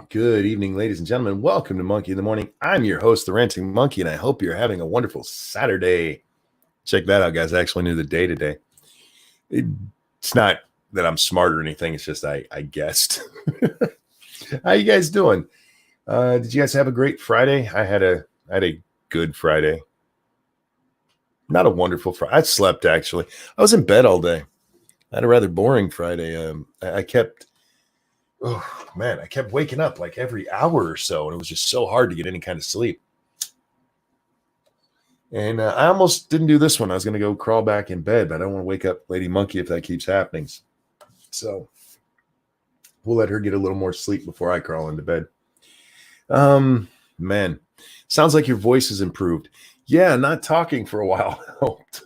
Good evening, ladies and gentlemen. Welcome to Monkey in the Morning. I'm your host, the Ranting Monkey, and I hope you're having a wonderful Saturday. Check that out, guys. I actually knew the day today. It's not that I'm smart or anything. It's just I guessed. How you guys doing? Did you guys have a great Friday? I had a good Friday. Not a wonderful Friday. I slept, actually. I was in bed all day. I had a rather boring Friday. I kept waking up like every hour or so, and it was just so hard to get any kind of sleep. And I almost didn't do this one. I was going to go crawl back in bed, but I don't want to wake up Lady Monkey if that keeps happening. So we'll let her get a little more sleep before I crawl into bed. Man, sounds like your voice has improved. Yeah, not talking for a while helped.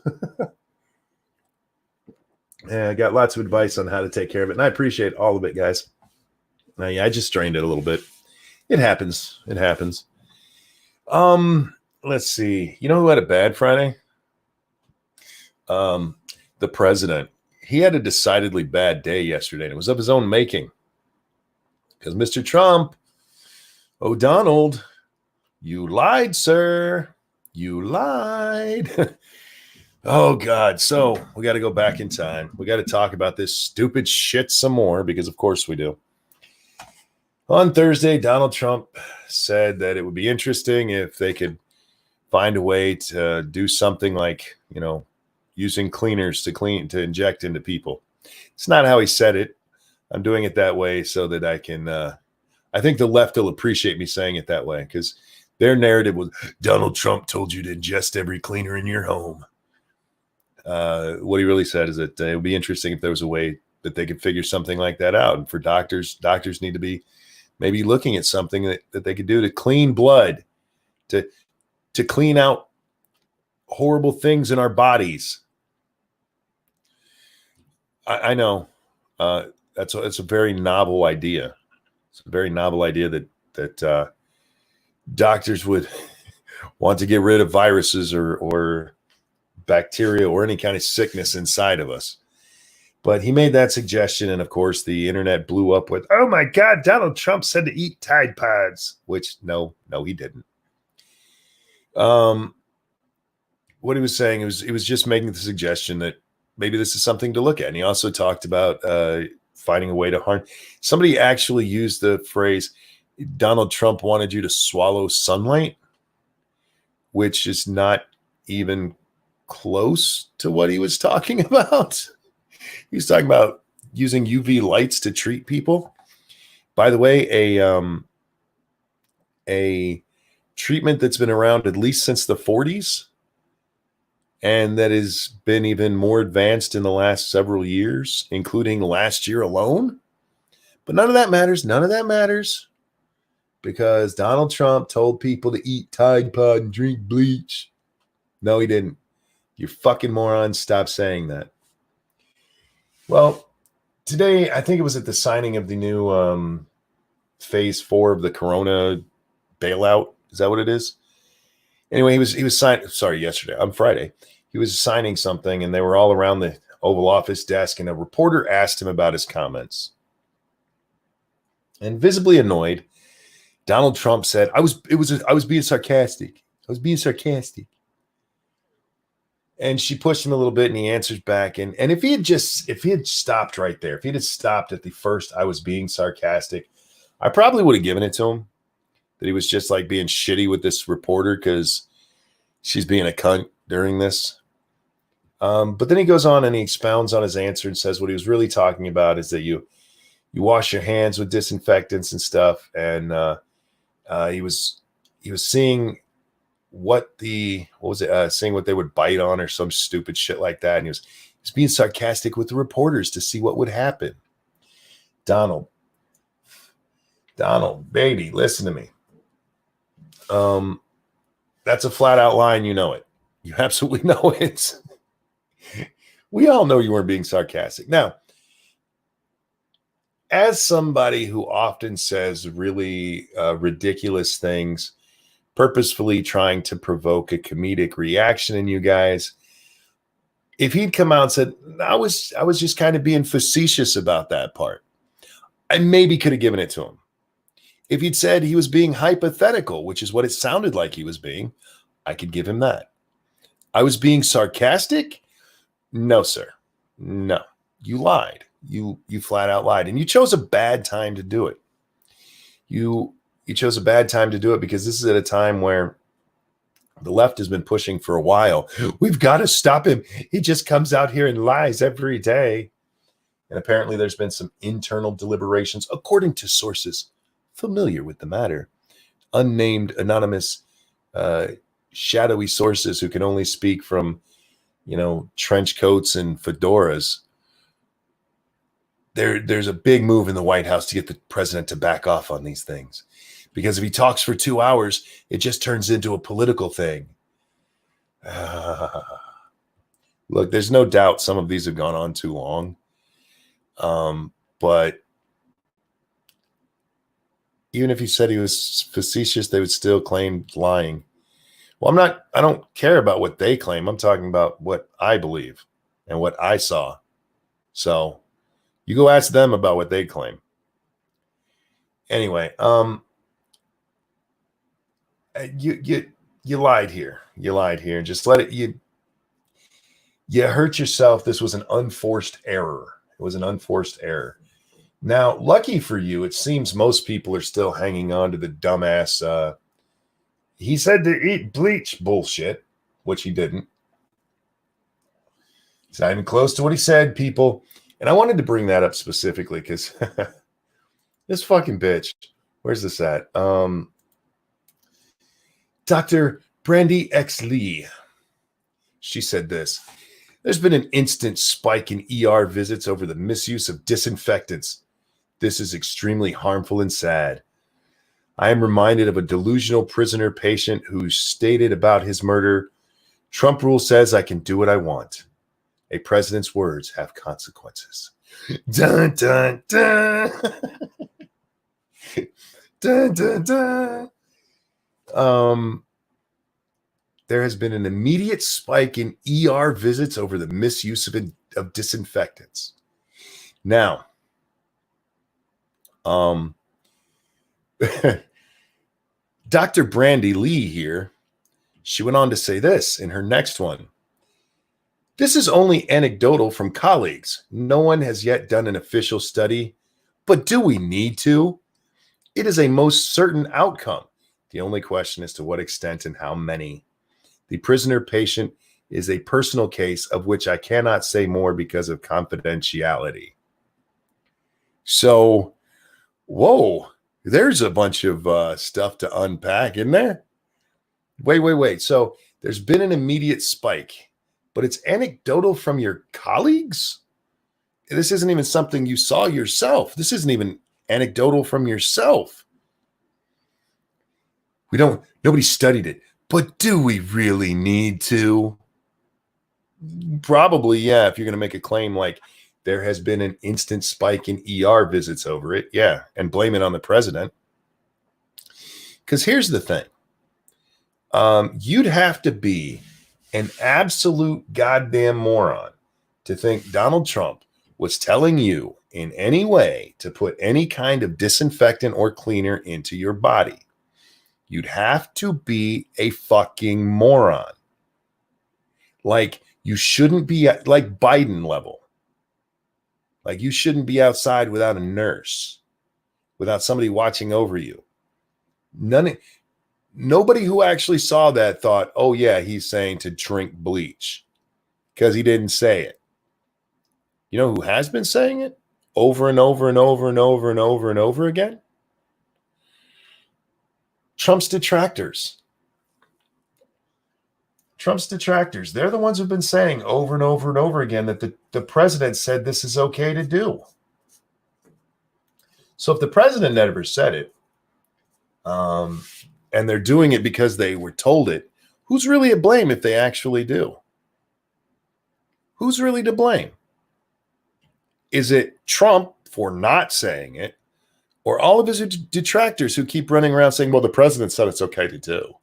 Yeah, I got lots of advice on how to take care of it, and I appreciate all of it, guys. Yeah, I just strained it a little bit. It happens. Let's see. You know who had a bad Friday? The president. He had a decidedly bad day yesterday, and it was of his own making. Because Mr. Trump, Donald, you lied, sir. You lied. Oh, God. So we got to go back in time. We got to talk about this stupid shit some more, because of course we do. On Thursday, Donald Trump said that it would be interesting if they could find a way to do something like, using cleaners to inject into people. It's not how he said it. I'm doing it that way so that I can, I think the left will appreciate me saying it that way, because their narrative was Donald Trump told you to ingest every cleaner in your home. What he really said is that it would be interesting if there was a way that they could figure something like that out. And for doctors need to be maybe looking at something that they could do to clean blood, to clean out horrible things in our bodies. I know that's a very novel idea. It's a very novel idea that doctors would want to get rid of viruses or bacteria or any kind of sickness inside of us. But he made that suggestion, and of course the internet blew up with, "Oh my God, Donald Trump said to eat Tide Pods," which no, he didn't. What he was saying, he was just making the suggestion that maybe this is something to look at. And he also talked about finding a way to harm. Somebody actually used the phrase, Donald Trump wanted you to swallow sunlight, which is not even close to what he was talking about. He was talking about using UV lights to treat people. By the way, a treatment that's been around at least since the 40s, and that has been even more advanced in the last several years, including last year alone. But none of that matters. None of that matters, because Donald Trump told people to eat Tide Pod and drink bleach. No, he didn't. You fucking morons, stop saying that. Well, today, I think it was at the signing of the new phase 4 of the Corona bailout. Is that what it is? Anyway, he was signing. Sorry, yesterday, on Friday, he was signing something, and they were all around the Oval Office desk, and a reporter asked him about his comments. And visibly annoyed, Donald Trump said, "I was being sarcastic. I was being sarcastic." And she pushed him a little bit, and he answers back. And if he had stopped right there, if he had stopped at the first, "I was being sarcastic," I probably would have given it to him. That he was just like being shitty with this reporter because she's being a cunt during this. But then he goes on and he expounds on his answer and says what he was really talking about is that you wash your hands with disinfectants and stuff. And he was seeing seeing what they would bite on or some stupid shit like that. And he was being sarcastic with the reporters to see what would happen. Donald, baby, listen to me. That's a flat out line. You know it. You absolutely know it. We all know you weren't being sarcastic. Now, as somebody who often says really ridiculous things, purposefully trying to provoke a comedic reaction in you guys, if he'd come out and said, I was just kind of being facetious about that part, I maybe could have given it to him. If he'd said he was being hypothetical, which is what it sounded like he was being, I could give him that. I was being sarcastic? No, sir. No. You lied. You flat out lied. And you chose a bad time to do it. You chose a bad time to do it because this is at a time where the left has been pushing for a while. We've got to stop him. He just comes out here and lies every day. And apparently there's been some internal deliberations, according to sources familiar with the matter, unnamed, anonymous, shadowy sources who can only speak from, trench coats and fedoras. There's a big move in the White House to get the president to back off on these things. Because if he talks for 2 hours, it just turns into a political thing. Look, there's no doubt some of these have gone on too long. But even if he said he was facetious, they would still claim lying. Well, I don't care about what they claim. I'm talking about what I believe and what I saw. So you go ask them about what they claim. Anyway, you lied here. You lied here. Just let it, you hurt yourself. This was an unforced error. It was an unforced error. Now, lucky for you, it seems most people are still hanging on to the dumbass, he said to eat bleach bullshit, which he didn't. He's not even close to what he said, people. And I wanted to bring that up specifically because this fucking bitch, where's this at? Dr. Brandy X. Lee. She said this. There's been an instant spike in ER visits over the misuse of disinfectants. This is extremely harmful and sad. I am reminded of a delusional prisoner patient who stated about his murder, Trump rule says I can do what I want. A president's words have consequences. Dun, dun, dun. Dun, dun, dun. There has been an immediate spike in ER visits over the misuse of disinfectants. Now, Dr. Brandy Lee here, she went on to say this in her next one. This is only anecdotal from colleagues. No one has yet done an official study, but do we need to? It is a most certain outcome. The only question is to what extent and how many. The prisoner patient is a personal case of which I cannot say more because of confidentiality. So, whoa, there's a bunch of stuff to unpack, isn't there? Wait. So there's been an immediate spike, but it's anecdotal from your colleagues? This isn't even something you saw yourself. This isn't even anecdotal from yourself. Nobody studied it, but do we really need to? Probably, yeah, if you're going to make a claim like there has been an instant spike in ER visits over it, yeah, and blame it on the president. Because here's the thing. You'd have to be an absolute goddamn moron to think Donald Trump was telling you in any way to put any kind of disinfectant or cleaner into your body. You'd have to be a fucking moron. Like, you shouldn't be at, like, Biden level. Like, you shouldn't be outside without a nurse, without somebody watching over you. Nobody who actually saw that thought, oh, yeah, he's saying to drink bleach, because he didn't say it. You know who has been saying it over and over and over and over and over and over again? Trump's detractors. Trump's detractors. They're the ones who've been saying over and over and over again that the president said this is okay to do. So if the president never said it, and they're doing it because they were told it, who's really to blame if they actually do? Who's really to blame? Is it Trump for not saying it, or all of his detractors who keep running around saying, well, the president said it's okay to do?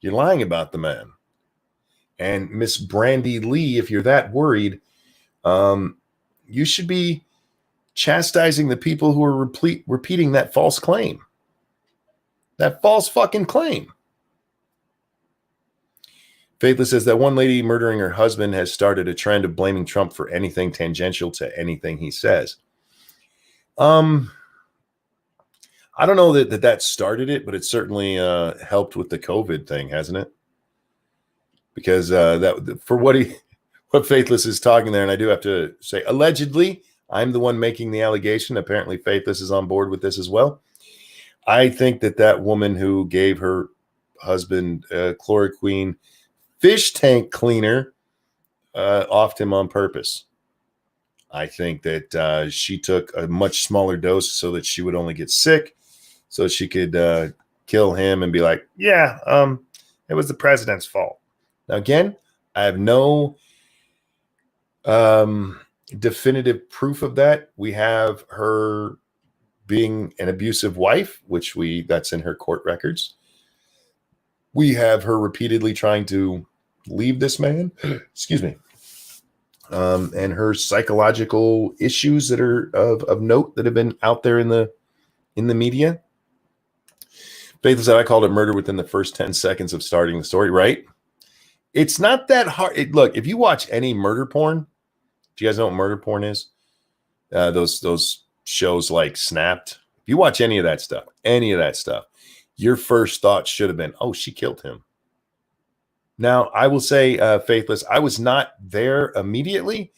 You're lying about the man. And Miss Brandy Lee, if you're that worried, you should be chastising the people who are repeating that false claim. That false fucking claim. Faithless says that one lady murdering her husband has started a trend of blaming Trump for anything tangential to anything he says. I don't know that started it, but it certainly helped with the COVID thing, hasn't it? Because that for what Faithless is talking there, and I do have to say, allegedly, I'm the one making the allegation. Apparently, Faithless is on board with this as well. I think that woman who gave her husband chloroquine fish tank cleaner offed him on purpose. I think that she took a much smaller dose so that she would only get sick, so she could kill him and be like, yeah, it was the president's fault. Now, again, I have no definitive proof of that. We have her being an abusive wife, which that's in her court records. We have her repeatedly trying to leave this man, excuse me, and her psychological issues that are of note that have been out there in the media. Faith said I called it murder within the first 10 seconds of starting the story, right? It's not that hard. Look, if you watch any murder porn, do you guys know what murder porn is? Those shows like Snapped. If you watch any of that stuff, your first thought should have been, oh, she killed him. Now, I will say, Faithless, I was not there immediately.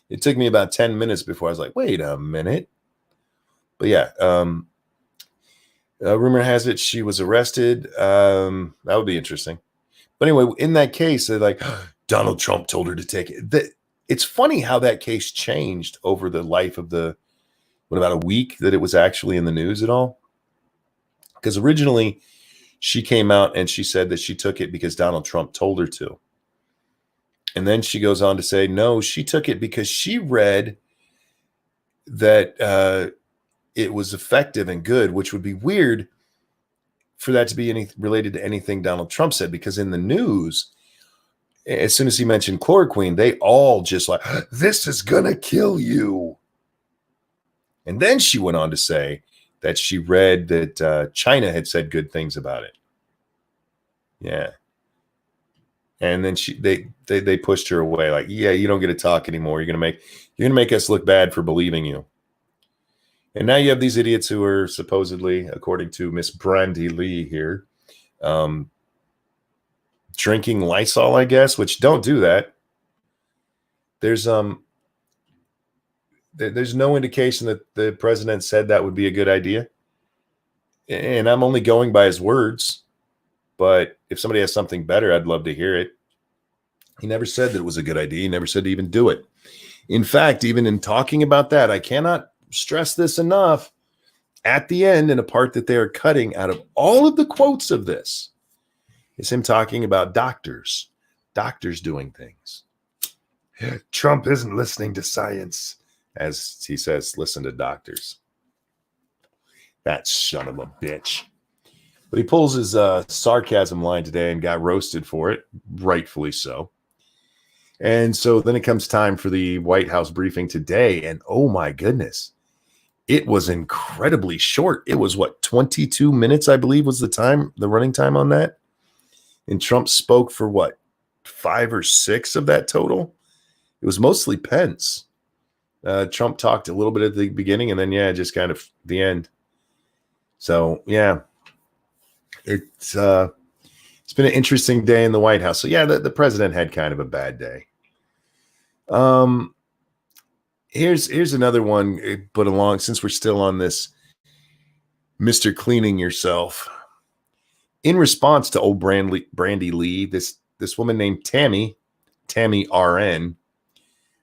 It took me about 10 minutes before I was like, wait a minute. But yeah, rumor has it she was arrested. That would be interesting. But anyway, in that case, they're like, Donald Trump told her to take it. It's funny how that case changed over the life of about a week that it was actually in the news at all. Because originally she came out and she said that she took it because Donald Trump told her to. And then she goes on to say, no, she took it because she read that it was effective and good, which would be weird for that to be related to anything Donald Trump said, because in the news, as soon as he mentioned chloroquine, they all just like, this is going to kill you. And then she went on to say that she read that China had said good things about it. Yeah. And then they pushed her away, like, yeah, you don't get to talk anymore. You're gonna make us look bad for believing you. And now you have these idiots who are supposedly, according to Miss Brandy Lee here, drinking Lysol, I guess, which don't do that. There's no indication that the president said that would be a good idea. And I'm only going by his words. But if somebody has something better, I'd love to hear it. He never said that it was a good idea. He never said to even do it. In fact, even in talking about that, I cannot stress this enough. At the end, in a part that they are cutting out of all of the quotes of this, is him talking about doctors doing things. Trump isn't listening to science, as he says, listen to doctors. That son of a bitch. But he pulls his sarcasm line today and got roasted for it, rightfully so. And so then it comes time for the White House briefing today, and oh my goodness, it was incredibly short. It was 22 minutes, I believe, was the running time on that. And Trump spoke for 5 or 6 of that total. It was mostly Pence. Trump talked a little bit at the beginning, and then just kind of the end. So yeah, it's been an interesting day in the White House. So yeah, the president had kind of a bad day. Here's another one, but along, since we're still on this Mr. Cleaning Yourself. In response to old Brandy Lee, this woman named Tammy RN,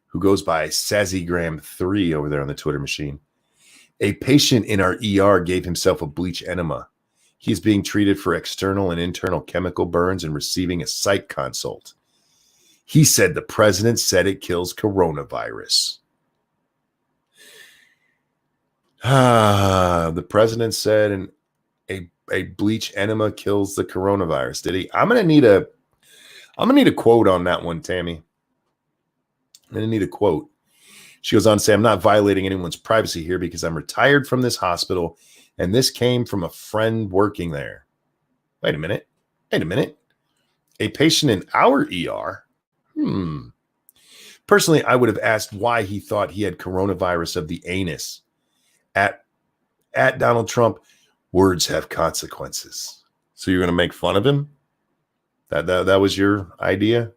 who goes by Sazzygram3 over there on the Twitter machine. A patient in our ER gave himself a bleach enema. He's being treated for external and internal chemical burns and receiving a psych consult. He said the president said it kills coronavirus. The president said a bleach enema kills the coronavirus. Did he? I'm gonna need a quote on that one, Tammy. I'm gonna need a quote. She goes on to say, I'm not violating anyone's privacy here because I'm retired from this hospital, and this came from a friend working there. Wait a minute. A patient in our ER? Personally, I would have asked why he thought he had coronavirus of the anus. At Donald Trump, words have consequences. So you're going to make fun of him? That was your idea?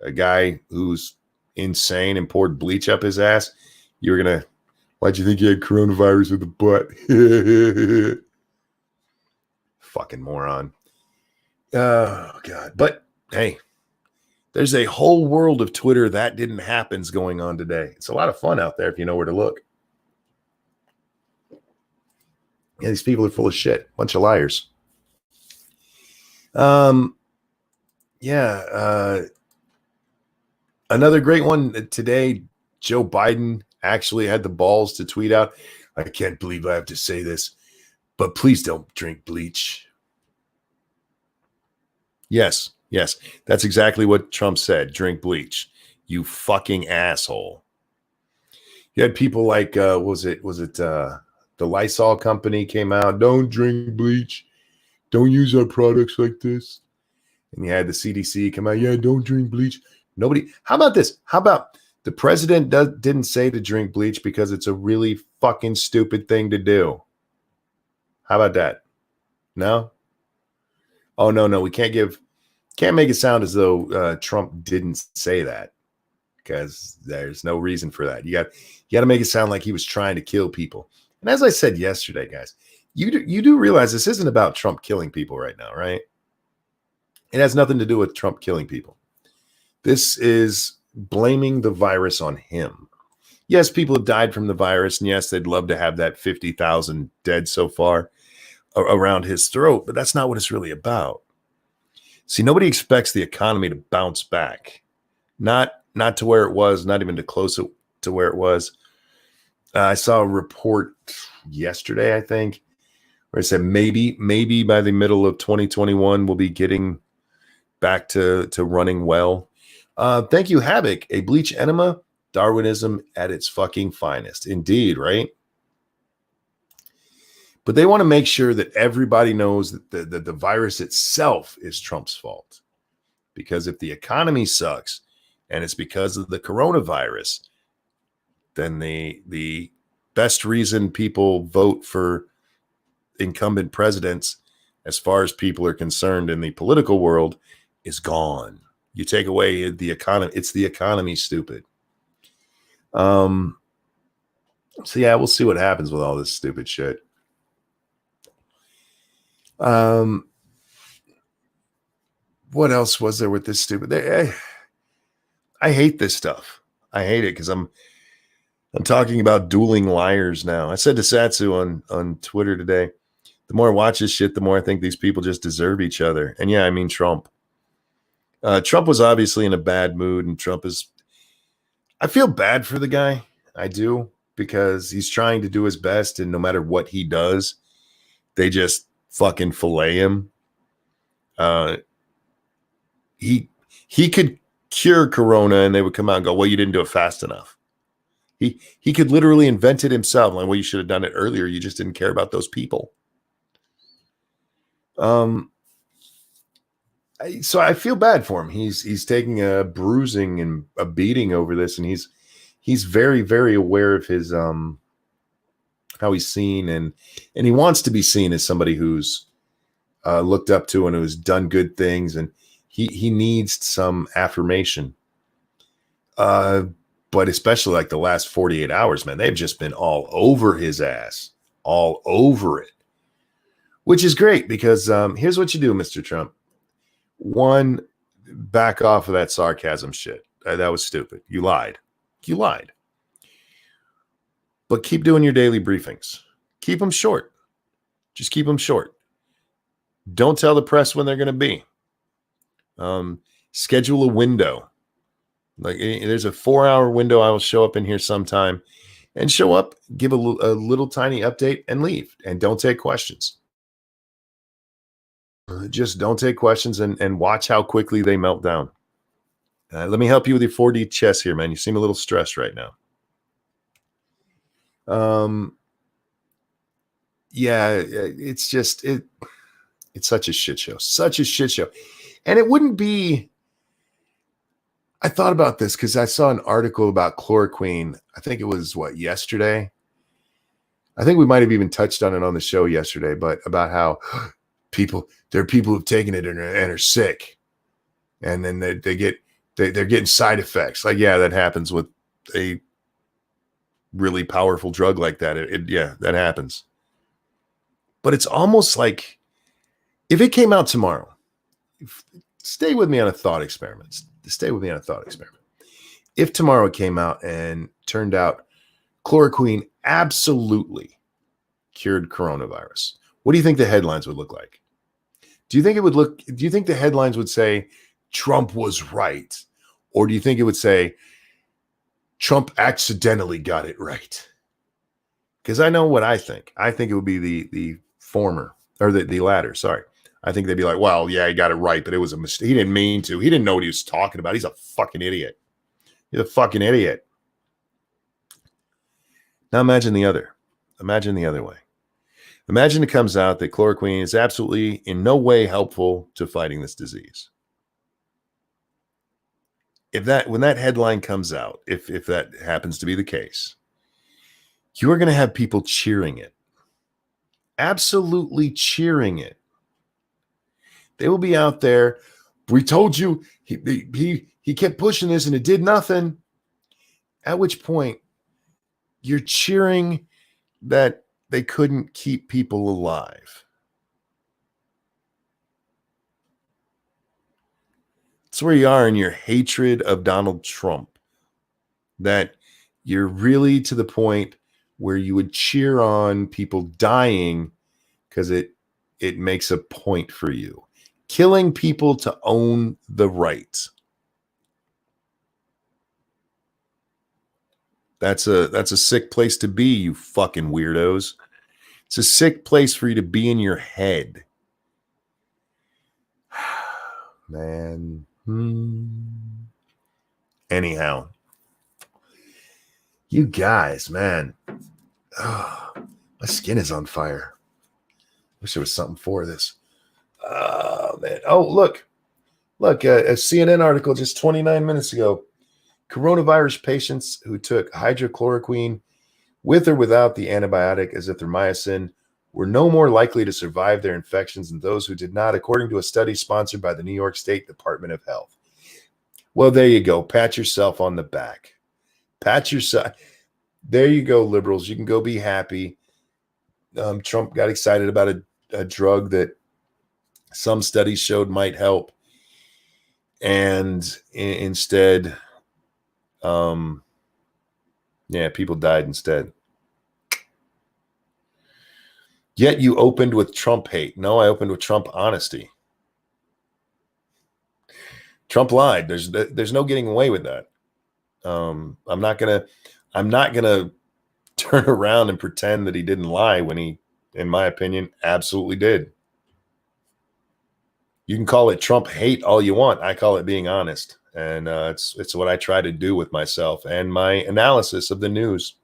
A guy who's insane and poured bleach up his ass? You were going to, why'd you think he had coronavirus with the butt? Fucking moron. Oh, God. But, hey, there's a whole world of Twitter that didn't happen going on today. It's a lot of fun out there if you know where to look. Yeah, these people are full of shit. Bunch of liars. Another great one today. Joe Biden actually had the balls to tweet out, I can't believe I have to say this, but please don't drink bleach. Yes, that's exactly what Trump said. Drink bleach, you fucking asshole. You had people like, was it the Lysol company came out, don't drink bleach, don't use our products like this. And you had the CDC come out, yeah, don't drink bleach. Nobody, how about this? How about the president didn't say to drink bleach because it's a really fucking stupid thing to do? How about that? No? Oh, no, we can't make it sound as though Trump didn't say that, because there's no reason for that. You got to make it sound like he was trying to kill people. And as I said yesterday, guys, you do realize this isn't about Trump killing people right now, right? It has nothing to do with Trump killing people. This is blaming the virus on him. Yes, people have died from the virus, and yes, they'd love to have that 50,000 dead so far around his throat, but that's not what it's really about. See, nobody expects the economy to bounce back. Not to where it was, not even to close it to where it was. I saw a report yesterday, I think, where it said maybe by the middle of 2021 we'll be getting back to running well. Thank you, Havoc. A bleach enema, Darwinism at its fucking finest. Indeed, right? But they want to make sure that everybody knows that the virus itself is Trump's fault. Because if the economy sucks and it's because of the coronavirus, then the best reason people vote for incumbent presidents, as far as people are concerned in the political world, is gone. You take away the economy. It's the economy, stupid. So yeah, we'll see what happens with all this stupid shit. What else was there with this stupid? I hate this stuff. I hate it because I'm talking about dueling liars now. I said to Satsu on Twitter today, the more I watch this shit, the more I think these people just deserve each other. And yeah, I mean Trump. Trump was obviously in a bad mood, and I feel bad for the guy. I do, because he's trying to do his best, and no matter what he does, they just fucking fillet him. He could cure corona, and they would come out and go, well, you didn't do it fast enough. He could literally invent it himself. Like, well, you should have done it earlier. You just didn't care about those people. So I feel bad for him. He's taking a bruising and a beating over this, and he's very, very aware of his how he's seen, and he wants to be seen as somebody who's looked up to and who's done good things, and he needs some affirmation. But especially like the last 48 hours, man, they've just been all over his ass, all over it, which is great because here's what you do, Mr. Trump. One, back off of that sarcasm shit. That was stupid. You lied. But keep doing your daily briefings. Keep them short. Just keep them short. Don't tell the press when they're going to be. Schedule a window. Like, there's a 4-hour window. I will show up in here sometime and show up, give a little tiny update and leave. And don't take questions. Just don't take questions and watch how quickly they melt down. Let me help you with your 4D chess here, man. You seem a little stressed right now. Yeah, it's just it's such a shit show. Such a shit show. And it wouldn't be. I thought about this because I saw an article about chloroquine. I think it was yesterday. I think we might have even touched on it on the show yesterday, but about how there are people who've taken it and are sick, and then they're getting side effects. Like, yeah, that happens with a really powerful drug like that. Yeah, that happens. But it's almost like if it came out tomorrow. Stay with me on a thought experiment. Stay with me on a thought experiment. If tomorrow it came out and turned out chloroquine absolutely cured coronavirus, what do you think the headlines would look like? Do you think the headlines would say Trump was right? Or do you think it would say Trump accidentally got it right? Because I know what I think. I think it would be the former, or the latter, sorry. I think they'd be like, well, yeah, he got it right, but it was a mistake. He didn't mean to. He didn't know what he was talking about. He's a fucking idiot. He's a fucking idiot. Now imagine the other. Imagine the other way. Imagine it comes out that chloroquine is absolutely in no way helpful to fighting this disease. When that headline comes out, if that happens to be the case, you are going to have people cheering it. Absolutely cheering it. They will be out there. We told you he kept pushing this and it did nothing. At which point you're cheering that they couldn't keep people alive. That's where you are in your hatred of Donald Trump. That you're really to the point where you would cheer on people dying because it makes a point for you. Killing people to own the right. That's a sick place to be, you fucking weirdos. It's a sick place for you to be in your head. Man. Anyhow. You guys, man. Oh, my skin is on fire. Wish there was something for this. Oh, man. Oh, look, a CNN article just 29 minutes ago. Coronavirus patients who took hydrochloroquine with or without the antibiotic azithromycin were no more likely to survive their infections than those who did not, according to a study sponsored by the New York State Department of Health. Well, there you go. Pat yourself on the back. Pat yourself. There you go, liberals. You can go be happy. Trump got excited about a drug that some studies showed might help. And instead, people died instead. Yet you opened with Trump hate. No, I opened with Trump honesty. Trump lied. There's no getting away with that. I'm not gonna turn around and pretend that he didn't lie when he, in my opinion, absolutely did. You can call it Trump hate all you want. I call it being honest. And it's what I try to do with myself and my analysis of the news.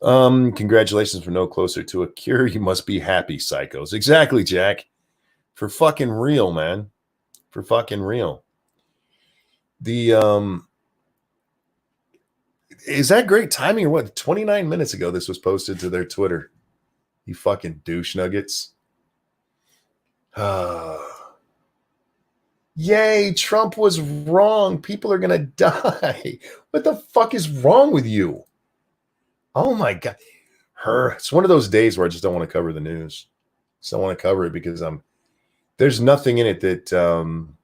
Congratulations for no closer to a cure. You must be happy, psychos. Exactly, Jack. For fucking real, man. For fucking real. Is that great timing or what? 29 minutes ago, this was posted to their Twitter. You fucking douche nuggets. Yay, Trump was wrong. People are going to die. What the fuck is wrong with you? Oh my God. It's one of those days where I just don't want to cover the news. Just don't want to cover it because there's nothing in it that I'm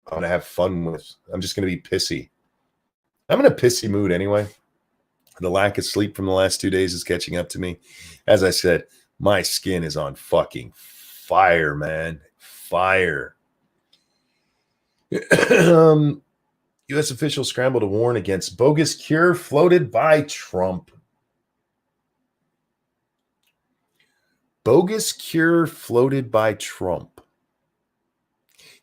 going to have fun with. I'm just going to be pissy. I'm in a pissy mood anyway. The lack of sleep from the last 2 days is catching up to me. As I said, my skin is on fucking fire, man. Fire. U.S. officials scramble to warn against bogus cure floated by Trump. Bogus cure floated by Trump.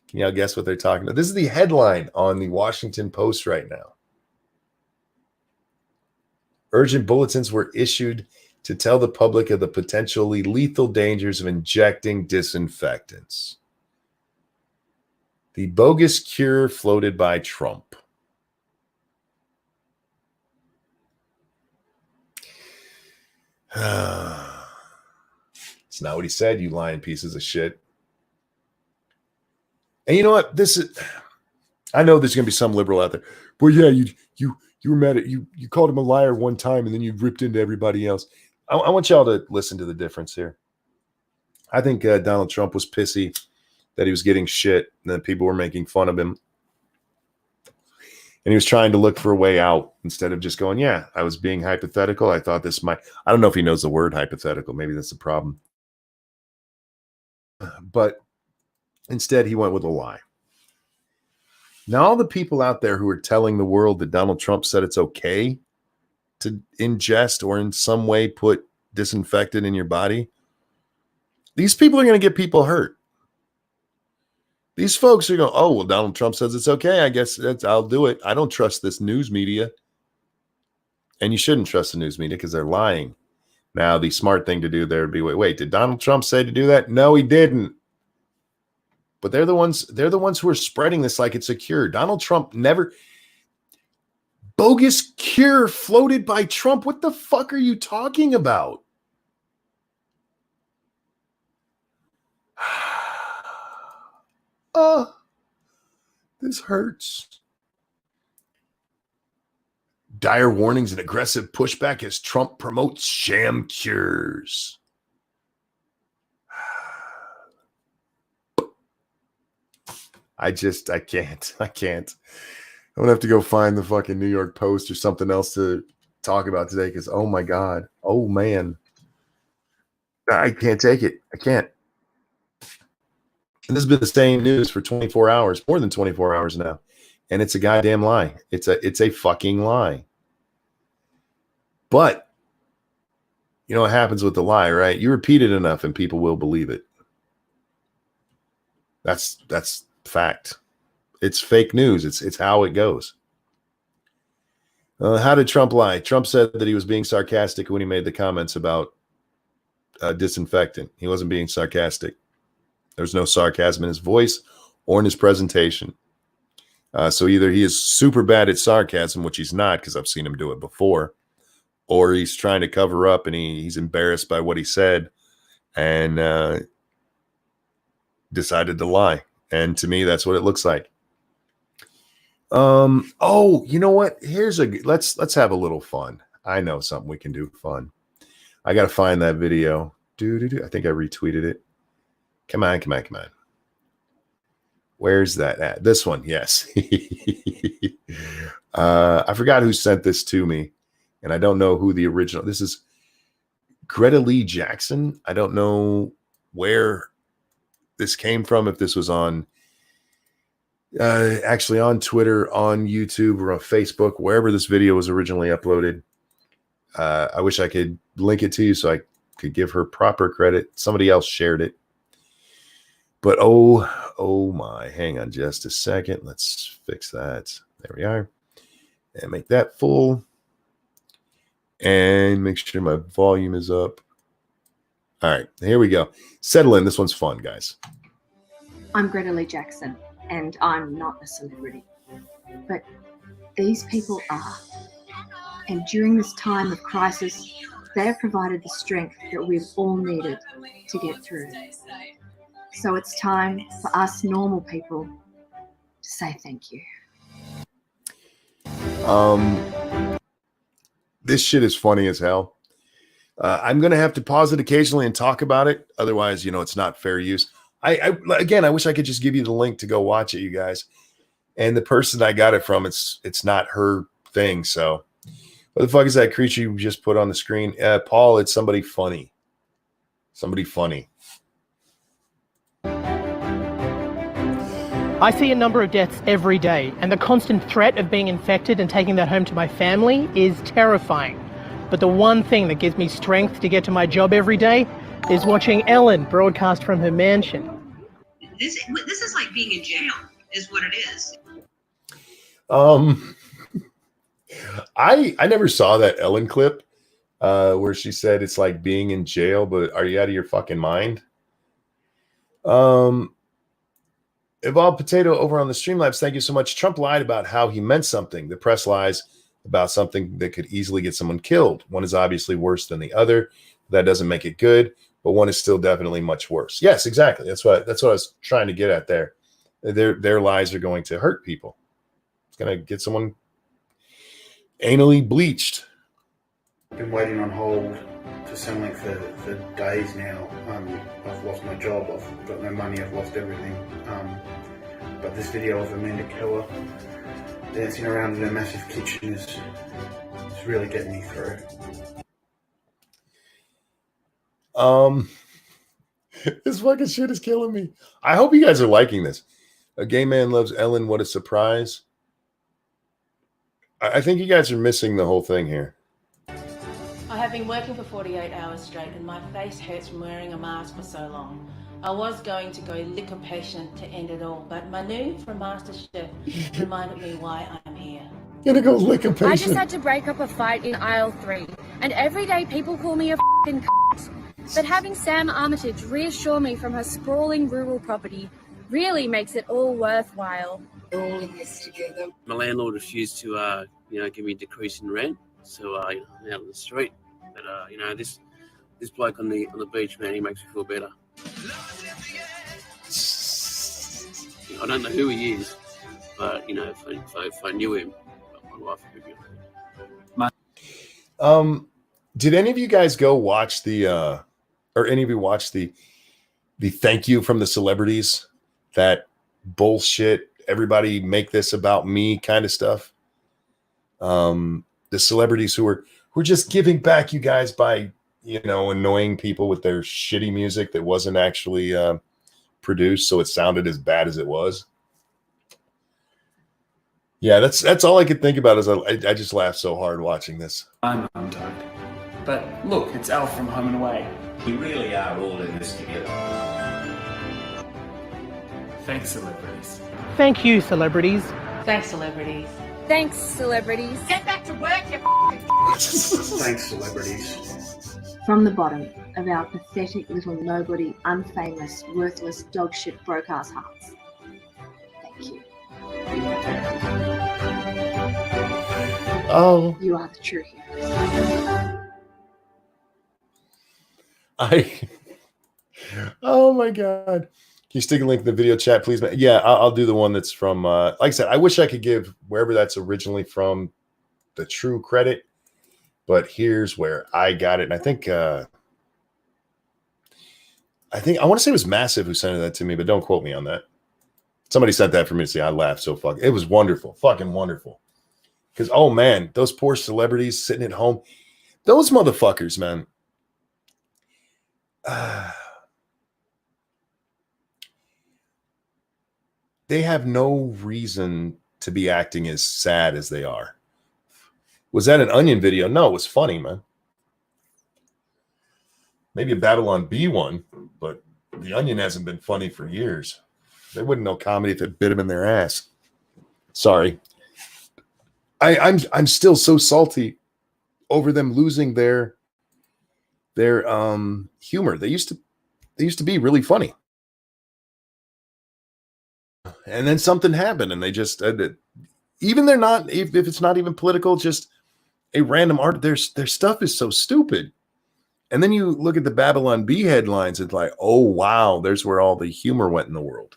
Can y'all guess what they're talking about? This is the headline on the Washington Post right now. Urgent bulletins were issued to tell the public of the potentially lethal dangers of injecting disinfectants. The bogus cure floated by Trump. It's not what he said, you lying pieces of shit. And you know what? I know there's going to be some liberal out there. Well, yeah, you were mad at you called him a liar one time and then you ripped into everybody else. I want y'all to listen to the difference here. I think Donald Trump was pissy that he was getting shit and that people were making fun of him. And he was trying to look for a way out instead of just going, yeah, I was being hypothetical. I thought this might, I don't know if he knows the word hypothetical. Maybe that's the problem. But instead, he went with a lie. Now, all the people out there who are telling the world that Donald Trump said it's okay to ingest or in some way put disinfectant in your body, these people are going to get people hurt. These folks are going, oh, well, Donald Trump says it's okay. I guess I'll do it. I don't trust this news media. And you shouldn't trust the news media because they're lying. Now, the smart thing to do there would be, wait, did Donald Trump say to do that? No, he didn't. But they're the ones who are spreading this like it's a cure. Donald Trump never. Bogus cure floated by Trump. What the fuck are you talking about? Oh, this hurts. Dire warnings and aggressive pushback as Trump promotes sham cures. I can't. I'm gonna have to go find the fucking New York Post or something else to talk about today because, oh my God. Oh man. I can't take it. I can't. And this has been the same news for 24 hours, more than 24 hours now. And it's a goddamn lie. It's a fucking lie. But you know what happens with the lie, right? You repeat it enough and people will believe it. That's fact. It's fake news. It's how it goes. How did Trump lie? Trump said that he was being sarcastic when he made the comments about disinfectant. He wasn't being sarcastic. There was no sarcasm in his voice or in his presentation. So either he is super bad at sarcasm, which he's not because I've seen him do it before, or he's trying to cover up and he's embarrassed by what he said and decided to lie. And to me, that's what it looks like. Oh, you know what? Let's have a little fun. I know something we can do fun. I got to find that video. I think I retweeted it. Come on. Where's that at? This one. Yes. I forgot who sent this to me and I don't know who the original, this is Greta Lee Jackson. I don't know where this came from, if this was on actually on Twitter, on YouTube, or on Facebook, wherever this video was originally uploaded. I wish I could link it to you so I could give her proper credit. Somebody else shared it. But oh my, hang on just a second. Let's fix that. There we are. And make that full. And make sure my volume is up. All right, here we go. Settle in. This one's fun, guys. I'm Greta Lee Jackson, and I'm not a celebrity. But these people are. And during this time of crisis, they have provided the strength that we've all needed to get through. So it's time for us normal people to say thank you. This shit is funny as hell. I'm going to have to pause it occasionally and talk about it. Otherwise, it's not fair use. I wish I could just give you the link to go watch it, you guys. And the person I got it from, it's not her thing. So what the fuck is that creature you just put on the screen? Paul, it's somebody funny. Somebody funny. I see a number of deaths every day, and the constant threat of being infected and taking that home to my family is terrifying. But the one thing that gives me strength to get to my job every day is watching Ellen broadcast from her mansion. This is like being in jail, is what it is. I never saw that Ellen clip where she said it's like being in jail, but are you out of your fucking mind? Evolved Potato over on the Streamlabs, thank you so much. Trump lied about how he meant something. The press lies about something that could easily get someone killed. One is obviously worse than the other. That doesn't make it good, but one is still definitely much worse. Yes, exactly. That's what I was trying to get at there. Their lies are going to hurt people. It's going to get someone anally bleached. Been waiting on hold to Centrelink for days now. I've lost my job, I've got no money, I've lost everything. But this video of Amanda Keller dancing around in a massive kitchen is really getting me through. This fucking shit is killing me. I hope you guys are liking this. A gay man loves Ellen. What a surprise. I think you guys are missing the whole thing here. I have been working for 48 hours straight and my face hurts from wearing a mask for so long. I was going to go lick a patient to end it all, but Manu from MasterChef reminded me why I'm here. Gonna go lick a patient. I just had to break up a fight in aisle 3, and every day people call me a f***ing c***. But having Sam Armitage reassure me from her sprawling rural property really makes it all worthwhile. We're all in this together. My landlord refused to, give me a decrease in rent, so I'm out on the street. But this bloke on the beach, man, he makes me feel better. I don't know who he is, but if I knew him, my life would be better. Did any of you guys go watch or any of you watch the thank you from the celebrities? That bullshit, everybody make this about me kind of stuff. The celebrities who were just giving back, you guys, by annoying people with their shitty music that wasn't actually produced, so it sounded as bad as it was. Yeah, that's all I could think about. Is I just laughed so hard watching this. I'm untucked. But look, it's Alf from Home and Away. We really are all in this together. Thanks, celebrities. Thank you, celebrities. Thanks, celebrities. Thanks, celebrities. Get back to work, you Thanks, celebrities. From the bottom of our pathetic little nobody, unfamous, worthless, dogshit, broke-ass hearts. Thank you. Oh, You are the true heroes. Oh my God. Can you stick a link in the video chat, please? Yeah, I'll do the one that's from, like I said, I wish I could give wherever that's originally from the true credit, but here's where I got it. And I think I want to say it was Massive who sent that to me, but don't quote me on that. Somebody sent that for me to see. I laughed so fucking. It was wonderful, fucking wonderful. Because, oh man, those poor celebrities sitting at home, those motherfuckers, man. They have no reason to be acting as sad as they are. Was that an Onion video? No, it was funny, man. Maybe a Babylon Bee one, but the Onion hasn't been funny for years. They wouldn't know comedy if it bit them in their ass. Sorry. I'm still so salty over them losing their humor. They used to be really funny. And then something happened and they just even they're not, if it's not even political, just a random art, their stuff is so stupid. And then you look at the Babylon Bee headlines, it's like, oh wow, there's where all the humor went in the world.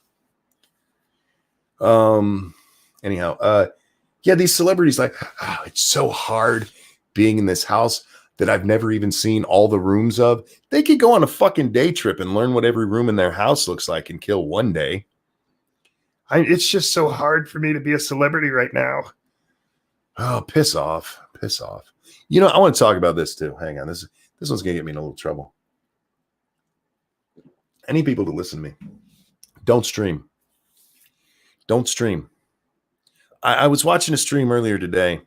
Anyhow, yeah, these celebrities like, oh, it's so hard being in this house that I've never even seen all the rooms of. They could go on a fucking day trip and learn what every room in their house looks like and kill one day. It's just so hard for me to be a celebrity right now. Oh, piss off. Piss off. I want to talk about this too. Hang on. This one's going to get me in a little trouble. I need people to listen to me. Don't stream. Don't stream. I was watching a stream earlier today.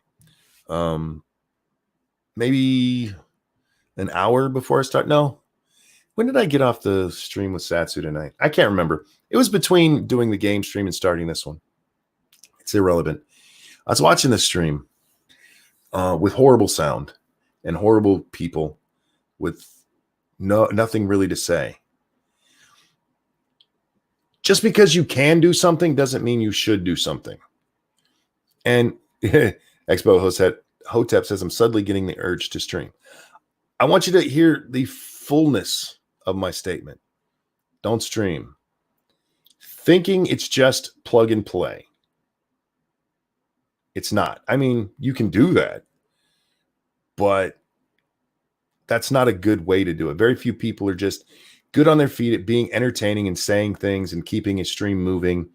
Maybe an hour before I start. No. When did I get off the stream with Satsu tonight? I can't remember. It was between doing the game stream and starting this one. It's irrelevant. I was watching the stream with horrible sound and horrible people with nothing really to say. Just because you can do something doesn't mean you should do something. And Expo Hotep says, I'm suddenly getting the urge to stream. I want you to hear the fullness of my statement. Don't stream. Thinking it's just plug and play. It's not. I mean, you can do that, but that's not a good way to do it. Very few people are just good on their feet at being entertaining and saying things and keeping a stream moving,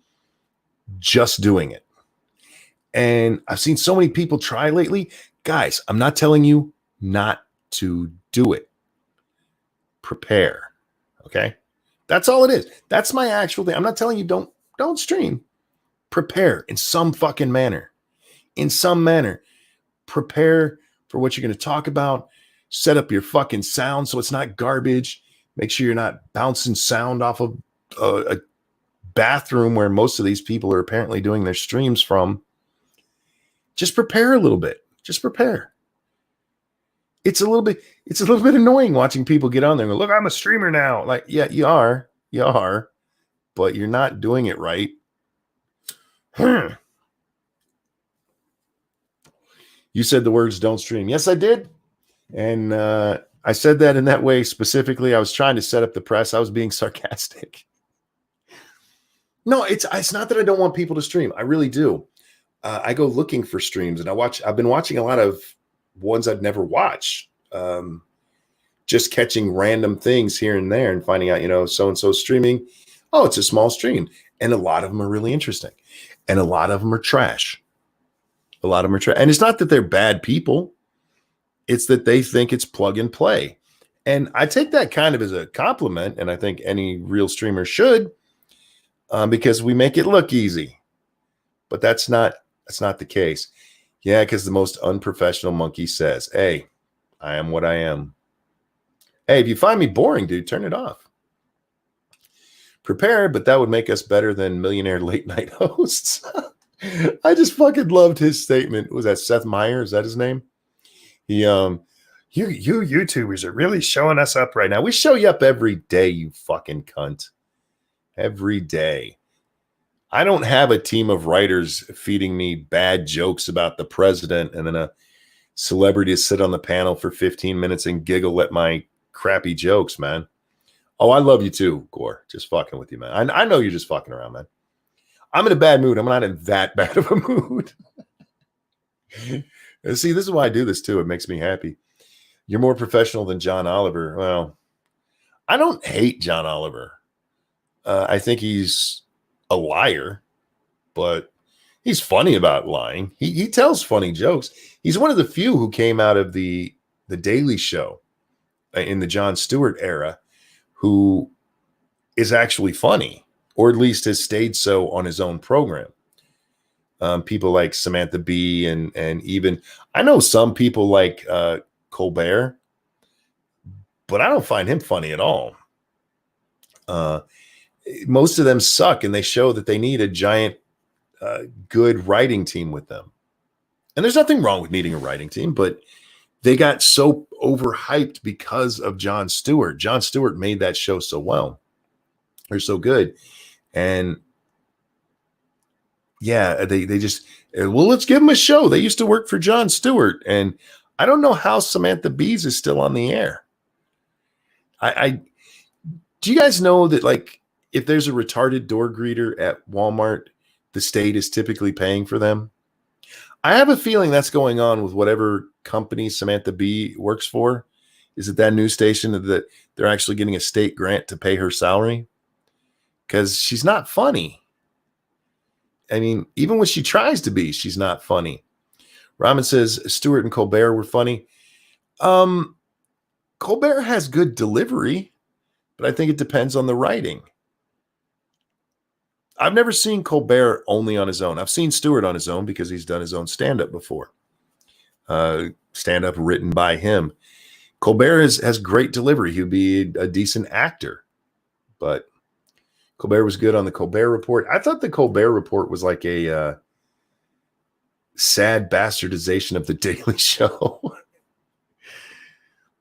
just doing it. And I've seen so many people try lately. Guys, I'm not telling you not to do it. Prepare. Okay? That's all it is. That's my actual thing. I'm not telling you don't stream. Prepare in some fucking manner. In some manner. Prepare for what you're going to talk about. Set up your fucking sound so it's not garbage. Make sure you're not bouncing sound off of a bathroom where most of these people are apparently doing their streams from. Just prepare a little bit. Just prepare. It's a little bit annoying watching people get on there and go, look, I'm a streamer now. Like, yeah, you are, but you're not doing it right. You said the words don't stream. Yes, I did. And I said that in that way specifically. I was trying to set up the press. I was being sarcastic. No, it's not that I don't want people to stream. I really do. I go looking for streams and I've been watching a lot of ones I'd never watch. Just catching random things here and there and finding out, so-and-so streaming. Oh, it's a small stream. And a lot of them are really interesting. And a lot of them are trash. And it's not that they're bad people. It's that they think it's plug and play. And I take that kind of as a compliment. And I think any real streamer should, because we make it look easy. But that's not the case. Yeah, because the most unprofessional monkey says, hey, I am what I am. Hey, if you find me boring, dude, turn it off. Prepare, but that would make us better than millionaire late night hosts. I just fucking loved his statement. Was that Seth Meyers? Is that his name? He, you YouTubers are really showing us up right now. We show you up every day, you fucking cunt. Every day. I don't have a team of writers feeding me bad jokes about the president and then a celebrity to sit on the panel for 15 minutes and giggle at my crappy jokes, man. Oh, I love you too, Gore. Just fucking with you, man. I know you're just fucking around, man. I'm in a bad mood. I'm not in that bad of a mood. See, this is why I do this too. It makes me happy. You're more professional than John Oliver. Well, I don't hate John Oliver. I think he's a liar, but he's funny about lying. He tells funny jokes. He's one of the few who came out of the Daily Show in the Jon Stewart era who is actually funny, or at least has stayed so on his own program. People like Samantha Bee and even I know some people like Colbert, but I don't find him funny at all. Most of them suck, and they show that they need a giant, good writing team with them. And there's nothing wrong with needing a writing team, but they got so overhyped because of Jon Stewart. Jon Stewart made that show so well. They're so good. And yeah, they just, well, let's give them a show. They used to work for Jon Stewart. And I don't know how Samantha Bees is still on the air. Do you guys know that, like, if there's a retarded door greeter at Walmart, the state is typically paying for them? I have a feeling that's going on with whatever company Samantha Bee works for. Is it that news station that they're actually getting a state grant to pay her salary? Because she's not funny. I mean, even when she tries to be, she's not funny. Ramen says Stewart and Colbert were funny. Colbert has good delivery, but I think it depends on the writing. I've never seen Colbert only on his own. I've seen Stewart on his own because he's done his own stand-up before. Stand-up written by him. Colbert has great delivery. He would be a decent actor. But Colbert was good on the Colbert Report. I thought the Colbert Report was like a sad bastardization of the Daily Show.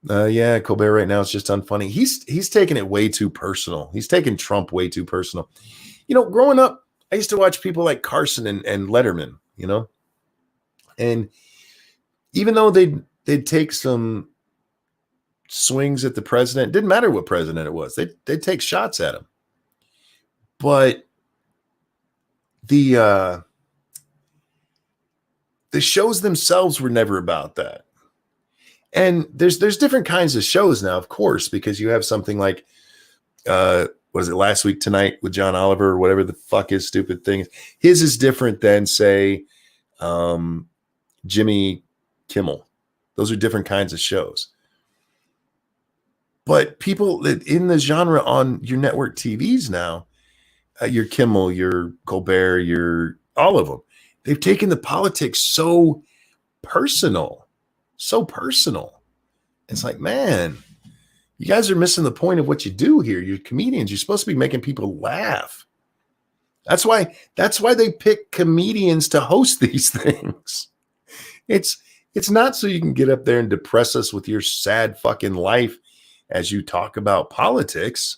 Yeah, Colbert right now is just unfunny. He's taking it way too personal. He's taking Trump way too personal. You know, growing up, I used to watch people like Carson and Letterman, you know, and even though they'd take some swings at the president, it didn't matter what president it was. They'd take shots at him. But the shows themselves were never about that. And there's different kinds of shows now, of course, because you have something like was it Last Week Tonight with John Oliver or whatever the fuck his stupid thing is. His is different than, say, Jimmy Kimmel. Those are different kinds of shows. But people in the genre on your network TVs now, your Kimmel, your Colbert, your all of them, they've taken the politics so personal. So personal. It's like, man, you guys are missing the point of what you do here. You're comedians. You're supposed to be making people laugh. That's why they pick comedians to host these things. It's not so you can get up there and depress us with your sad fucking life as you talk about politics.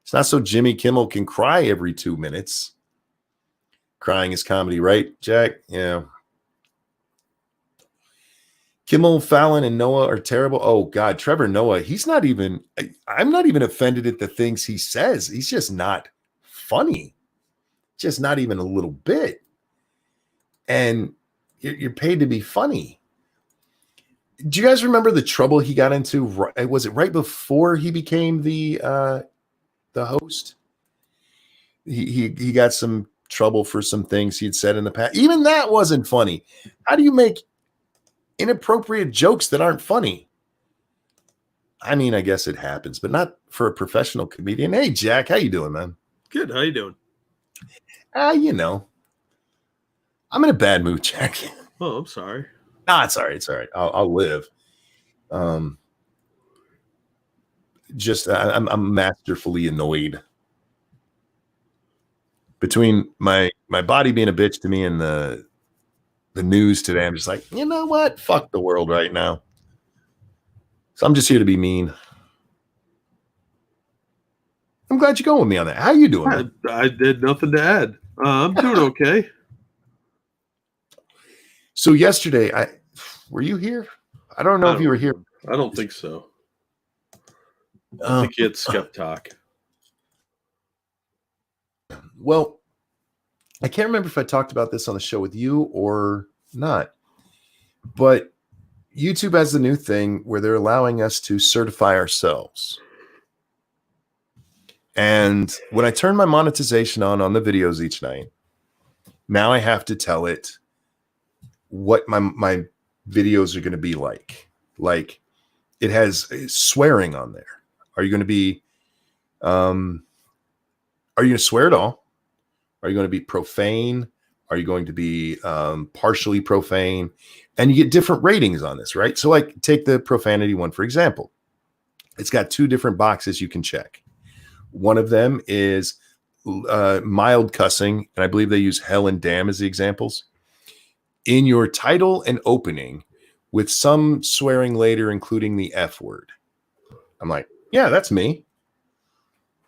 It's not so Jimmy Kimmel can cry every 2 minutes. Crying is comedy, right, Jack? Yeah. Kimmel, Fallon, and Noah are terrible. Oh, God, Trevor Noah, I'm not even offended at the things he says. He's just not funny. Just not even a little bit. And you're paid to be funny. Do you guys remember the trouble he got into? Was it right before he became the host? He got some trouble for some things he had said in the past. Even that wasn't funny. How do you make inappropriate jokes that aren't funny? I mean, I guess it happens, but not for a professional comedian. Hey, Jack, how you doing, man? Good. How you doing? You know, I'm in a bad mood, Jack. Oh, I'm sorry. Nah, it's all right. It's all right. I'll live. I'm masterfully annoyed between my body being a bitch to me and the news today. I'm just like, you know what? Fuck the world right now. So I'm just here to be mean. I'm glad you're going with me on that. How you doing, man? I did nothing to add. I'm doing okay. So yesterday, were you here? I don't know if you were here. I don't think so. I think you had Skep Talk. Well, I can't remember if I talked about this on the show with you or not, but YouTube has the new thing where they're allowing us to certify ourselves. And when I turn my monetization on the videos each night, now I have to tell it what my videos are going to be like. Like, it has swearing on there. Are you going to be, are you going to swear at all? Are you going to be profane? Are you going to be partially profane? And you get different ratings on this, right? So like, take the profanity one, for example. It's got 2 different boxes you can check. One of them is mild cussing, and I believe they use hell and damn as the examples. In your title and opening, with some swearing later, including the F word. I'm like, yeah, that's me.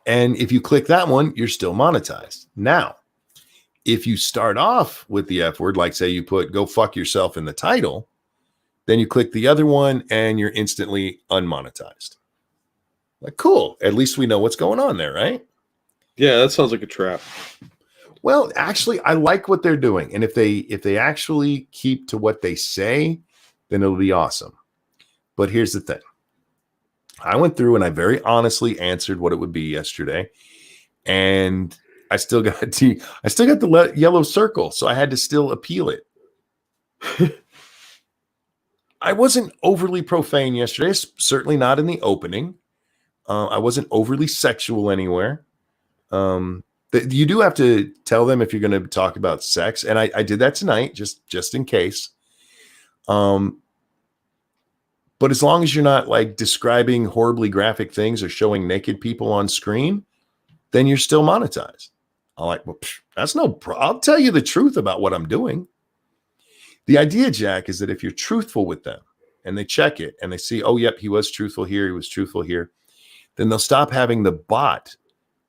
And if you click that one, you're still monetized. Now, if you start off with the F word, like say you put go fuck yourself in the title, then you click the other one and you're instantly unmonetized. Like, cool. At least we know what's going on there, right? Yeah, that sounds like a trap. Well, actually, I like what they're doing. And if they actually keep to what they say, then it'll be awesome. But here's the thing. I went through and I very honestly answered what it would be yesterday. And I still got the yellow circle, so I had to still appeal it. I wasn't overly profane yesterday, certainly not in the opening. I wasn't overly sexual anywhere. You do have to tell them if you're going to talk about sex, and I did that tonight, just in case. But as long as you're not like describing horribly graphic things or showing naked people on screen, then you're still monetized. I'm like, well, that's no problem. I'll tell you the truth about what I'm doing. The idea, Jack, is that if you're truthful with them and they check it and they see, oh, yep, he was truthful here, he was truthful here, then they'll stop having the bot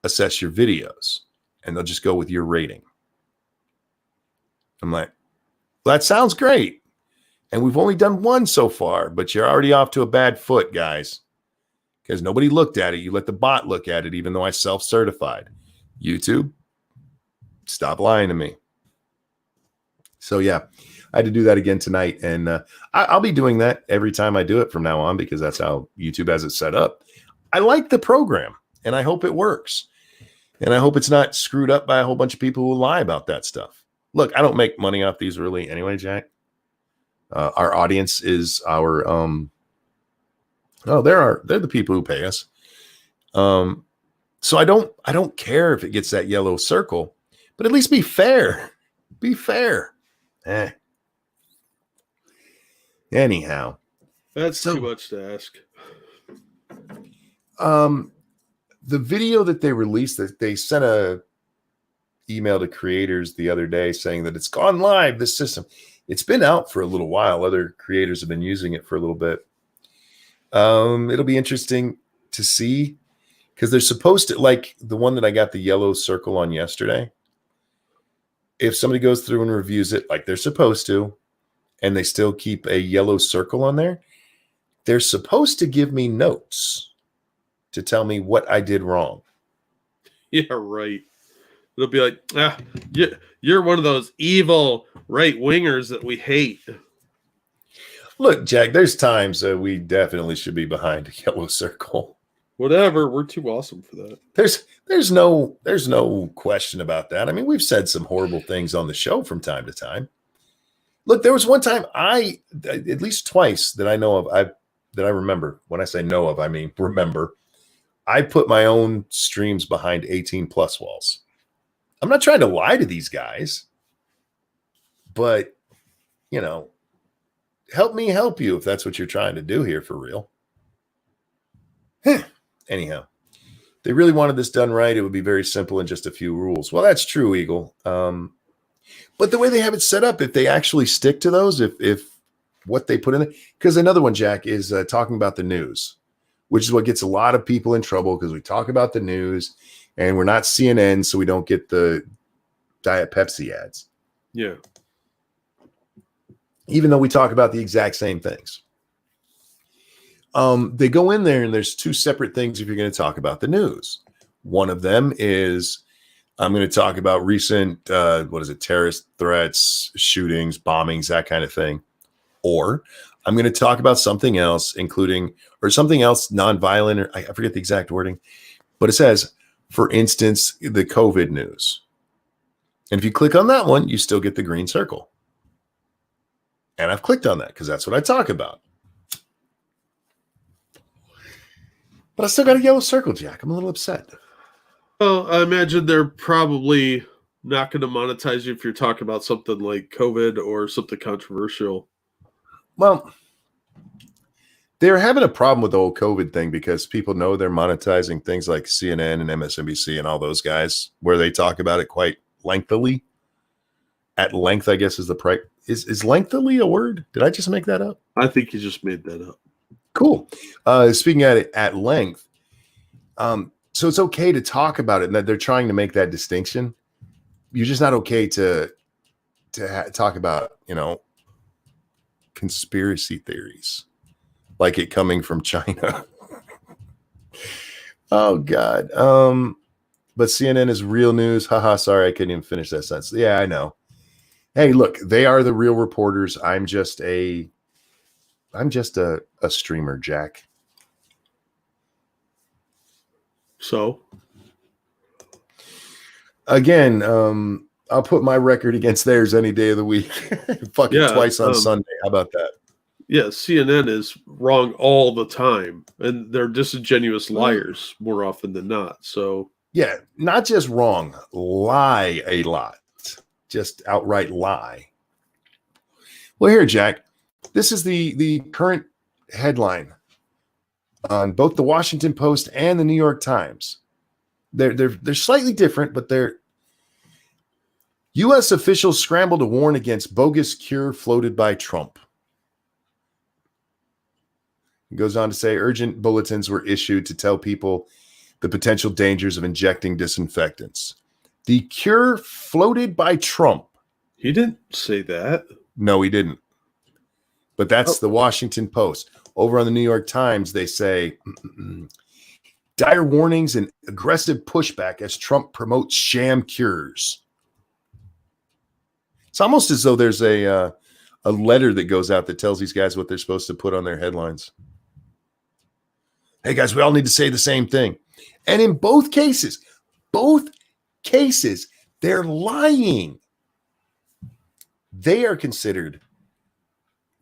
assess your videos and they'll just go with your rating. I'm like, well, that sounds great. And we've only done one so far, but you're already off to a bad foot, guys, because nobody looked at it. You let the bot look at it, even though I self-certified. YouTube, stop lying to me. So, yeah, I had to do that again tonight. And I'll be doing that every time I do it from now on because that's how YouTube has it set up. I like the program, and I hope it works. And I hope it's not screwed up by a whole bunch of people who lie about that stuff. Look, I don't make money off these really anyway, Jack. Our audience is our they're the people who pay us. So I don't care if it gets that yellow circle, but at least be fair. Be fair. Anyhow, that's too much to ask. The video that they released, that they sent a email to creators the other day saying that it's gone live, this system. It's been out for a little while. Other creators have been using it for a little bit. It'll be interesting to see because they're supposed to, like the one that I got the yellow circle on yesterday. If somebody goes through and reviews it like they're supposed to, and they still keep a yellow circle on there, they're supposed to give me notes to tell me what I did wrong. Yeah, right. It'll be like, you're one of those evil right-wingers that we hate. Look, Jack, there's times we definitely should be behind a yellow circle. Whatever, we're too awesome for that. There's no question about that. I mean, we've said some horrible things on the show from time to time. Look, there was one time at least twice that I know of, that I remember. When I say know of, I mean remember. I put my own streams behind 18 plus walls. I'm not trying to lie to these guys, but help me help you if that's what you're trying to do here for real. Anyhow, they really wanted this done right. It would be very simple and just a few rules. Well, that's true, Eagle. But the way they have it set up, if they actually stick to those, if what they put in it, because another one, Jack, is talking about the news, which is what gets a lot of people in trouble because we talk about the news and we're not CNN, so we don't get the Diet Pepsi ads. Yeah. Even though we talk about the exact same things. They go in there and there's two separate things if you're going to talk about the news. One of them is I'm going to talk about recent, terrorist threats, shootings, bombings, that kind of thing. Or I'm going to talk about something else, something else nonviolent, or I forget the exact wording, but it says, for instance, the COVID news. And if you click on that one, you still get the green circle. And I've clicked on that because that's what I talk about. But I still got a yellow circle, Jack. I'm a little upset. Well, I imagine they're probably not going to monetize you if you're talking about something like COVID or something controversial. Well, they're having a problem with the whole COVID thing because people know they're monetizing things like CNN and MSNBC and all those guys where they talk about it quite lengthily. At length, I guess, is the price. Is lengthily a word? Did I just make that up? I think you just made that up. Cool. Speaking at length, so it's okay to talk about it, and that they're trying to make that distinction. You're just not okay to talk about, conspiracy theories, like it coming from China. Oh God. But CNN is real news. Haha. Sorry, I couldn't even finish that sentence. Yeah, I know. Hey, look, they are the real reporters. I'm just a streamer, Jack. So again, I'll put my record against theirs any day of the week. Twice on Sunday. How about that? Yeah, CNN is wrong all the time, and they're disingenuous liars more often than not. So yeah, not just wrong, lie a lot. Just outright lie. Well, here, Jack, this is the current headline on both the Washington Post and the New York Times. They're slightly different, but U.S. officials scramble to warn against bogus cure floated by Trump. It goes on to say urgent bulletins were issued to tell people the potential dangers of injecting disinfectants. The cure floated by Trump. He didn't say that. No, he didn't. But that's the Washington Post. Over on the New York Times, they say dire warnings and aggressive pushback as Trump promotes sham cures. It's almost as though there's a letter that goes out that tells these guys what they're supposed to put on their headlines. Hey, guys, we all need to say the same thing. And in both cases, they're lying. They are considered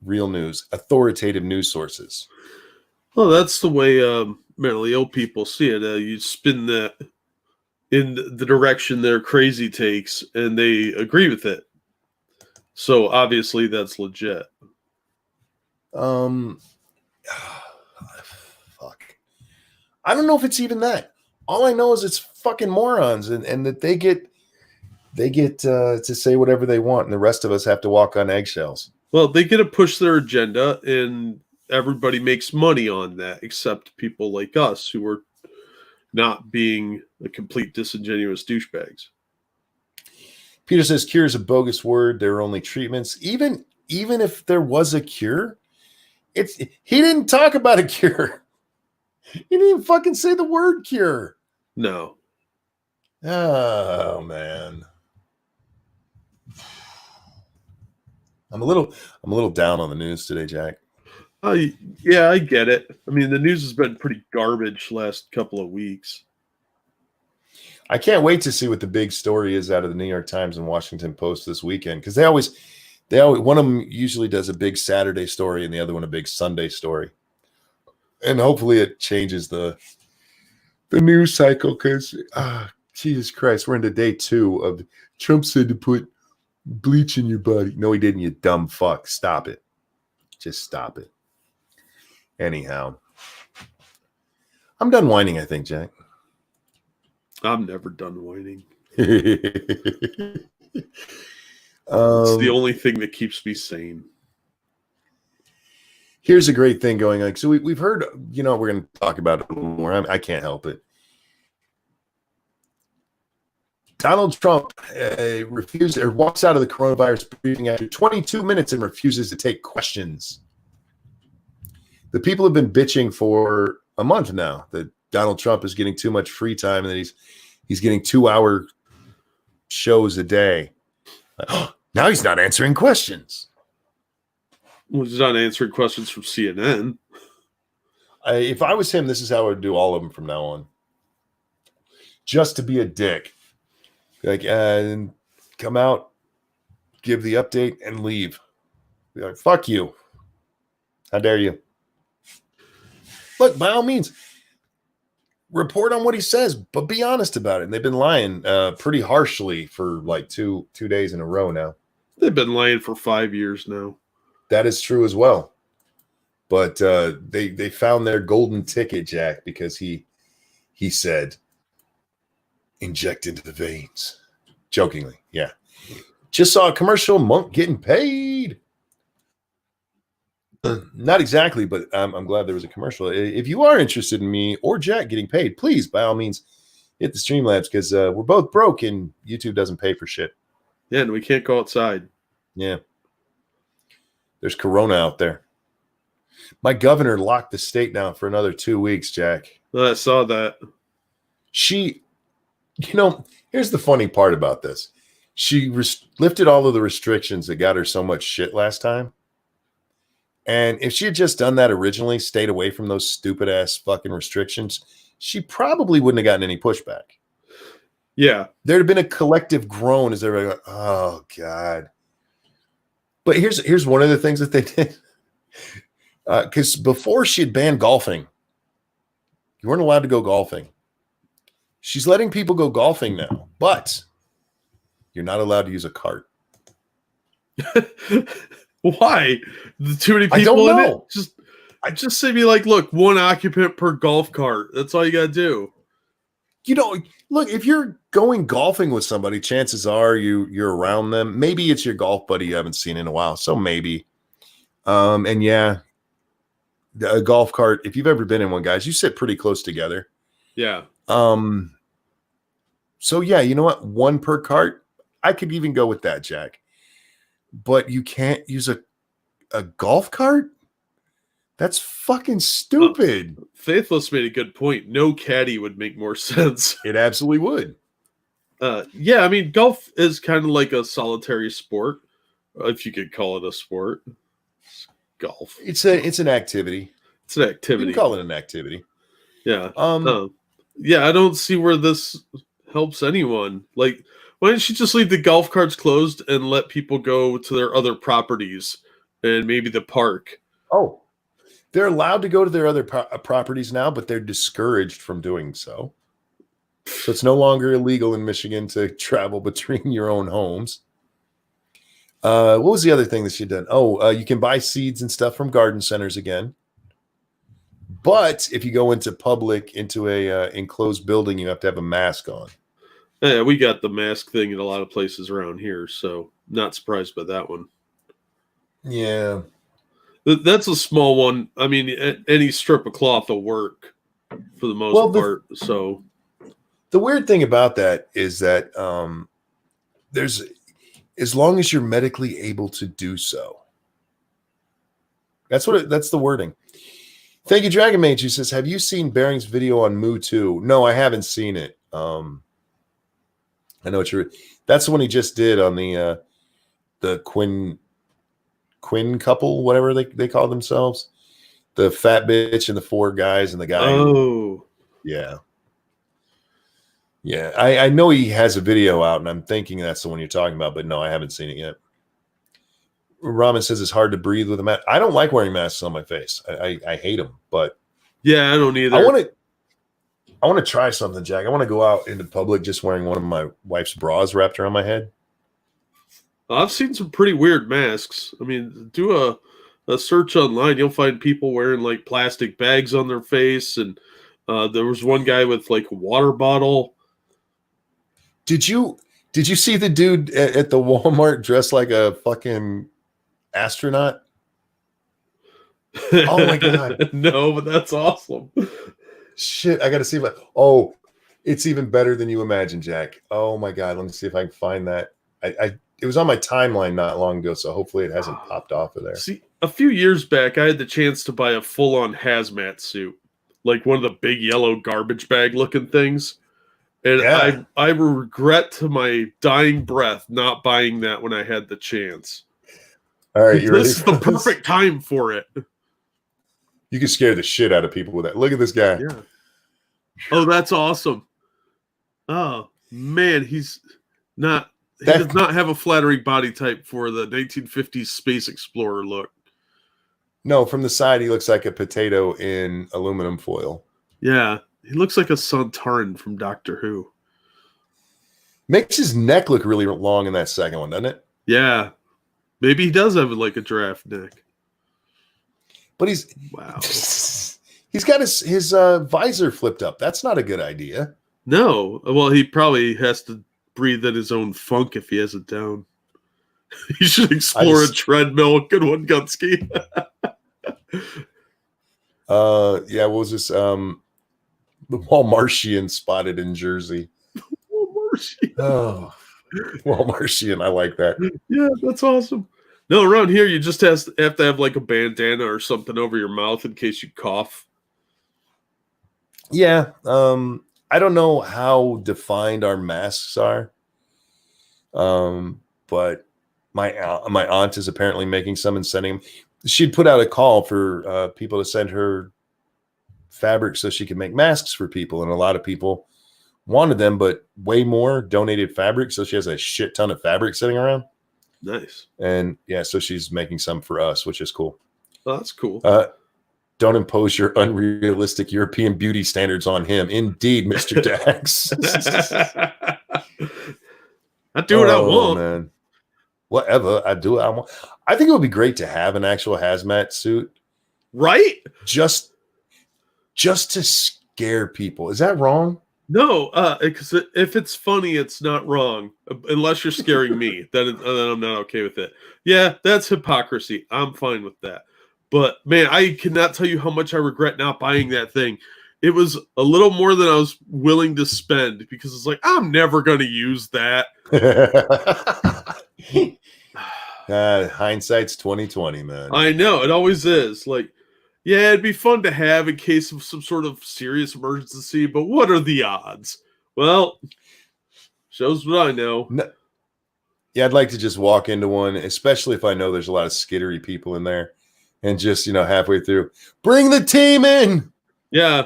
real news, authoritative news sources. Well, that's the way mentally ill people see it. You spin that in the direction their crazy takes, and they agree with it. So obviously that's legit. Fuck. I don't know if it's even that. All I know is it's fucking morons, and that they get to say whatever they want, and the rest of us have to walk on eggshells. Well, they get to push their agenda, and everybody makes money on that, except people like us who are not being a complete disingenuous douchebags. Peter says cure is a bogus word. There are only treatments. Even if there was a cure, he didn't talk about a cure. He didn't even fucking say the word cure. No. Oh man. I'm a little down on the news today, Jack. Yeah, I get it. I mean, the news has been pretty garbage last couple of weeks. I can't wait to see what the big story is out of the New York Times and Washington Post this weekend, because they always one of them usually does a big Saturday story and the other one a big Sunday story, and hopefully it changes the news cycle. Because Jesus Christ, we're into day 2 of Trump said to put bleach in your body. No, he didn't, you dumb fuck. Stop it. Just stop it. Anyhow, I'm done whining, I think, Jack. I'm never done whining. It's the only thing that keeps me sane. Here's a great thing going on. So we've heard, we're going to talk about it a little more. I can't help it. Donald Trump walks out of the coronavirus briefing after 22 minutes and refuses to take questions. The people have been bitching for a month now that Donald Trump is getting too much free time and that he's getting 2-hour shows a day. Now he's not answering questions. Well, he's not answering questions from CNN. If I was him, this is how I would do all of them from now on. Just to be a dick. Like, and come out, give the update, and leave. Be like, fuck you. How dare you? Look, by all means, report on what he says, but be honest about it. And they've been lying pretty harshly for like two days in a row now. They've been lying for 5 years now. That is true as well. But they found their golden ticket, Jack, because he said, inject into the veins. Jokingly, yeah. Just saw a commercial, Monk getting paid. Not exactly, but I'm glad there was a commercial. If you are interested in me or Jack getting paid, please, by all means, hit the Streamlabs, because we're both broke and YouTube doesn't pay for shit. Yeah, and we can't go outside. Yeah. There's Corona out there. My governor locked the state down for another 2 weeks, Jack. I saw that. Here's the funny part about this. She lifted all of the restrictions that got her so much shit last time. And if she had just done that originally, stayed away from those stupid ass fucking restrictions, she probably wouldn't have gotten any pushback. Yeah. There'd have been a collective groan as everybody went, oh God. But here's one of the things that they did. Because before she had banned golfing, you weren't allowed to go golfing. She's letting people go golfing now, but you're not allowed to use a cart. Why? Too many people I don't know. in it? Just say me like, look, 1 occupant per golf cart. That's all you got to do. You know, look, if you're going golfing with somebody, chances are you're around them. Maybe it's your golf buddy you haven't seen in a while. So maybe. And yeah, a golf cart, if you've ever been in one, guys, you sit pretty close together. Yeah. So yeah, you know what? One per cart. I could even go with that, Jack. But you can't use a golf cart? That's fucking stupid. Faithless made a good point. No caddy would make more sense. It absolutely would. Yeah, I mean, golf is kind of like a solitary sport, if you could call it a sport. Golf. It's an activity. It's an activity. You can call it an activity. Yeah. Yeah, I don't see where this helps anyone. Like, why don't you just leave the golf carts closed and let people go to their other properties and maybe the park? Oh, they're allowed to go to their other properties now, but they're discouraged from doing so. So it's no longer illegal in Michigan to travel between your own homes. What was the other thing that she'd done? Oh, you can buy seeds and stuff from garden centers again. But if you go into a enclosed building, you have to have a mask on. Yeah, we got the mask thing in a lot of places around here, so not surprised by that one. Yeah. That's a small one. I mean, any strip of cloth will work for the most part. So the weird thing about that is that there's, as long as you're medically able to do so. That's the wording. Thank you, Dragon Mage, who says, have you seen Bering's video on Moo 2? No, I haven't seen it. I know what that's the one he just did on the Quinn couple, whatever they call themselves. The fat bitch and the four guys and the guy. Oh. Yeah. Yeah. I know he has a video out, and I'm thinking that's the one you're talking about, but no, I haven't seen it yet. Ramen says it's hard to breathe with a mask. I don't like wearing masks on my face. I hate them, but yeah, I don't either. I want to try something, Jack. I want to go out into public just wearing one of my wife's bras wrapped around my head. I've seen some pretty weird masks. I mean, do a search online. You'll find people wearing like plastic bags on their face. And there was one guy with like a water bottle. Did you see the dude at the Walmart dressed like a fucking astronaut? Oh my God. No, but that's awesome. Shit, I got to see it's even better than you imagine, Jack. Oh my God. Let me see if I can find that. It was on my timeline not long ago, so hopefully it hasn't popped off of there. See, a few years back, I had the chance to buy a full-on hazmat suit, like one of the big yellow garbage bag looking things. And yeah. I regret to my dying breath not buying that when I had the chance. All right, this is the perfect time for it. You can scare the shit out of people with that. Look at this guy. Yeah. Oh, that's awesome. Oh man, he does not have a flattering body type for the 1950s space explorer look. No, from the side he looks like a potato in aluminum foil. Yeah, he looks like a Sontaran from Doctor Who. Makes his neck look really long in that second one, doesn't it? Yeah. Maybe he does have like a giraffe neck. But he's got his visor flipped up. That's not a good idea. No. Well, he probably has to breathe in his own funk if he has it down. He should explore a treadmill. Good one, Gutsky. Yeah, what was this? The Walmartian spotted in Jersey. Walmartian. Oh, Walmartian. I like that. Yeah, that's awesome. No, around here you just have to have like a bandana or something over your mouth in case you cough. Yeah. I don't know how defined our masks are. But my aunt is apparently making some and sending them. She'd put out a call for people to send her fabric so she could make masks for people. And a lot of people wanted them, but way more donated fabric. So she has a shit ton of fabric sitting around. Nice. And yeah, so she's making some for us, which is cool. Oh, that's cool. Don't impose your unrealistic European beauty standards on him. Indeed, Mr. Dax. I do what I want. Man. Whatever. I do what I want. I think it would be great to have an actual hazmat suit. Right? Just to scare people. Is that wrong? No, because if it's funny, it's not wrong. Unless you're scaring me, then I'm not okay with it. Yeah, that's hypocrisy. I'm fine with that. But man, I cannot tell you how much I regret not buying that thing. It was a little more than I was willing to spend because it's like I'm never going to use that. Hindsight's 2020, man. I know it always is. Like, yeah, it'd be fun to have in case of some sort of serious emergency, but what are the odds? Well, shows what I know. No. Yeah, I'd like to just walk into one, especially if I know there's a lot of skittery people in there, and just halfway through, bring the team in. Yeah.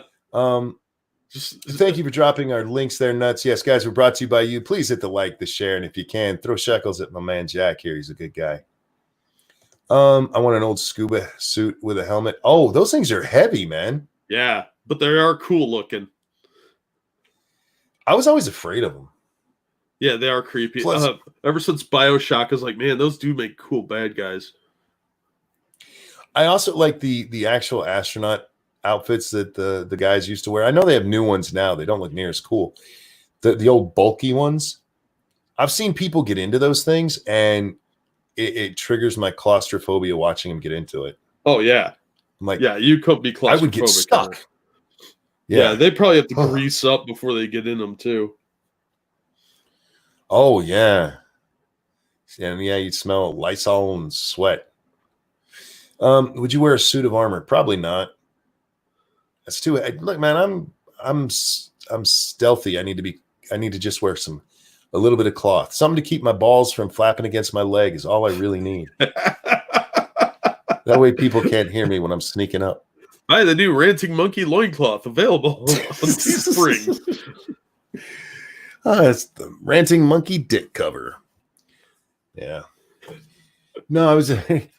Just thank you for dropping our links there, nuts. Yes, guys, we're brought to you by you. Please hit the like, the share, and if you can, throw shekels at my man Jack here. He's a good guy. I want an old scuba suit with a helmet. Oh, those things are heavy, man. Yeah, but they are cool looking. I was always afraid of them. Yeah, they are creepy. Plus, ever since BioShock, I was like, man, those do make cool bad guys. I also like the actual astronaut outfits that the guys used to wear. I know they have new ones now. They don't look near as cool. The old bulky ones. I've seen people get into those things, and it triggers my claustrophobia watching them get into it. Oh yeah, I'm like, yeah, you could be claustrophobic. I would get stuck. Yeah, they probably have to grease up before they get in them too. Oh yeah, and yeah, you'd smell Lysol and sweat. Would you wear a suit of armor? Probably not. That's too. Look, man, I'm stealthy. I need to just wear a little bit of cloth, something to keep my balls from flapping against my leg is all I really need. That way people can't hear me when I'm sneaking up. Buy the new Ranting Monkey loincloth available on Teespring. It's the Ranting Monkey dick cover. Yeah. No,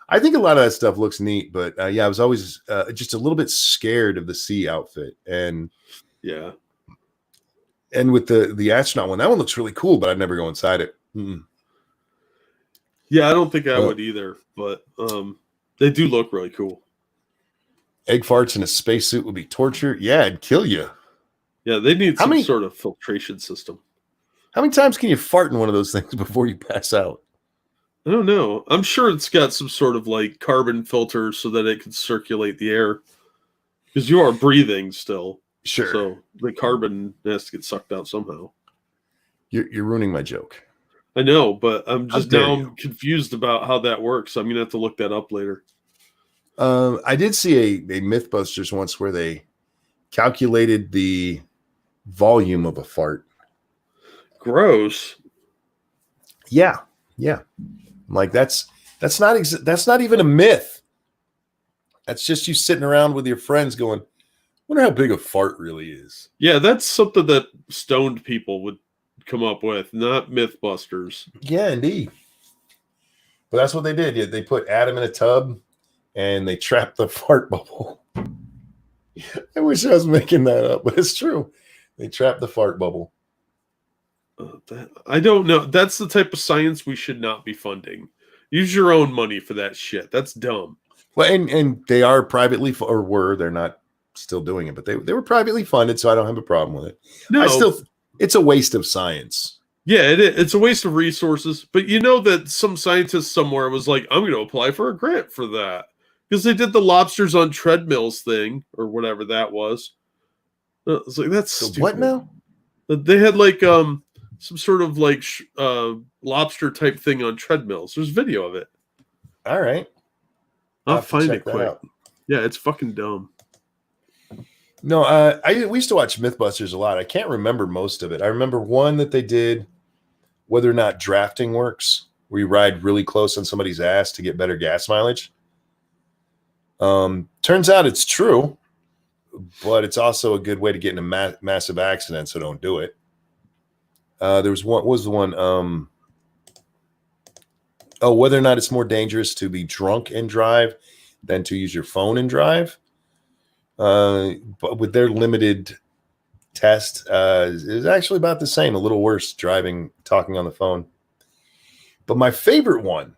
I think a lot of that stuff looks neat, but yeah, I was always just a little bit scared of the sea outfit. And yeah. And with the astronaut one, that one looks really cool, but I'd never go inside it. Mm-mm. Yeah, I don't think I would either, but they do look really cool. Egg farts in a spacesuit would be torture. Yeah, it'd kill you. Yeah, they need some sort of filtration system. How many times can you fart in one of those things before you pass out? I don't know. I'm sure it's got some sort of like carbon filter so that it can circulate the air. Because you are breathing still. Sure. So the carbon has to get sucked out somehow. You're ruining my joke. I know, but I'm just I'm confused about how that works. I'm gonna have to look that up later. I did see a Mythbusters once where they calculated the volume of a fart. Gross. Yeah. Like that's not even a myth. That's just you sitting around with your friends going, wonder how big a fart really is. Yeah, that's something that stoned people would come up with, not Mythbusters. Yeah, indeed. But that's what they did. Yeah, they put Adam in a tub and they trapped the fart bubble. I wish I was making that up, but it's true. They trapped the fart bubble. I don't know. That's the type of science we should not be funding. Use your own money for that shit. That's dumb. Well, and they are privately, or were, they're not still doing it, but they were privately funded, so I don't have a problem with it. No, it's a waste of science. Yeah, it's a waste of resources. But you know that some scientist somewhere was like, I'm going to apply for a grant for that. Because they did the lobsters on treadmills thing, or whatever that was. It's like, that's stupid. What now? They had like some sort of like lobster type thing on treadmills. There's video of it. All right. I'll find it quick. Yeah, it's fucking dumb. No, we used to watch Mythbusters a lot. I can't remember most of it. I remember one that they did, whether or not drafting works, where you ride really close on somebody's ass to get better gas mileage. Turns out it's true, but it's also a good way to get in a massive accident, so don't do it. There was one. What was the one? Whether or not it's more dangerous to be drunk and drive than to use your phone and drive. But with their limited test, it was actually about the same, a little worse talking on the phone. But my favorite one,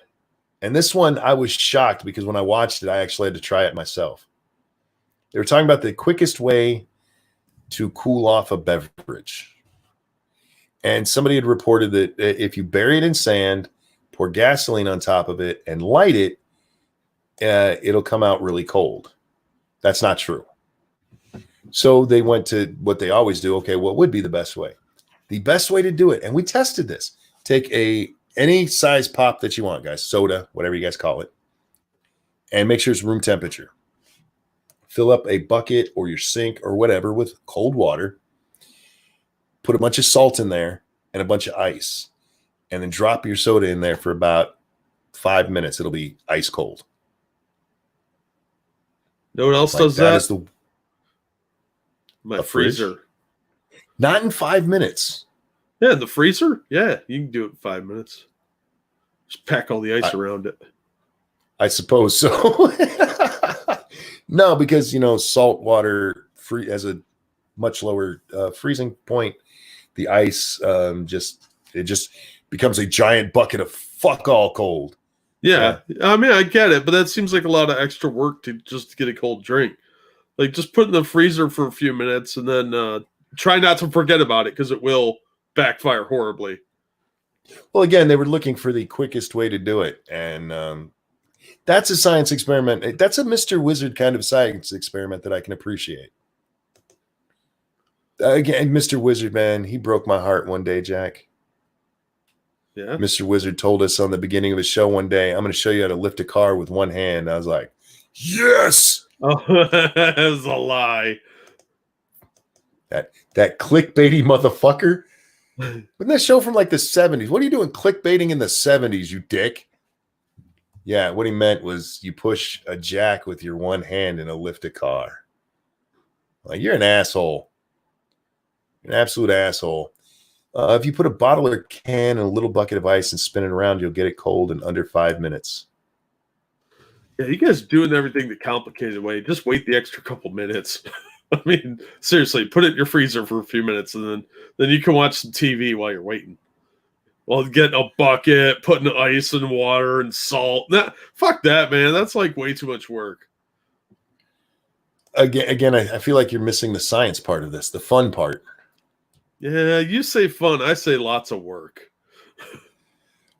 and this one I was shocked because when I watched it, I actually had to try it myself. They were talking about the quickest way to cool off a beverage. And somebody had reported that if you bury it in sand, pour gasoline on top of it, and light it, it'll come out really cold. That's not true. So they went to what they always do. Okay, what would be the best way? The best way to do it, and we tested this. Take any size pop that you want, guys, soda, whatever you guys call it, and make sure it's room temperature. Fill up a bucket or your sink or whatever with cold water. Put a bunch of salt in there and a bunch of ice, and then drop your soda in there for about 5 minutes. It'll be ice cold. You know what else does that? Is My freezer. Fridge? Not in 5 minutes. Yeah, the freezer? Yeah, you can do it in 5 minutes. Just pack all the ice around it. I suppose so. No, because, salt water has a much lower freezing point. The ice just becomes a giant bucket of fuck all cold. Yeah, I mean, I get it, but that seems like a lot of extra work to get a cold drink. Like, just put it in the freezer for a few minutes and then try not to forget about it because it will backfire horribly. Well, again, they were looking for the quickest way to do it. And that's a science experiment. That's a Mr. Wizard kind of science experiment that I can appreciate. Again, Mr. Wizard, man, he broke my heart one day, Jack. Yeah. Mr. Wizard told us on the beginning of his show one day, I'm going to show you how to lift a car with one hand. I was like, yes! Oh, that was a lie. That clickbaity motherfucker. Wasn't that show from like the 70s? What are you doing clickbaiting in the 70s, you dick? Yeah, what he meant was you push a jack with your one hand and it'll lift a car. Like, you're an asshole. You're an absolute asshole. If you put a bottle or can in a little bucket of ice and spin it around, you'll get it cold in under 5 minutes. Yeah, you guys doing everything the complicated way. Just wait the extra couple minutes. I mean, seriously, put it in your freezer for a few minutes, and then you can watch some TV while you're waiting. Well, getting a bucket, putting ice and water and salt. Fuck that, man. That's like way too much work. Again, I feel like you're missing the science part of this, the fun part. Yeah, you say fun. I say lots of work.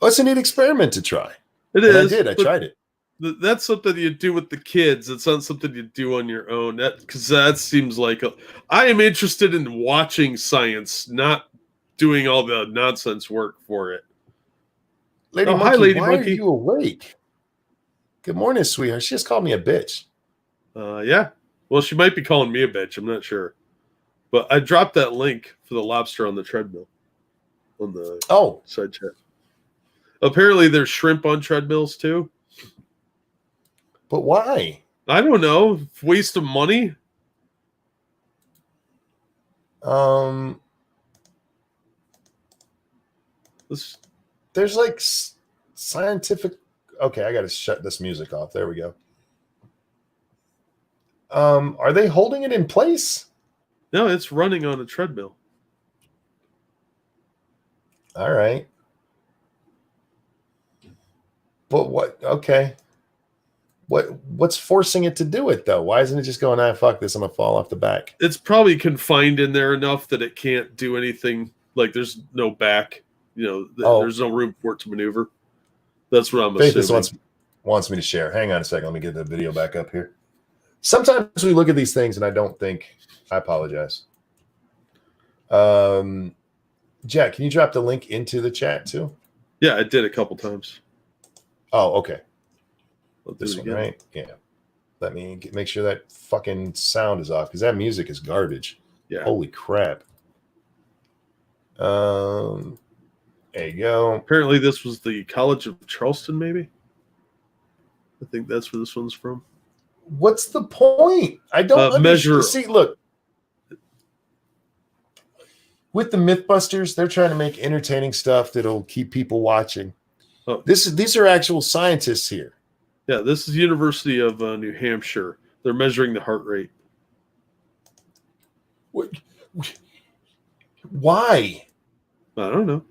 Well, it's a neat experiment to try. It is. I tried it. That's something you do with the kids. It's not something you do on your own. Because that seems like I am interested in watching science, not doing all the nonsense work for it. Lady Monkey, hi, Lady why Monkey. are you awake? Good morning, sweetheart. She just called me a bitch. Yeah. Well, she might be calling me a bitch. I'm not sure. But I dropped that link for the lobster on the treadmill on the side chat. Apparently, there's shrimp on treadmills too. But why? I don't know. Waste of money. There's like scientific. Okay, I got to shut this music off. There we go. Are they holding it in place? No, it's running on a treadmill. All right. But what? Okay. What's forcing it to do it though? Why isn't it just going, fuck this, I'm gonna fall off the back? It's probably confined in there enough that it can't do anything. Like there's no back, there's no room for it to maneuver. That's what I'm assuming. Faith wants me to share. Hang on a second. Let me get the video back up here. Sometimes we look at these things and I don't think. I apologize. Jack, can you drop the link into the chat too? Yeah, I did a couple times. Oh, okay. This one, right? Yeah. Let me make sure that fucking sound is off because that music is garbage. Yeah. Holy crap. There you go. Apparently, this was the College of Charleston, maybe. I think that's where this one's from. What's the point? I don't measure. See, look. With the Mythbusters, they're trying to make entertaining stuff that'll keep people watching. Oh. These are actual scientists here. Yeah, this is University of New Hampshire. They're measuring the heart rate. Why? I don't know.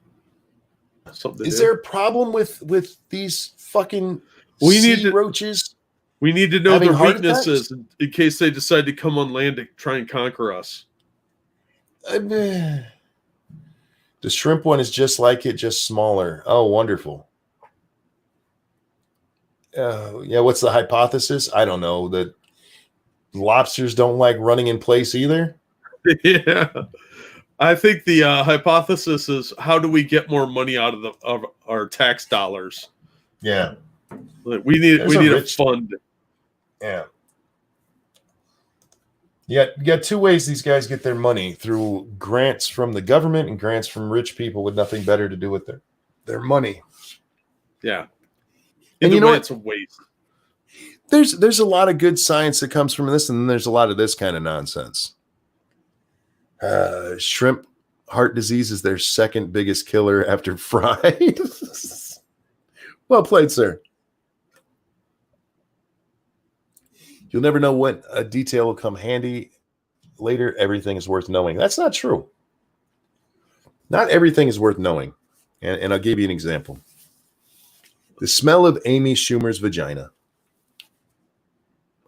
Is there a problem with these fucking roaches? We need to know their weaknesses in case they decide to come on land to try and conquer us. The shrimp one is just like it, just smaller. Oh, wonderful. Yeah, what's the hypothesis? I don't know. That lobsters don't like running in place either. Yeah. I think the hypothesis is how do we get more money out of our tax dollars? Yeah. We need a fund. Yeah. You got two ways these guys get their money, through grants from the government and grants from rich people with nothing better to do with their money. Yeah. And you know what? It's a waste. There's a lot of good science that comes from this, and then there's a lot of this kind of nonsense. Shrimp heart disease is their second biggest killer after fried. Well played, sir. You'll never know when a detail will come handy later. Everything is worth knowing. That's not true. Not everything is worth knowing. And I'll give you an example. The smell of Amy Schumer's vagina.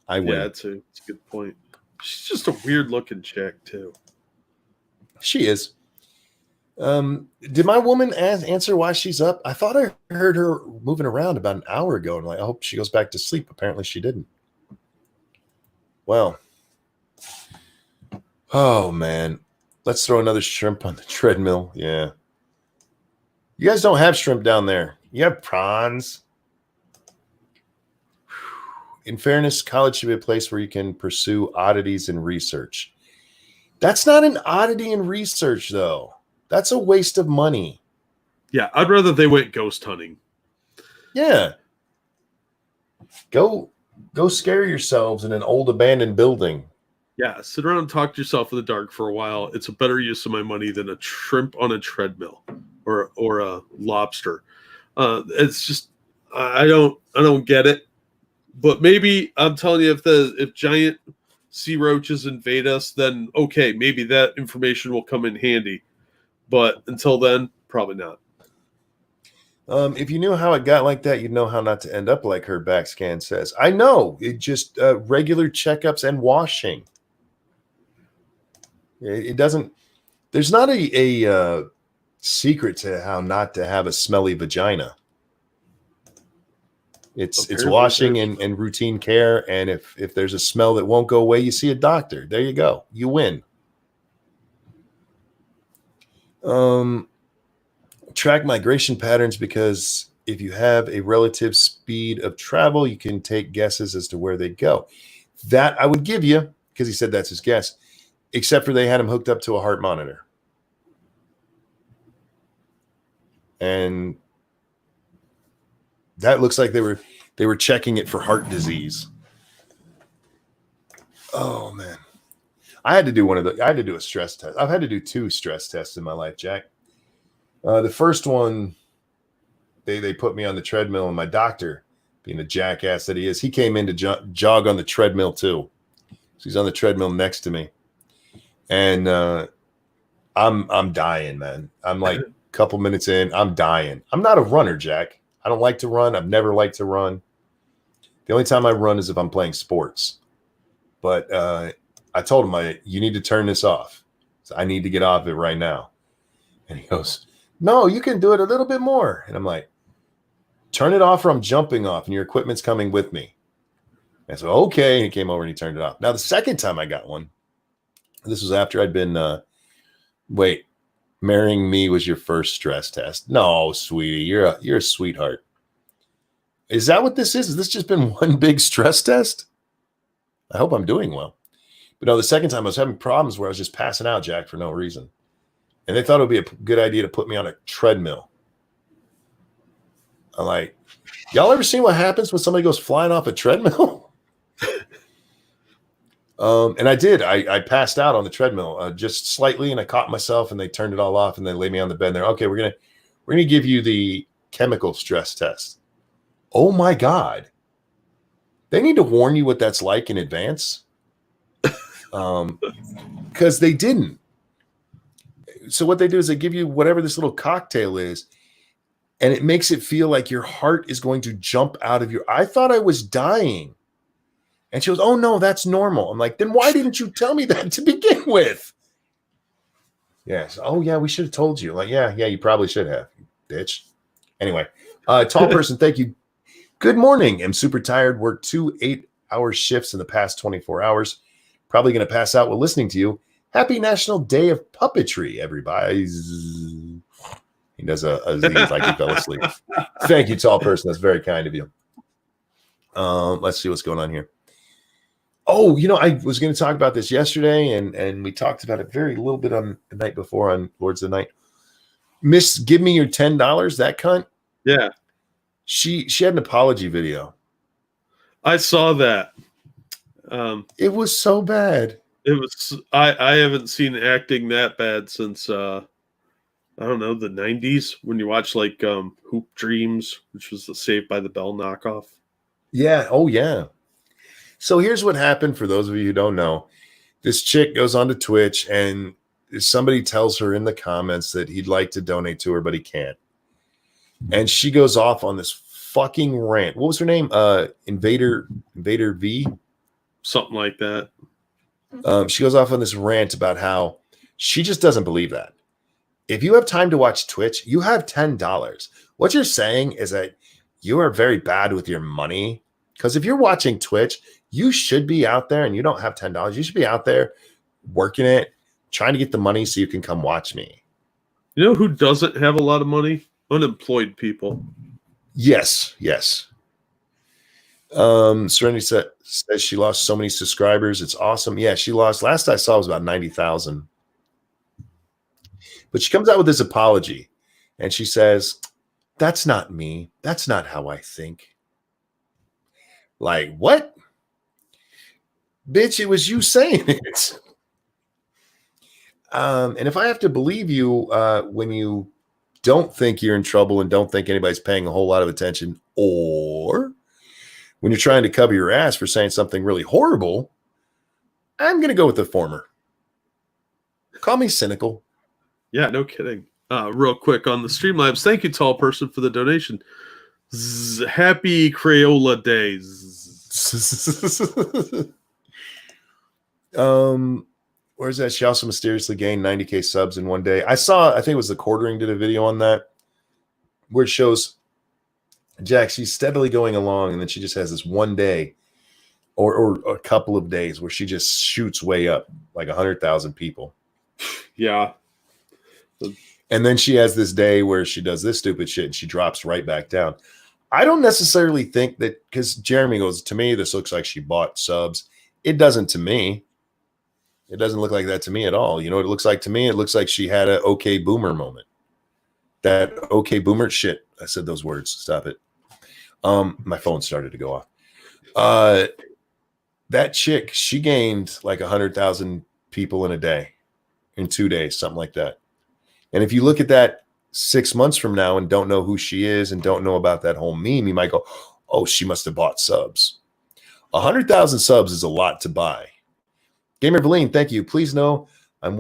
I win. Yeah, that's a good point. She's just a weird looking chick, too. She is. Did my woman answer why she's up? I thought I heard her moving around about an hour ago. And I hope she goes back to sleep. Apparently she didn't. Well, oh man, let's throw another shrimp on the treadmill. Yeah. You guys don't have shrimp down there. You have prawns. In fairness, college should be a place where you can pursue oddities and research. That's not an oddity in research, though. That's a waste of money. Yeah, I'd rather they went ghost hunting. Yeah. Go scare yourselves in an old abandoned building. Yeah, sit around and talk to yourself in the dark for a while. It's a better use of my money than a shrimp on a treadmill or a lobster. It's just I don't get it. But maybe I'm telling you, if giant sea roaches invade us, then okay, maybe that information will come in handy. But until then, probably not. If you knew how it got like that, you'd know how not to end up like her back scan says. I know. It just regular checkups and washing. It doesn't. There's not a secret to how not to have a smelly vagina. It's washing and routine care. And if there's a smell that won't go away, you see a doctor. There you go. You win. Track migration patterns, because if you have a relative speed of travel, you can take guesses as to where they go. That I would give you, because he said that's his guess, except for they had him hooked up to a heart monitor. And that looks like they were checking it for heart disease. Oh man. I had to do a stress test. I've had to do 2 stress tests in my life, Jack. The first one, they put me on the treadmill, and my doctor, being the jackass that he is, he came in to jog on the treadmill too. So he's on the treadmill next to me, and I'm dying, man. I'm like a couple minutes in, I'm dying. I'm not a runner, Jack. I don't like to run. I've never liked to run. The only time I run is if I'm playing sports. But I told him, you need to turn this off. So I need to get off it right now. And he goes, no, you can do it a little bit more. And I'm like, turn it off or I'm jumping off and your equipment's coming with me. And I said, okay. And he came over and he turned it off. Now, the second time I got one, this was after I'd been, marrying me was your first stress test. No, sweetie, you're a sweetheart. Is that what this is? Has this just been one big stress test? I hope I'm doing well. But no, the second time I was having problems where I was just passing out, Jack, for no reason. And they thought it would be a good idea to put me on a treadmill. I'm like, y'all ever seen what happens when somebody goes flying off a treadmill? And I did. I passed out on the treadmill just slightly, and I caught myself, and they turned it all off, and they laid me on the bed. And they're okay. We're gonna give you the chemical stress test. Oh my God! They need to warn you what that's like in advance, because they didn't. So what they do is they give you whatever this little cocktail is, and it makes it feel like your heart is going to jump out of your. I thought I was dying. And she goes, oh, no, that's normal. I'm like, then why didn't you tell me that to begin with? Yes. Oh yeah, we should have told you. Like, yeah, you probably should have, bitch. Anyway, tall person, thank you. Good morning. I'm super tired. Worked 2 8-hour shifts in the past 24 hours. Probably going to pass out while listening to you. Happy National Day of Puppetry, everybody. He does a Z like he fell asleep. Thank you, tall person. That's very kind of you. Let's see what's going on here. Oh, I was going to talk about this yesterday, and we talked about it very little bit on the night before on Lords of the Night. Miss, give me your $10. That cunt. Yeah, she had an apology video. I saw that. It was so bad. It was. I haven't seen acting that bad since I don't know, the 90s, when you watch like Hoop Dreams, which was the Saved by the Bell knockoff. Yeah. Oh yeah. So here's what happened for those of you who don't know. This chick goes onto Twitch and somebody tells her in the comments that he'd like to donate to her, but he can't. And she goes off on this fucking rant. What was her name? Invader V? Something like that. She goes off on this rant about how she just doesn't believe that. If you have time to watch Twitch, you have $10. What you're saying is that you are very bad with your money. Because if you're watching Twitch, you should be out there and you don't have $10. You should be out there working it, trying to get the money so you can come watch me. You know who doesn't have a lot of money? Unemployed people. Yes. Serenity says she lost so many subscribers. It's awesome. Yeah, she lost. Last I saw was about 90,000. But she comes out with this apology and she says, that's not me. That's not how I think. Like, what? Bitch, it was you saying it. And if I have to believe you when you don't think you're in trouble and don't think anybody's paying a whole lot of attention, or when you're trying to cover your ass for saying something really horrible, I'm going to go with the former. Call me cynical. Yeah, no kidding. Real quick on the Streamlabs, thank you, tall person, for the donation. Happy Crayola days. Where's that? She also mysteriously gained 90K subs in one day. I think it was the Quartering did a video on that where it shows Jack, she's steadily going along, and then she just has this one day or a couple of days where she just shoots way up like 100,000 people. Yeah. And then she has this day where she does this stupid shit and she drops right back down. I don't necessarily think that, because Jeremy goes, to me, this looks like she bought subs. It doesn't to me. It doesn't look like that to me at all. You know what it looks like to me? It looks like she had an okay boomer moment. That okay boomer shit. I said those words. Stop it. My phone started to go off. That chick, she gained like 100,000 people in a day, in 2 days, something like that. And if you look at that 6 months from now and don't know who she is and don't know about that whole meme, you might go, oh, she must have bought subs. 100,000 subs is a lot to buy. Gamer Valine, thank you. Please know I'm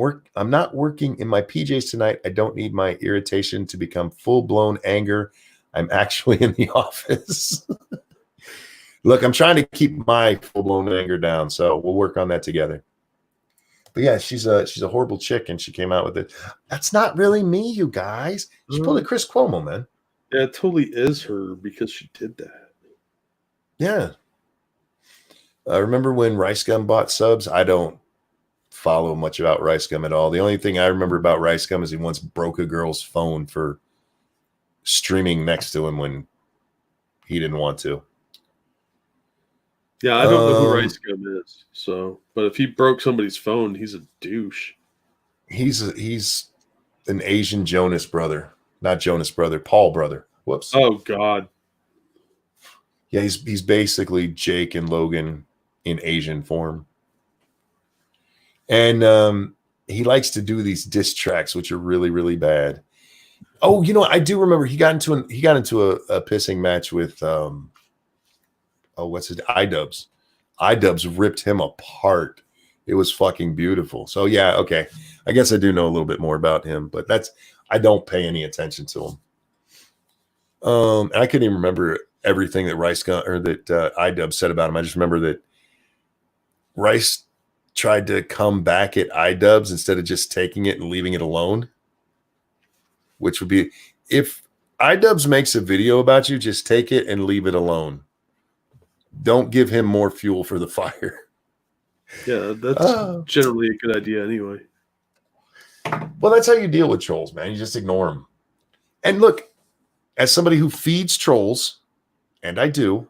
not working in my PJs tonight. I don't need my irritation to become full-blown anger. I'm actually in the office. Look, I'm trying to keep my full-blown anger down, so we'll work on that together. But yeah, she's a horrible chick, and she came out with it. That's not really me, you guys. She pulled a Chris Cuomo, man. Yeah, it totally is her because she did that. Yeah. Remember when Rice Gum bought subs? I don't follow much about Rice Gum at all. The only thing I remember about Rice Gum is he once broke a girl's phone for streaming next to him when he didn't want to. Yeah, I don't know who Rice Gum is. So, but if he broke somebody's phone, he's a douche. He's an Asian Jonas brother, not Jonas brother, Paul brother. Whoops. Oh God. Yeah, he's basically Jake and Logan in Asian form. And he likes to do these diss tracks, which are really, really bad. Oh, I do remember he got into a pissing match with what's it? iDubbbz. iDubbbz ripped him apart. It was fucking beautiful. So yeah, okay. I guess I do know a little bit more about him, but I don't pay any attention to him. And I couldn't even remember everything that iDubbbz said about him. I just remember that Rice tried to come back at iDubbbz instead of just taking it and leaving it alone, which would be, if iDubbbz makes a video about you, just take it and leave it alone. Don't give him more fuel for the fire. Yeah, that's generally a good idea anyway. Well, that's how you deal with trolls, man. You just ignore them. And look, as somebody who feeds trolls, and I do,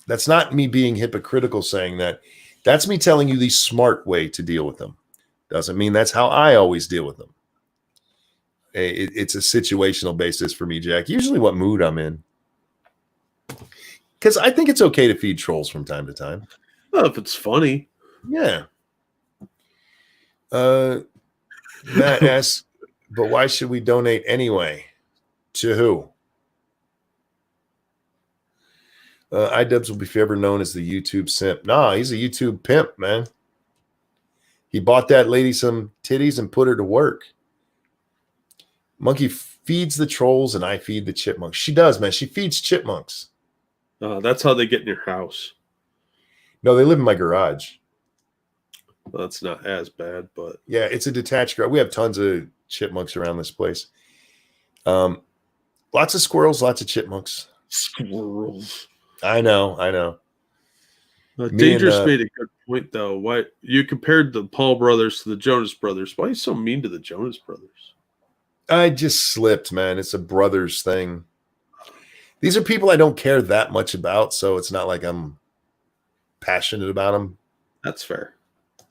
that's not me being hypocritical saying that. That's me telling you the smart way to deal with them. Doesn't mean that's how I always deal with them. It's a situational basis for me, Jack. Usually what mood I'm in. Because I think it's okay to feed trolls from time to time. Well, if it's funny. Yeah. Matt asks, but why should we donate anyway? To who? iDubbbz will be forever known as the YouTube simp. Nah, he's a YouTube pimp, man. He bought that lady some titties and put her to work. Monkey feeds the trolls and I feed the chipmunks. She does, man. She feeds chipmunks. That's how they get in your house. No, they live in my garage. Well, that's not as bad, but yeah, it's a detached garage. We have tons of chipmunks around this place. Lots of squirrels, lots of chipmunks. Squirrels. I know. Dangerous made a good point, though. Why you compared the Paul brothers to the Jonas brothers? Why are you so mean to the Jonas brothers? I just slipped, man. It's a brothers thing. These are people I don't care that much about, so it's not like I'm passionate about them. That's fair.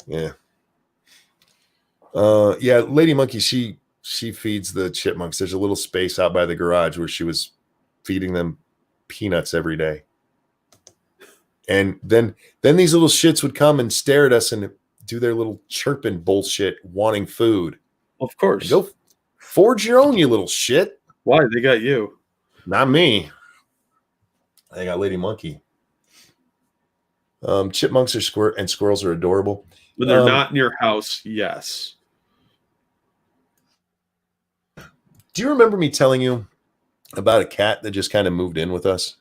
Yeah. Yeah, Lady Monkey, she feeds the chipmunks. There's a little space out by the garage where she was feeding them peanuts every day. And then these little shits would come and stare at us and do their little chirping bullshit, wanting food. Of course. Go forge your own, you little shit. Why? They got you. Not me. I got Lady Monkey. Chipmunks are and squirrels are adorable. When they're not in your house, yes. Do you remember me telling you about a cat that just kind of moved in with us?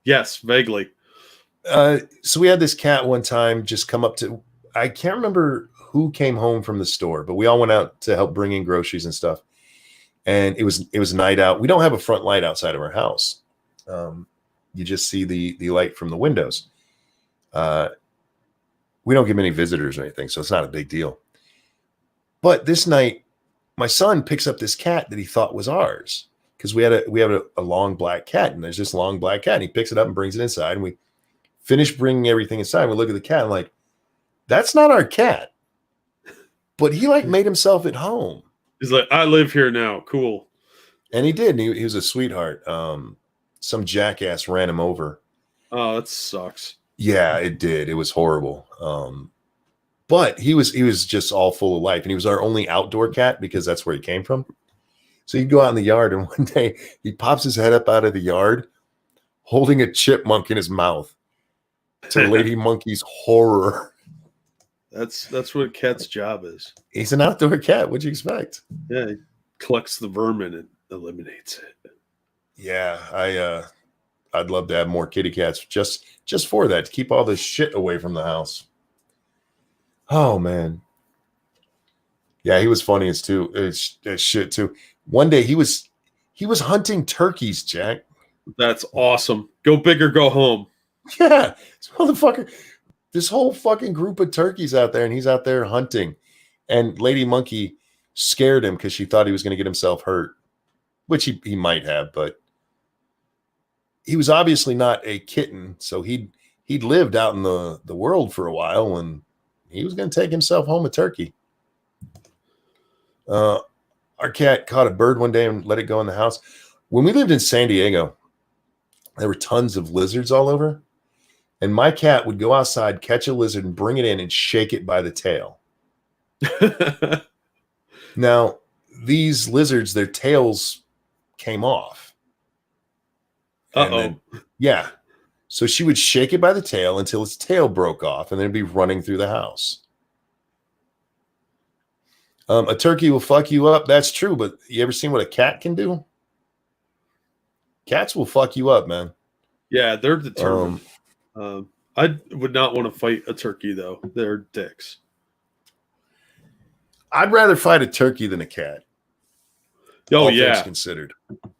Yes, vaguely. So we had this cat one time just come up to, I can't remember who came home from the store, but we all went out to help bring in groceries and stuff. And it was night out. We don't have a front light outside of our house. You just see the light from the windows. We don't get many visitors or anything, so it's not a big deal. But this night, my son picks up this cat that he thought was ours. Because we have a long black cat, and there's this long black cat, and he picks it up and brings it inside, and we finish bringing everything inside, and we look at the cat, and like, that's not our cat. But he like made himself at home. He's like, I live here now. Cool. And he did. And he was a sweetheart. Some jackass ran him over. Oh, that sucks. Yeah, it did. It was horrible. But he was just all full of life, and he was our only outdoor cat because that's where he came from. So he'd go out in the yard, and one day he pops his head up out of the yard holding a chipmunk in his mouth, to Lady Monkey's horror. That's what a cat's job is. He's an outdoor cat. What'd you expect? Yeah, he collects the vermin and eliminates it. Yeah, I'd love to have more kitty cats just for that, to keep all this shit away from the house. Oh man. Yeah, he was funny as shit too. One day he was hunting turkeys, Jack. That's awesome. Go big or go home. Yeah, this motherfucker. This whole fucking group of turkeys out there, and he's out there hunting. And Lady Monkey scared him because she thought he was going to get himself hurt, which he might have, but he was obviously not a kitten, so he'd lived out in the world for a while, and he was going to take himself home a turkey. Our cat caught a bird one day and let it go in the house. When we lived in San Diego, there were tons of lizards all over. And my cat would go outside, catch a lizard, and bring it in and shake it by the tail. Now, these lizards, their tails came off. Uh-oh. Yeah. So she would shake it by the tail until its tail broke off, and then it'd be running through the house. A turkey will fuck you up. That's true, but you ever seen what a cat can do? Cats will fuck you up, man. Yeah, they're determined. I would not want to fight a turkey, though. They're dicks. I'd rather fight a turkey than a cat. Oh, all yeah. things considered.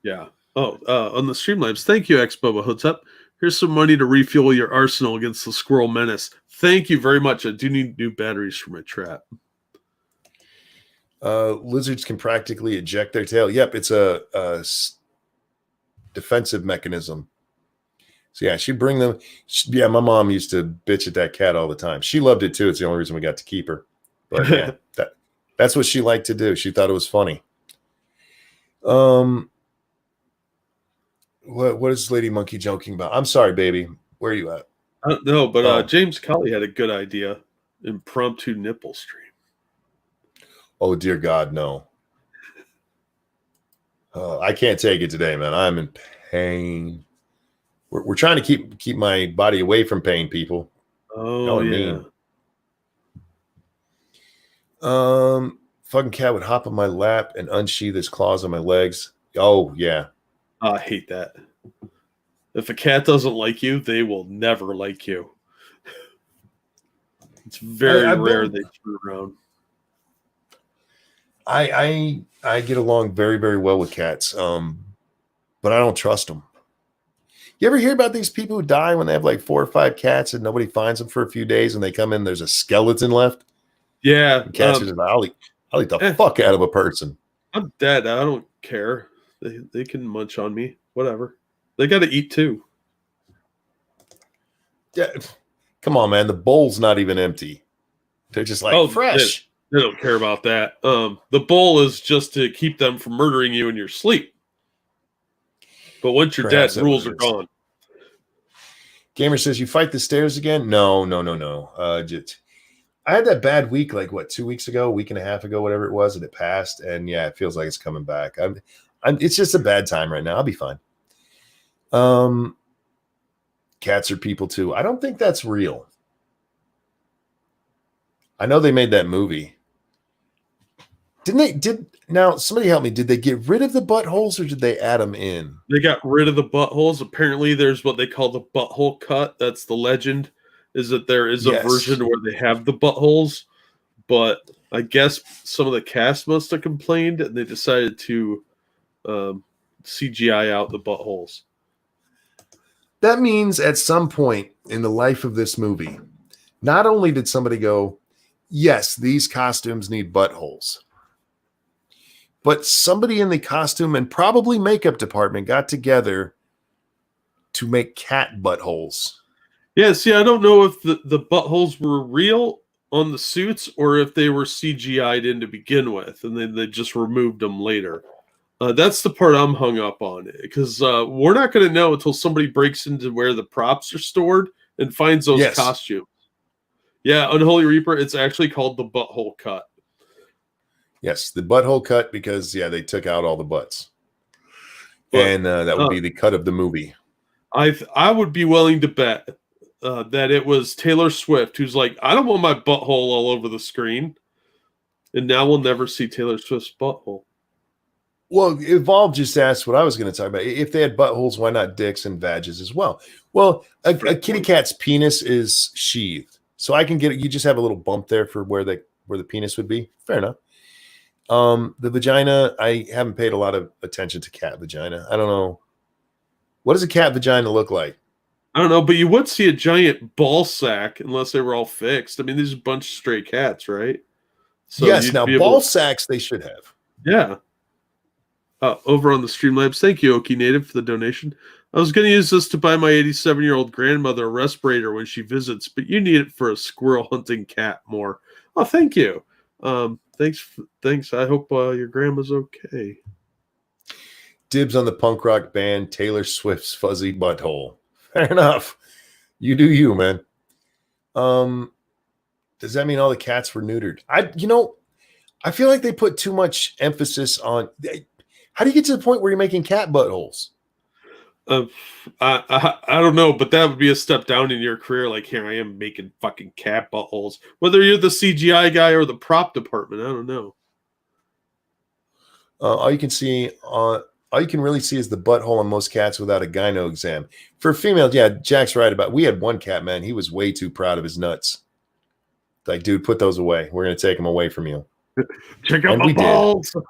Yeah. Oh, on the Streamlabs, thank you, X-Boba Hoods Up. Here's some money to refuel your arsenal against the squirrel menace. Thank you very much. I do need new batteries for my trap. Lizards can practically eject their tail. Yep, it's a defensive mechanism. So yeah, she'd bring them. Yeah, my mom used to bitch at that cat all the time. She loved it too. It's the only reason we got to keep her. But yeah, that's what she liked to do. She thought it was funny. What is Lady Monkey joking about? I'm sorry, baby. Where are you at? No, but James Colley had a good idea. Impromptu nipple stream. Oh dear God, no. I can't take it today, man. I'm in pain. We're trying to keep my body away from pain, people. Oh, you know what I mean? Fucking cat would hop on my lap and unsheath his claws on my legs. Oh yeah. I hate that. If a cat doesn't like you, they will never like you. It's very rare they turn around. I get along very, very well with cats, but I don't trust them. You ever hear about these people who die when they have like 4 or 5 cats and nobody finds them for a few days and they come in, there's a skeleton left? Yeah. And cats are just like, I'll eat the fuck out of a person. I'm dead. I don't care. They can munch on me. Whatever. They got to eat too. Yeah. Come on, man. The bowl's not even empty. They're just like fresh. They don't care about that. The bowl is just to keep them from murdering you in your sleep. But once you're dead, rules are gone. Gamer says, you fight the stairs again? No. I had that bad week, like what, 2 weeks ago, a week and a half ago, whatever it was, and it passed. And yeah, it feels like it's coming back. It's just a bad time right now. I'll be fine. Cats are people too. I don't think that's real. I know they made that movie. Now somebody help me. Did they get rid of the buttholes or did they add them in? They got rid of the buttholes. Apparently there's what they call the butthole cut. That's the legend, is that there is a version where they have the buttholes, but I guess some of the cast must have complained and they decided to CGI out the buttholes. That means at some point in the life of this movie, not only did somebody go, yes, these costumes need buttholes, but somebody in the costume and probably makeup department got together to make cat buttholes. Yeah, see, I don't know if the buttholes were real on the suits or if they were CGI'd in to begin with, and then they just removed them later. That's the part I'm hung up on, because we're not going to know until somebody breaks into where the props are stored and finds those costumes. Yeah, Unholy Reaper, it's actually called the butthole cut. Yes, the butthole cut because, they took out all the butts. And that would be the cut of the movie. I would be willing to bet that it was Taylor Swift who's like, I don't want my butthole all over the screen. And now we'll never see Taylor Swift's butthole. Well, Evolve just asked what I was going to talk about. If they had buttholes, why not dicks and vages as well? Well, a kitty cat's penis is sheathed. So I can get it. You just have a little bump there for where the penis would be. Fair enough. The vagina, I haven't paid a lot of attention to cat vagina. I don't know. What does a cat vagina look like? I don't know, but you would see a giant ball sack unless they were all fixed. I mean, these are a bunch of stray cats, right? So yes, now ball sacks they should have. Yeah. Over on the Streamlabs, thank you, Okie Native, for the donation. I was going to use this to buy my 87-year-old grandmother a respirator when she visits, but you need it for a squirrel hunting cat more. Oh, thank you. Thanks. I hope your grandma's okay. Dibs on the punk rock band Taylor Swift's fuzzy butthole. Fair enough. You do you, man. Does that mean all the cats were neutered? I feel like they put too much emphasis on. How do you get to the point where you're making cat buttholes? I don't know, but that would be a step down in your career. Like, here I am making fucking cat buttholes. Whether you're the CGI guy or the prop department, I don't know. All you can see on all you can really see is the butthole on most cats without a gyno exam. For females, yeah, Jack's right about. We had one cat, man. He was way too proud of his nuts. Like, dude, put those away. We're gonna take them away from you. Check out And my we balls. did.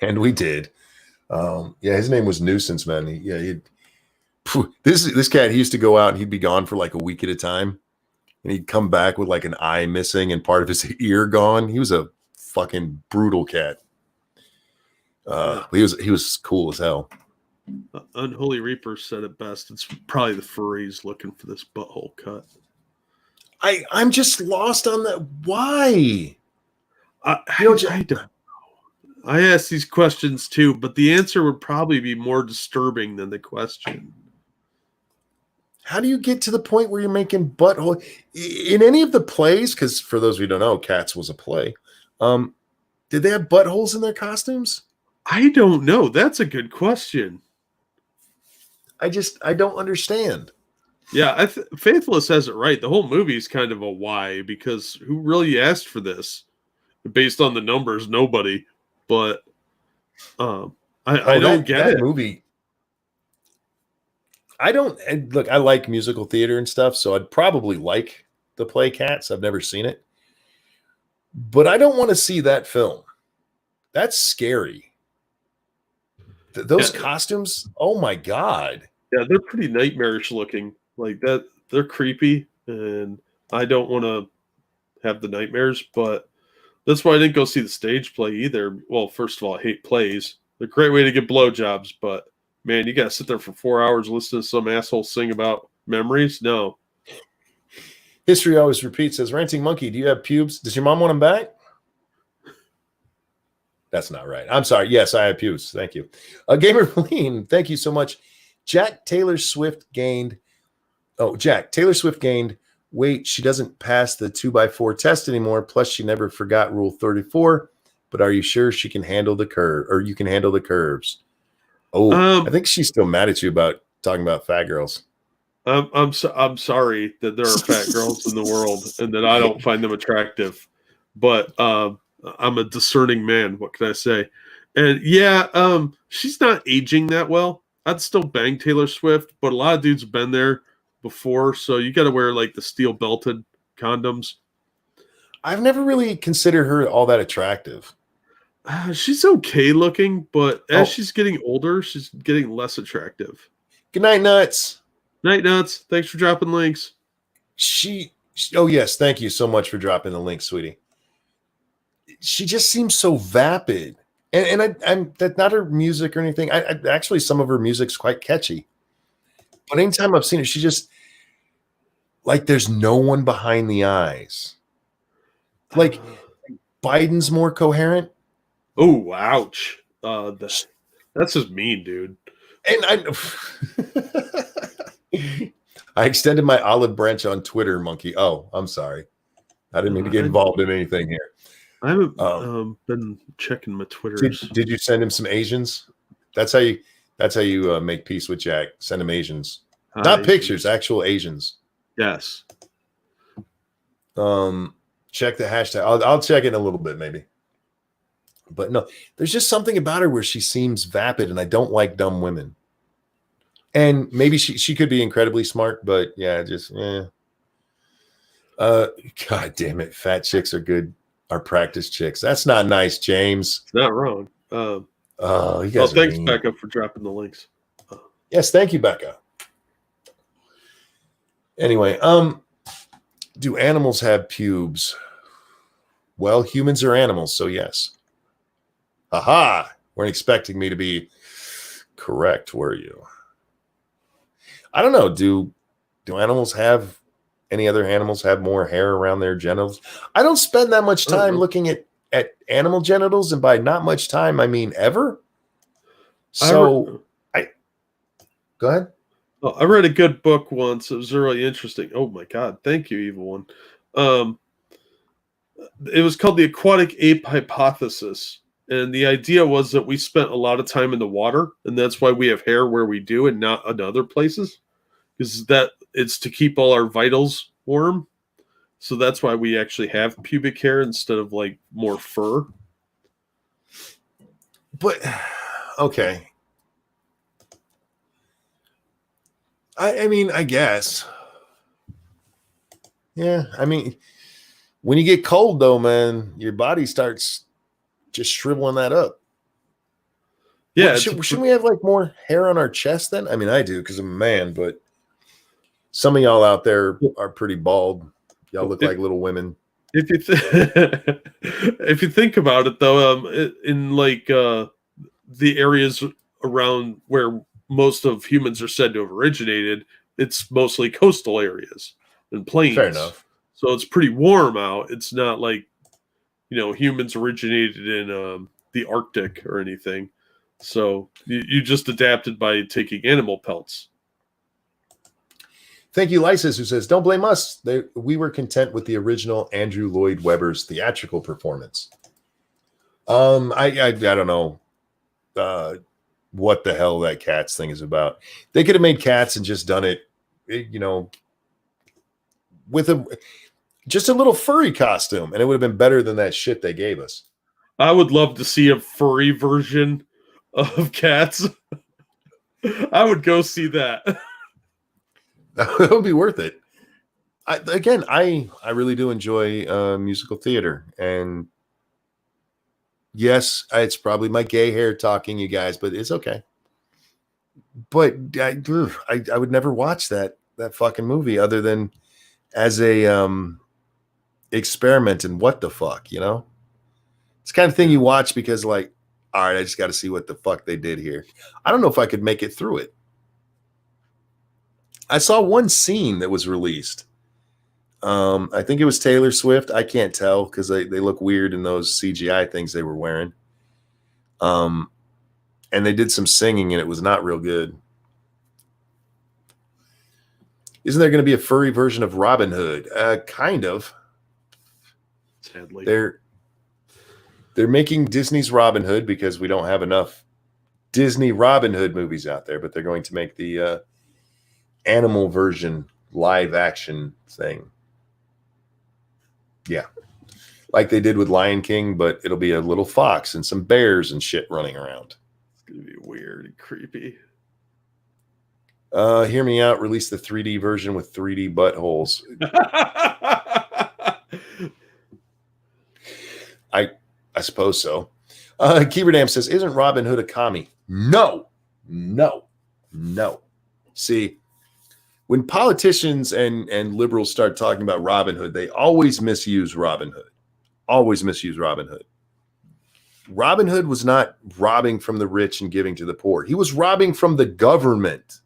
And we did. Yeah, his name was Nuisance, man. This cat, he used to go out and he'd be gone for like a week at a time. And he'd come back with like an eye missing and part of his ear gone. He was a fucking brutal cat. He was cool as hell. Unholy Reaper said it best. It's probably the furries looking for this butthole cut. I'm just lost on that. Why? I don't know. I ask these questions too, but the answer would probably be more disturbing than the question. How do you get to the point where you're making butthole in any of the plays? Because for those who don't know, Cats was a play. Did they have buttholes in their costumes? I don't know. That's a good question. I don't understand. Yeah, Faithless has it right. The whole movie is kind of a why, because who really asked for this? Based on the numbers, nobody. But I don't get that it. Movie. Look, I like musical theater and stuff, so I'd probably like the play Cats. I've never seen it. But I don't want to see that film. That's scary. Those costumes, oh my God. Yeah, they're pretty nightmarish looking. Like that, they're creepy, and I don't want to have the nightmares, but that's why I didn't go see the stage play either. Well, first of all, I hate plays. They're a great way to get blowjobs, but man, you got to sit there for 4 hours listening to some asshole sing about memories? No. History always repeats. Says, Ranting Monkey, do you have pubes? Does your mom want them back? That's not right. I'm sorry. Yes, I have pubes. Thank you. Gamer Lean, thank you so much. Taylor Swift gained. Wait, she doesn't pass the 2x4 test anymore. Plus, she never forgot Rule 34. But are you sure she can handle the curve, or you can handle the curves? Oh, I think she's still mad at you about talking about fat girls. I'm sorry that there are fat girls in the world and that I don't find them attractive, but I'm a discerning man. What can I say? And yeah, she's not aging that well. I'd still bang Taylor Swift, but a lot of dudes have been there before, so you got to wear like the steel belted condoms. I've never really considered her all that attractive. She's okay looking, but as she's getting older, she's getting less attractive. Good night, Nuts. Night, Nuts. Thanks for dropping links. Oh yes, thank you so much for dropping the link, sweetie. She just seems so vapid, and I'm that's not her music or anything. I actually, some of her music's quite catchy, but anytime I've seen her, she just like there's no one behind the eyes. Like Biden's more coherent. Oh, ouch! That's just mean, dude. And I extended my olive branch on Twitter, Monkey. Oh, I'm sorry. I didn't mean to get involved in anything here. I haven't been checking my Twitters. Did you send him some Asians? That's how you make peace with Jack. Send him Asians, not pictures, actual Asians. Yes. Check the hashtag. I'll check it in a little bit, maybe. But no, there's just something about her where she seems vapid, and I don't like dumb women. And maybe she could be incredibly smart, but yeah, just God damn it, fat chicks are good. Are practice chicks. That's not nice, James. It's not wrong. You guys thanks, Becca, for dropping the links. Yes, thank you, Becca. Anyway, do animals have pubes? Well, humans are animals, so yes. Aha! Weren't expecting me to be correct, were you? I don't know. Do animals have any other animals have more hair around their genitals? I don't spend that much time looking at animal genitals, and by not much time, I mean ever. So go ahead. Oh, I read a good book once. It was really interesting. Oh my God. Thank you, Evil One. It was called the Aquatic Ape Hypothesis. And the idea was that we spent a lot of time in the water, and that's why we have hair where we do and not in other places. Because that it's to keep all our vitals warm. So that's why we actually have pubic hair instead of like more fur. But okay. I mean, I guess. Yeah, I mean, when you get cold, though, man, your body starts just shriveling that up. Yeah, shouldn't we have like more hair on our chest then? I mean, I do because I'm a man, but some of y'all out there are pretty bald. Y'all look like little women. If you if you think about it, though, in like the areas around where most of humans are said to have originated, it's mostly coastal areas and plains. Fair enough. So it's pretty warm out. It's not like humans originated in the Arctic or anything. So you just adapted by taking animal pelts. Thank you, Lysis, who says, "Don't blame us. We were content with the original Andrew Lloyd Webber's theatrical performance." I don't know what the hell that Cats thing is about. They could have made Cats and just done it, with just a little furry costume, and it would have been better than that shit they gave us. I would love to see a furry version of Cats. I would go see that. That would be worth it. I really do enjoy musical theater, and yes, it's probably my gay hair talking, you guys, but it's okay. But I would never watch that fucking movie other than as a experiment in what the fuck, It's the kind of thing you watch because, like, all right, I just got to see what the fuck they did here. I don't know if I could make it through it. I saw one scene that was released. I think it was Taylor Swift. I can't tell because they look weird in those CGI things they were wearing. And they did some singing, and it was not real good. Isn't there going to be a furry version of Robin Hood? Kind of. Sadly, they're making Disney's Robin Hood because we don't have enough Disney Robin Hood movies out there, but they're going to make the animal version live action thing. Yeah. Like they did with Lion King, but it'll be a little fox and some bears and shit running around. It's going to be weird and creepy. Hear me out. Release the 3D version with 3D buttholes. I suppose so. Keyberdam says, "Isn't Robin Hood a commie?" No. See, when politicians and liberals start talking about Robin Hood, they always misuse Robin Hood. Robin Hood was not robbing from the rich and giving to the poor. He was robbing from the government.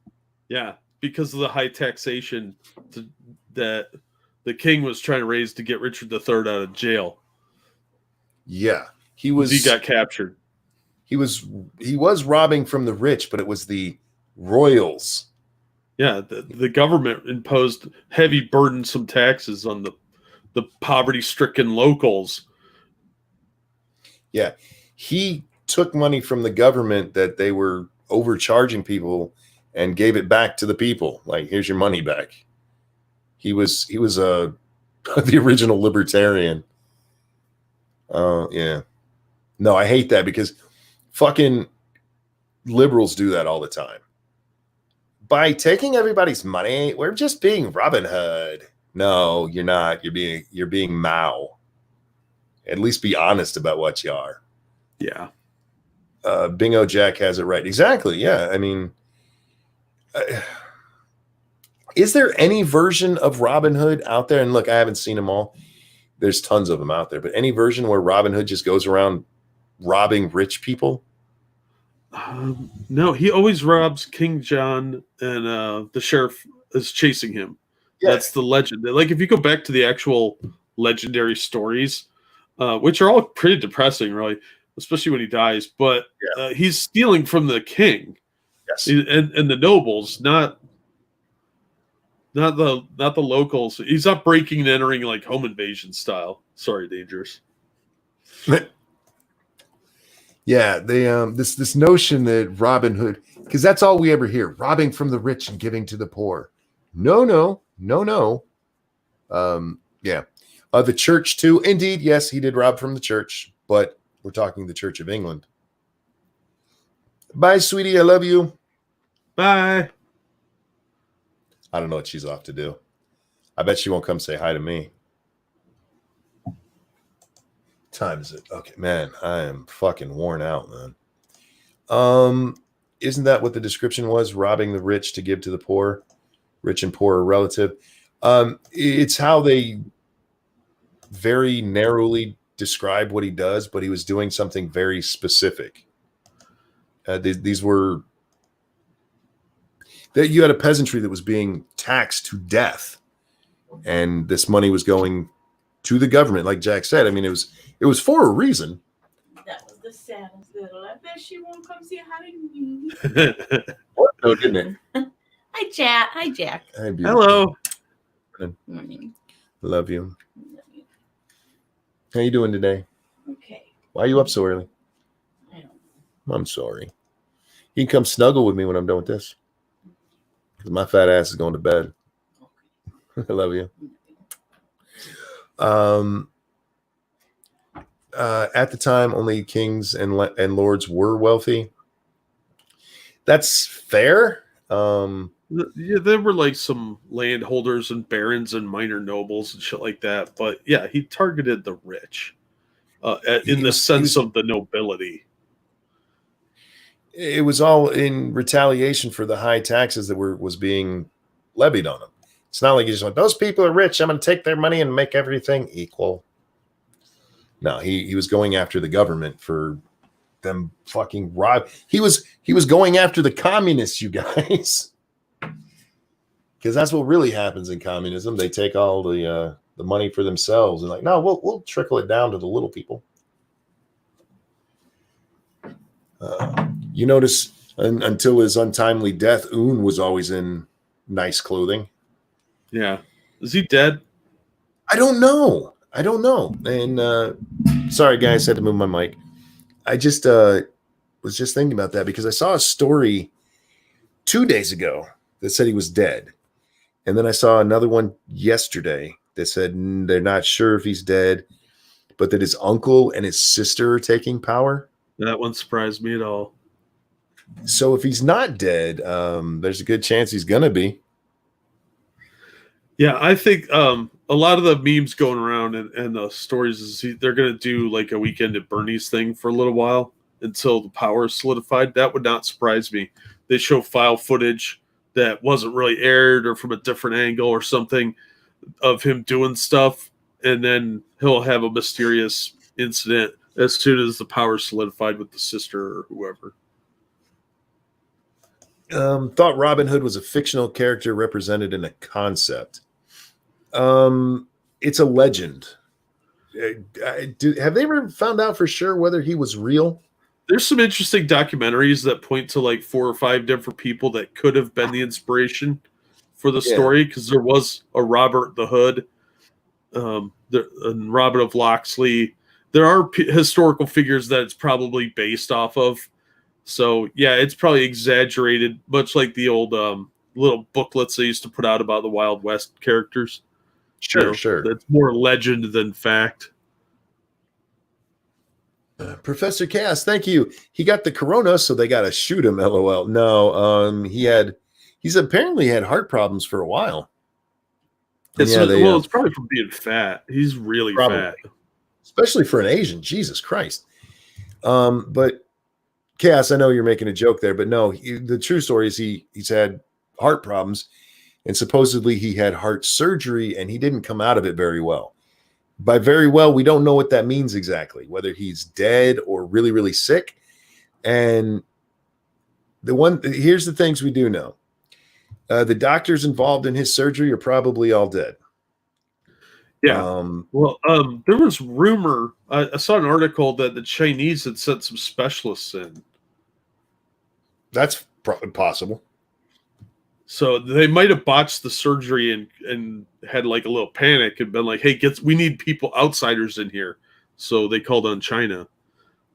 Yeah, because of the high taxation that the king was trying to raise to get Richard III out of jail. Yeah, he got captured. He was robbing from the rich, but it was the royals. Yeah, the government imposed heavy, burdensome taxes on the poverty-stricken locals. Yeah, he took money from the government that they were overcharging people and gave it back to the people. Like, here's your money back. He was the original libertarian. Yeah. No, I hate that because fucking liberals do that all the time. By taking everybody's money, we're just being Robin Hood. No, you're not. You're being Mao. At least be honest about what you are. Yeah. Bingo Jack has it right. Exactly. Yeah. I mean, is there any version of Robin Hood out there? And look, I haven't seen them all. There's tons of them out there, but any version where Robin Hood just goes around robbing rich people? No, he always robs King John, and the sheriff is chasing him. Yeah. That's the legend. Like, if you go back to the actual legendary stories, which are all pretty depressing, really, especially when he dies. But he's stealing from the king, yes, and the nobles, not the locals. He's not breaking and entering like home invasion style. Sorry, Dangerous. Yeah, they this notion that Robin Hood, because that's all we ever hear, robbing from the rich and giving to the poor. No. Yeah. The church too. Indeed, yes, he did rob from the church, but we're talking the Church of England. Bye, sweetie. I love you. Bye. I don't know what she's off to do. I bet she won't come say hi to me. Time is it? Okay, man, I am fucking worn out, man. Isn't that what the description was? Robbing the rich to give to the poor. Rich and poor are relative. It's how they very narrowly describe what he does, but he was doing something very specific. These were that you had a peasantry that was being taxed to death, and this money was going to the government. Like Jack said, I mean, it was for a reason. That was the saddest little. I bet she won't come say hi to me. No, didn't it? Hi, Jack. Hi, Jack. Hi, beautiful. Hello. Morning. Love you. How you doing today? Okay. Why are you up so early? I don't know. I'm sorry. You can come snuggle with me when I'm done with this. Because my fat ass is going to bed. I love you. At the time, only kings and lords were wealthy. That's fair. Yeah, there were like some landholders and barons and minor nobles and shit like that. But yeah, he targeted the rich in the sense of the nobility. It was all in retaliation for the high taxes that was being levied on them. It's not like he just went, those people are rich, I'm going to take their money and make everything equal. No, he was going after the government for them fucking rob. He was going after the communists, you guys. Because that's what really happens in communism. They take all the money for themselves and like, no, we'll trickle it down to the little people. You notice until his untimely death, Un was always in nice clothing. Yeah. Is he dead? I don't know. And sorry, guys, I had to move my mic. I just was just thinking about that because I saw a story 2 days ago that said he was dead. And then I saw another one yesterday that said they're not sure if he's dead, but that his uncle and his sister are taking power. That one surprised me at all. So if he's not dead, there's a good chance he's going to be. Yeah, I think a lot of the memes going around and the stories is they're going to do like a Weekend at Bernie's thing for a little while until the power is solidified. That would not surprise me. They show file footage that wasn't really aired or from a different angle or something of him doing stuff, and then he'll have a mysterious incident as soon as the power is solidified with the sister or whoever. Thought Robin Hood was a fictional character represented in a concept. It's a legend. Have they ever found out for sure whether he was real? There's some interesting documentaries that point to like 4 or 5 different people that could have been the inspiration for the story, because there was a Robert the Hood, and Robert of Locksley. There are historical figures that it's probably based off of. So yeah, it's probably exaggerated, much like the old little booklets they used to put out about the Wild West characters. Sure. That's more legend than fact. Professor Chaos, thank you. He got the corona, so they got to shoot him. LOL. No, he's apparently had heart problems for a while. It's probably from being fat. He's really fat, especially for an Asian. Jesus Christ. But Chaos, I know you're making a joke there, but no, the true story is he's had heart problems, and supposedly he had heart surgery, and he didn't come out of it very well. By very well, we don't know what that means exactly, whether he's dead or really, really sick. And here's the things we do know. The doctors involved in his surgery are probably all dead. Yeah. There was rumor. I saw an article that the Chinese had sent some specialists in. That's possible. So they might have botched the surgery and had like a little panic and been like, "Hey, we need outsiders in here." So they called on China.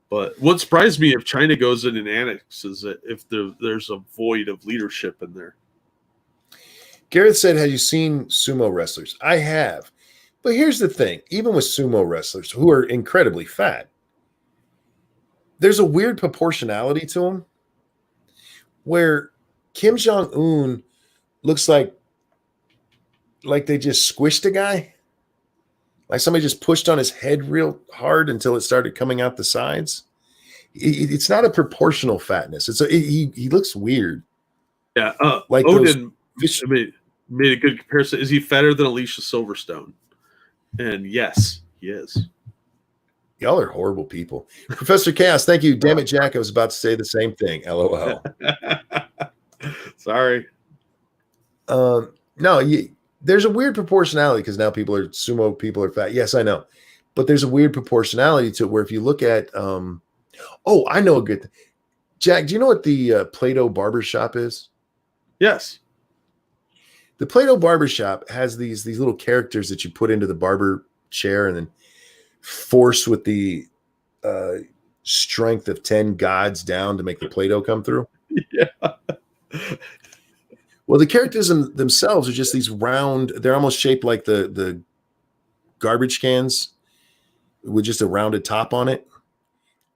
But what surprised me if China goes in and annexes it, if there's a void of leadership in there. Gareth said, "Have you seen sumo wrestlers?" I have. But here's the thing. Even with sumo wrestlers who are incredibly fat, there's a weird proportionality to them where Kim Jong-un looks like like they just squished a guy. Like somebody just pushed on his head real hard until it started coming out the sides. It's not a proportional fatness. He looks weird. Yeah. Like Odin fish. made a good comparison. Is he fatter than Alicia Silverstone? And yes, he is. Y'all are horrible people. Professor Chaos, thank you. Damn it, Jack. I was about to say the same thing. LOL. Sorry. No, there's a weird proportionality because now sumo people are fat. Yes, I know. But there's a weird proportionality to it where if you look at I know a good thing. Jack, do you know what the Play-Doh barbershop is? Yes. The Play-Doh barbershop has these little characters that you put into the barber chair and then force with the strength of 10 gods down to make the Play-Doh come through. Yeah. Well, the characters themselves are just these round, they're almost shaped like the garbage cans with just a rounded top on it.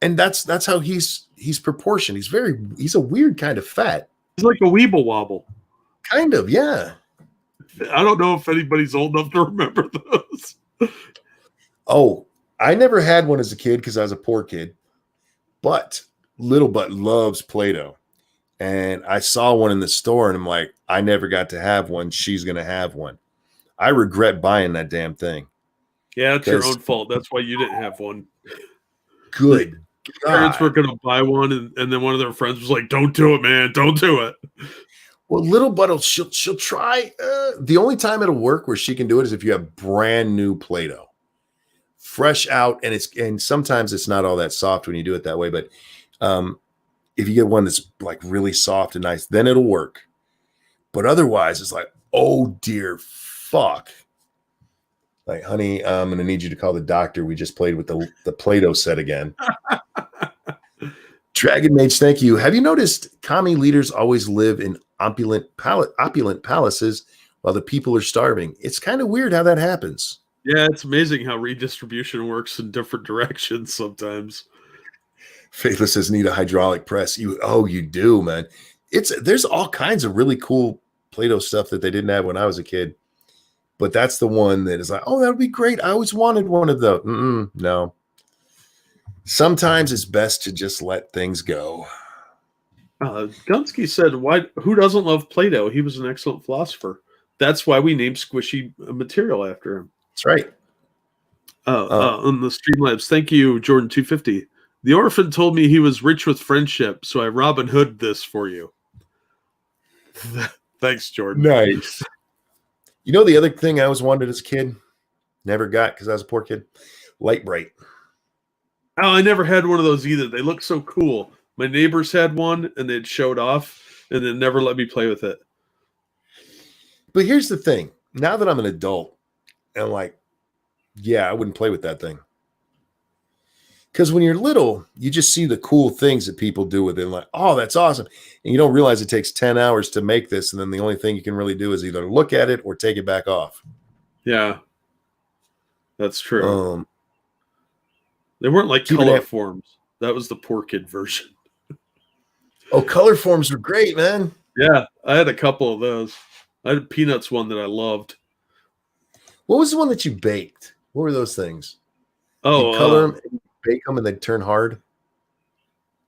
And that's how he's proportioned. He's a weird kind of fat. He's like a weeble wobble. Kind of, yeah. I don't know if anybody's old enough to remember those. Oh, I never had one as a kid because I was a poor kid. But Little Butt loves Play-Doh. And I saw one in the store and I'm like, I never got to have one. She's going to have one. I regret buying that damn thing. Yeah, it's your own fault. That's why you didn't have one. Good. Parents were going to buy one, and then one of their friends was like, "Don't do it, man! Don't do it." Well, Little Butt, she'll try. The only time it'll work where she can do it is if you have brand new Play-Doh, fresh out, and sometimes it's not all that soft when you do it that way. But if you get one that's like really soft and nice, then it'll work. But otherwise, it's like, oh dear fuck. Like, honey, I'm going to need you to call the doctor. We just played with the Play-Doh set again. Dragon Mage, thank you. Have you noticed commie leaders always live in opulent palaces while the people are starving? It's kind of weird how that happens. Yeah, it's amazing how redistribution works in different directions sometimes. Faithless says, need a hydraulic press. You do, man. There's all kinds of really cool Play-Doh stuff that they didn't have when I was a kid. But that's the one that is like, oh, that would be great. I always wanted one of those. No. Sometimes it's best to just let things go. Gunsky said, who doesn't love Play-Doh? He was an excellent philosopher. That's why we named squishy material after him. That's right. On the Streamlabs, thank you, Jordan250. The orphan told me he was rich with friendship, so I Robin Hood this for you. Thanks, Jordan. Nice. You know the other thing I always wanted as a kid? Never got because I was a poor kid? Light Bright. Oh, I never had one of those either. They look so cool. My neighbors had one, and they'd showed off, and then never let me play with it. But here's the thing. Now that I'm an adult, I'm like, yeah, I wouldn't play with that thing. Because when you're little, you just see the cool things that people do with it. Like, oh, that's awesome. And you don't realize it takes 10 hours to make this. And then the only thing you can really do is either look at it or take it back off. Yeah. That's true. They weren't like color forms. That was the poor kid version. Oh, color forms were great, man. Yeah, I had a couple of those. I had a Peanuts one that I loved. What was the one that you baked? What were those things? Oh, you color them, and bake them, and they turn hard.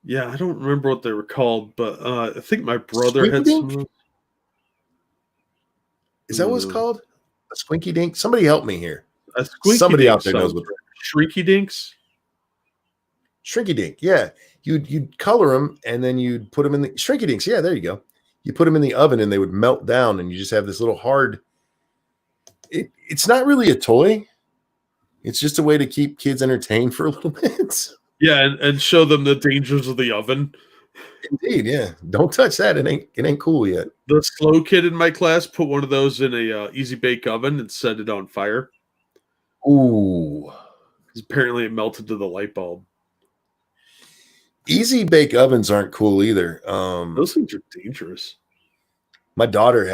Yeah, I don't remember what they were called, but I think my brother had some. Is that what it's called? A squinky dink? Somebody help me here. Somebody out there knows what. Shrinky dinks. Shrinky dink, yeah. You'd color them and then you'd put them in the shrinky dinks. Yeah, there you go. You put them in the oven and they would melt down, and you just have this little hard. It's not really a toy. It's just a way to keep kids entertained for a little bit. Yeah, and show them the dangers of the oven. Indeed, yeah. Don't touch that. It ain't cool yet. The slow kid in my class put one of those in a easy bake oven and set it on fire. Ooh. Because apparently it melted to the light bulb. Easy bake ovens aren't cool either. Those things are dangerous. My daughter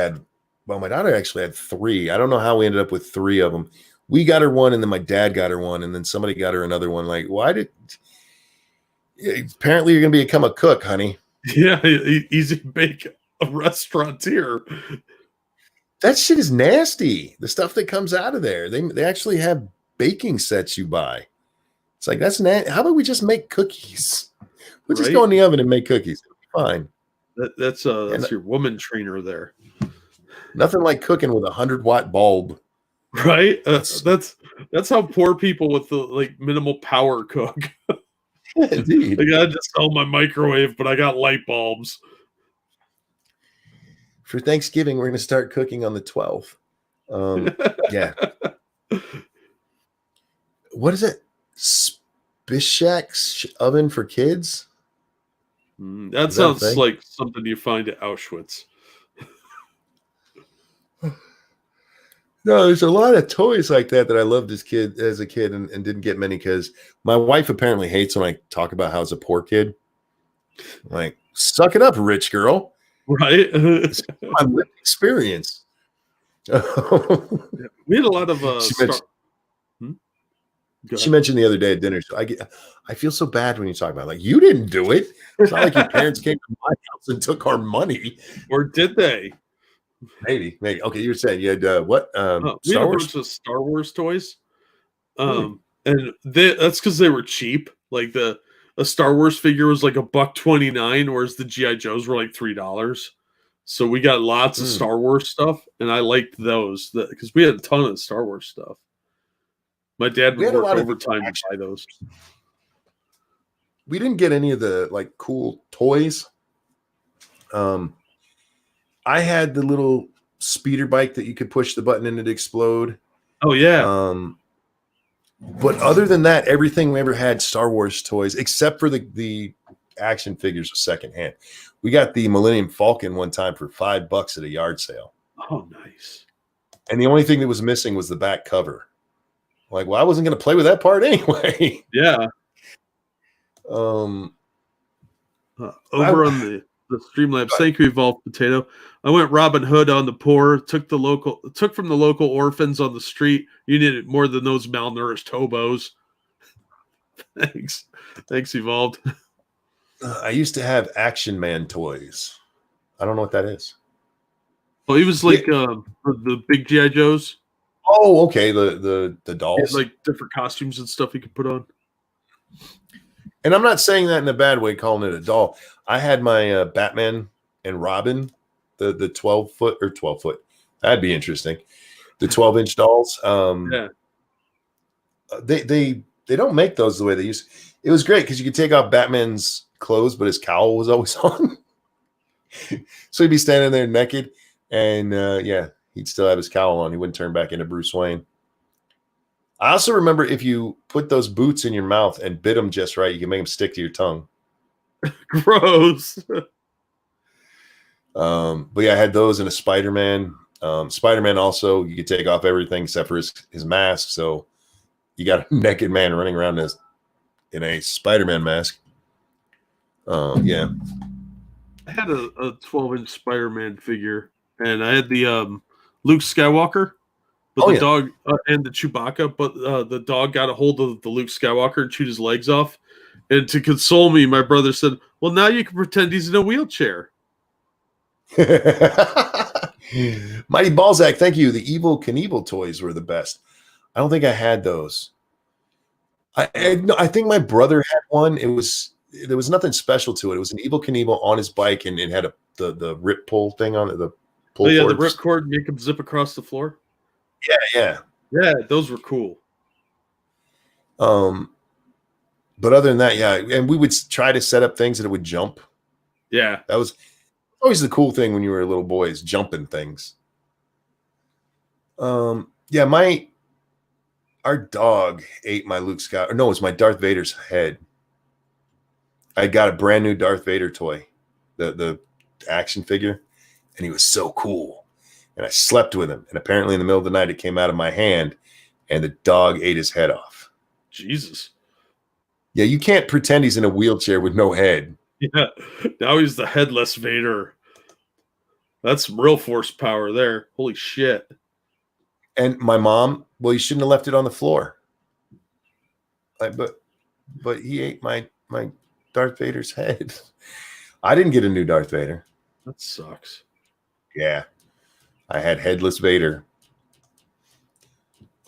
actually had 3. I don't know how we ended up with 3 of them. We got her one, and then my dad got her one, and then somebody got her another one. Like, apparently you're going to become a cook, honey. Yeah, easy bake a restaurateur. That shit is nasty. The stuff that comes out of there. They actually have baking sets you buy. It's like, that's nasty. How about we just make cookies? We'll just go in the oven and make cookies. It'll be fine. That's your woman trainer there. Nothing like cooking with a 100-watt bulb. Right? That's how poor people with the like minimal power cook. Indeed. Like, I just sell my microwave, but I got light bulbs. For Thanksgiving, we're going to start cooking on the 12th. Yeah. What is it? Spishak's oven for kids? That sounds like something you find at Auschwitz. No, there's a lot of toys like that I loved as a kid and didn't get many because my wife apparently hates when I talk about how I was a poor kid. I'm like, suck it up, rich girl. Right? It's my lived experience. We had a lot of she mentioned the other day at dinner. So I feel so bad when you talk about it. Like, you didn't do it. It's not like your parents came to my house and took our money. Or did they? Maybe. Okay, you were saying you had what? We had a bunch of Star Wars toys. And that's because they were cheap. Like a Star Wars figure was like $1.29, whereas the GI Joes were like $3. So we got lots of Star Wars stuff, and I liked those because we had a ton of Star Wars stuff. My dad would work overtime to buy those. We didn't get any of the like cool toys. I had the little speeder bike that you could push the button and it'd explode. Oh yeah. But other than that, everything we ever had Star Wars toys, except for the action figures secondhand. We got the Millennium Falcon one time for $5 at a yard sale. Oh, nice. And the only thing that was missing was the back cover. Like, well, I wasn't going to play with that part anyway. Yeah. Over on the Streamlabs, thank you, Evolved Potato. I went Robin Hood on the poor, took from the local orphans on the street. You needed more than those malnourished hobos. Thanks, Evolved. I used to have Action Man toys. I don't know what that is. Oh, he was like the big GI Joes. Oh, okay. The dolls, like different costumes and stuff you could put on. And I'm not saying that in a bad way, calling it a doll. I had my Batman and Robin, the 12-foot or 12-foot. That'd be interesting. The 12-inch dolls. Yeah. They don't make those the way they used. It was great because you could take off Batman's clothes, but his cowl was always on. So he'd be standing there naked, and he'd still have his cowl on. He wouldn't turn back into Bruce Wayne. I also remember if you put those boots in your mouth and bit them just right, you can make them stick to your tongue. Gross. But yeah, I had those in a Spider-Man. Spider-Man also, you could take off everything except for his mask. So you got a naked man running around in a Spider-Man mask. Yeah. I had a 12-inch Spider-Man figure, and I had the Luke Skywalker. But dog and the Chewbacca, but the dog got a hold of the Luke Skywalker and chewed his legs off. And to console me, my brother said, well, now you can pretend he's in a wheelchair. Mighty Balzac, thank you. The Evil Knievel toys were the best. I don't think I had those. I think my brother had one. There was nothing special to it. It was an Evil Knievel on his bike, and it had the rip pull thing on it. The pull the rip cord, make him zip across the floor. Yeah. Those were cool. But other than that, yeah, and we would try to set up things that it would jump. Yeah, that was always the cool thing when you were a little boy, is jumping things. Our dog ate my Luke Skywalker. No, it was my Darth Vader's head. I got a brand new Darth Vader toy, the action figure, and he was so cool. And I slept with him. And apparently in the middle of the night, it came out of my hand and the dog ate his head off. Jesus. Yeah, you can't pretend he's in a wheelchair with no head. Yeah, now he's the headless Vader. That's some real force power there. Holy shit. And my mom, well, you shouldn't have left it on the floor. But he ate my Darth Vader's head. I didn't get a new Darth Vader. That sucks. Yeah. I had Headless Vader.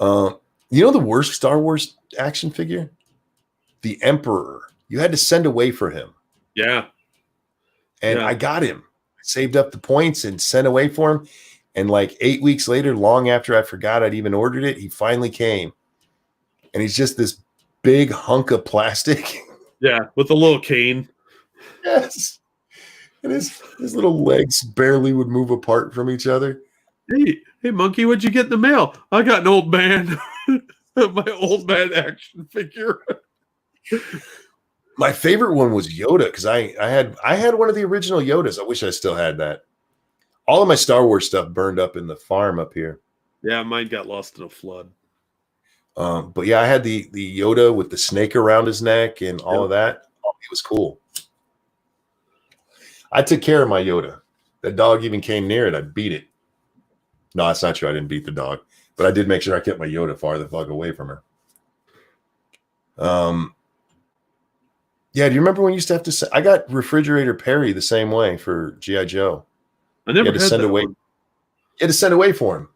You know the worst Star Wars action figure? The Emperor. You had to send away for him. Yeah. And Yeah. I got him. I saved up the points and sent away for him. And like 8 weeks later, long after I forgot I'd even ordered it, he finally came. And he's just this big hunk of plastic. Yeah, with a little cane. Yes. And his little legs barely would move apart from each other. Hey, monkey, what'd you get in the mail? I got an old man. My old man action figure. My favorite one was Yoda because I had one of the original Yodas. I wish I still had that. All of my Star Wars stuff burned up in the farm up here. Yeah, mine got lost in a flood. But yeah, I had the Yoda with the snake around his neck and all of that. Oh, it was cool. I took care of my Yoda. That dog even came near it. I beat it. No, that's not true. I didn't beat the dog, but I did make sure I kept my Yoda far the fuck away from her. Yeah, do you remember when you used to have to I got Refrigerator Perry the same way for G.I. Joe. I never had to had send that away. one. You had to send away for him.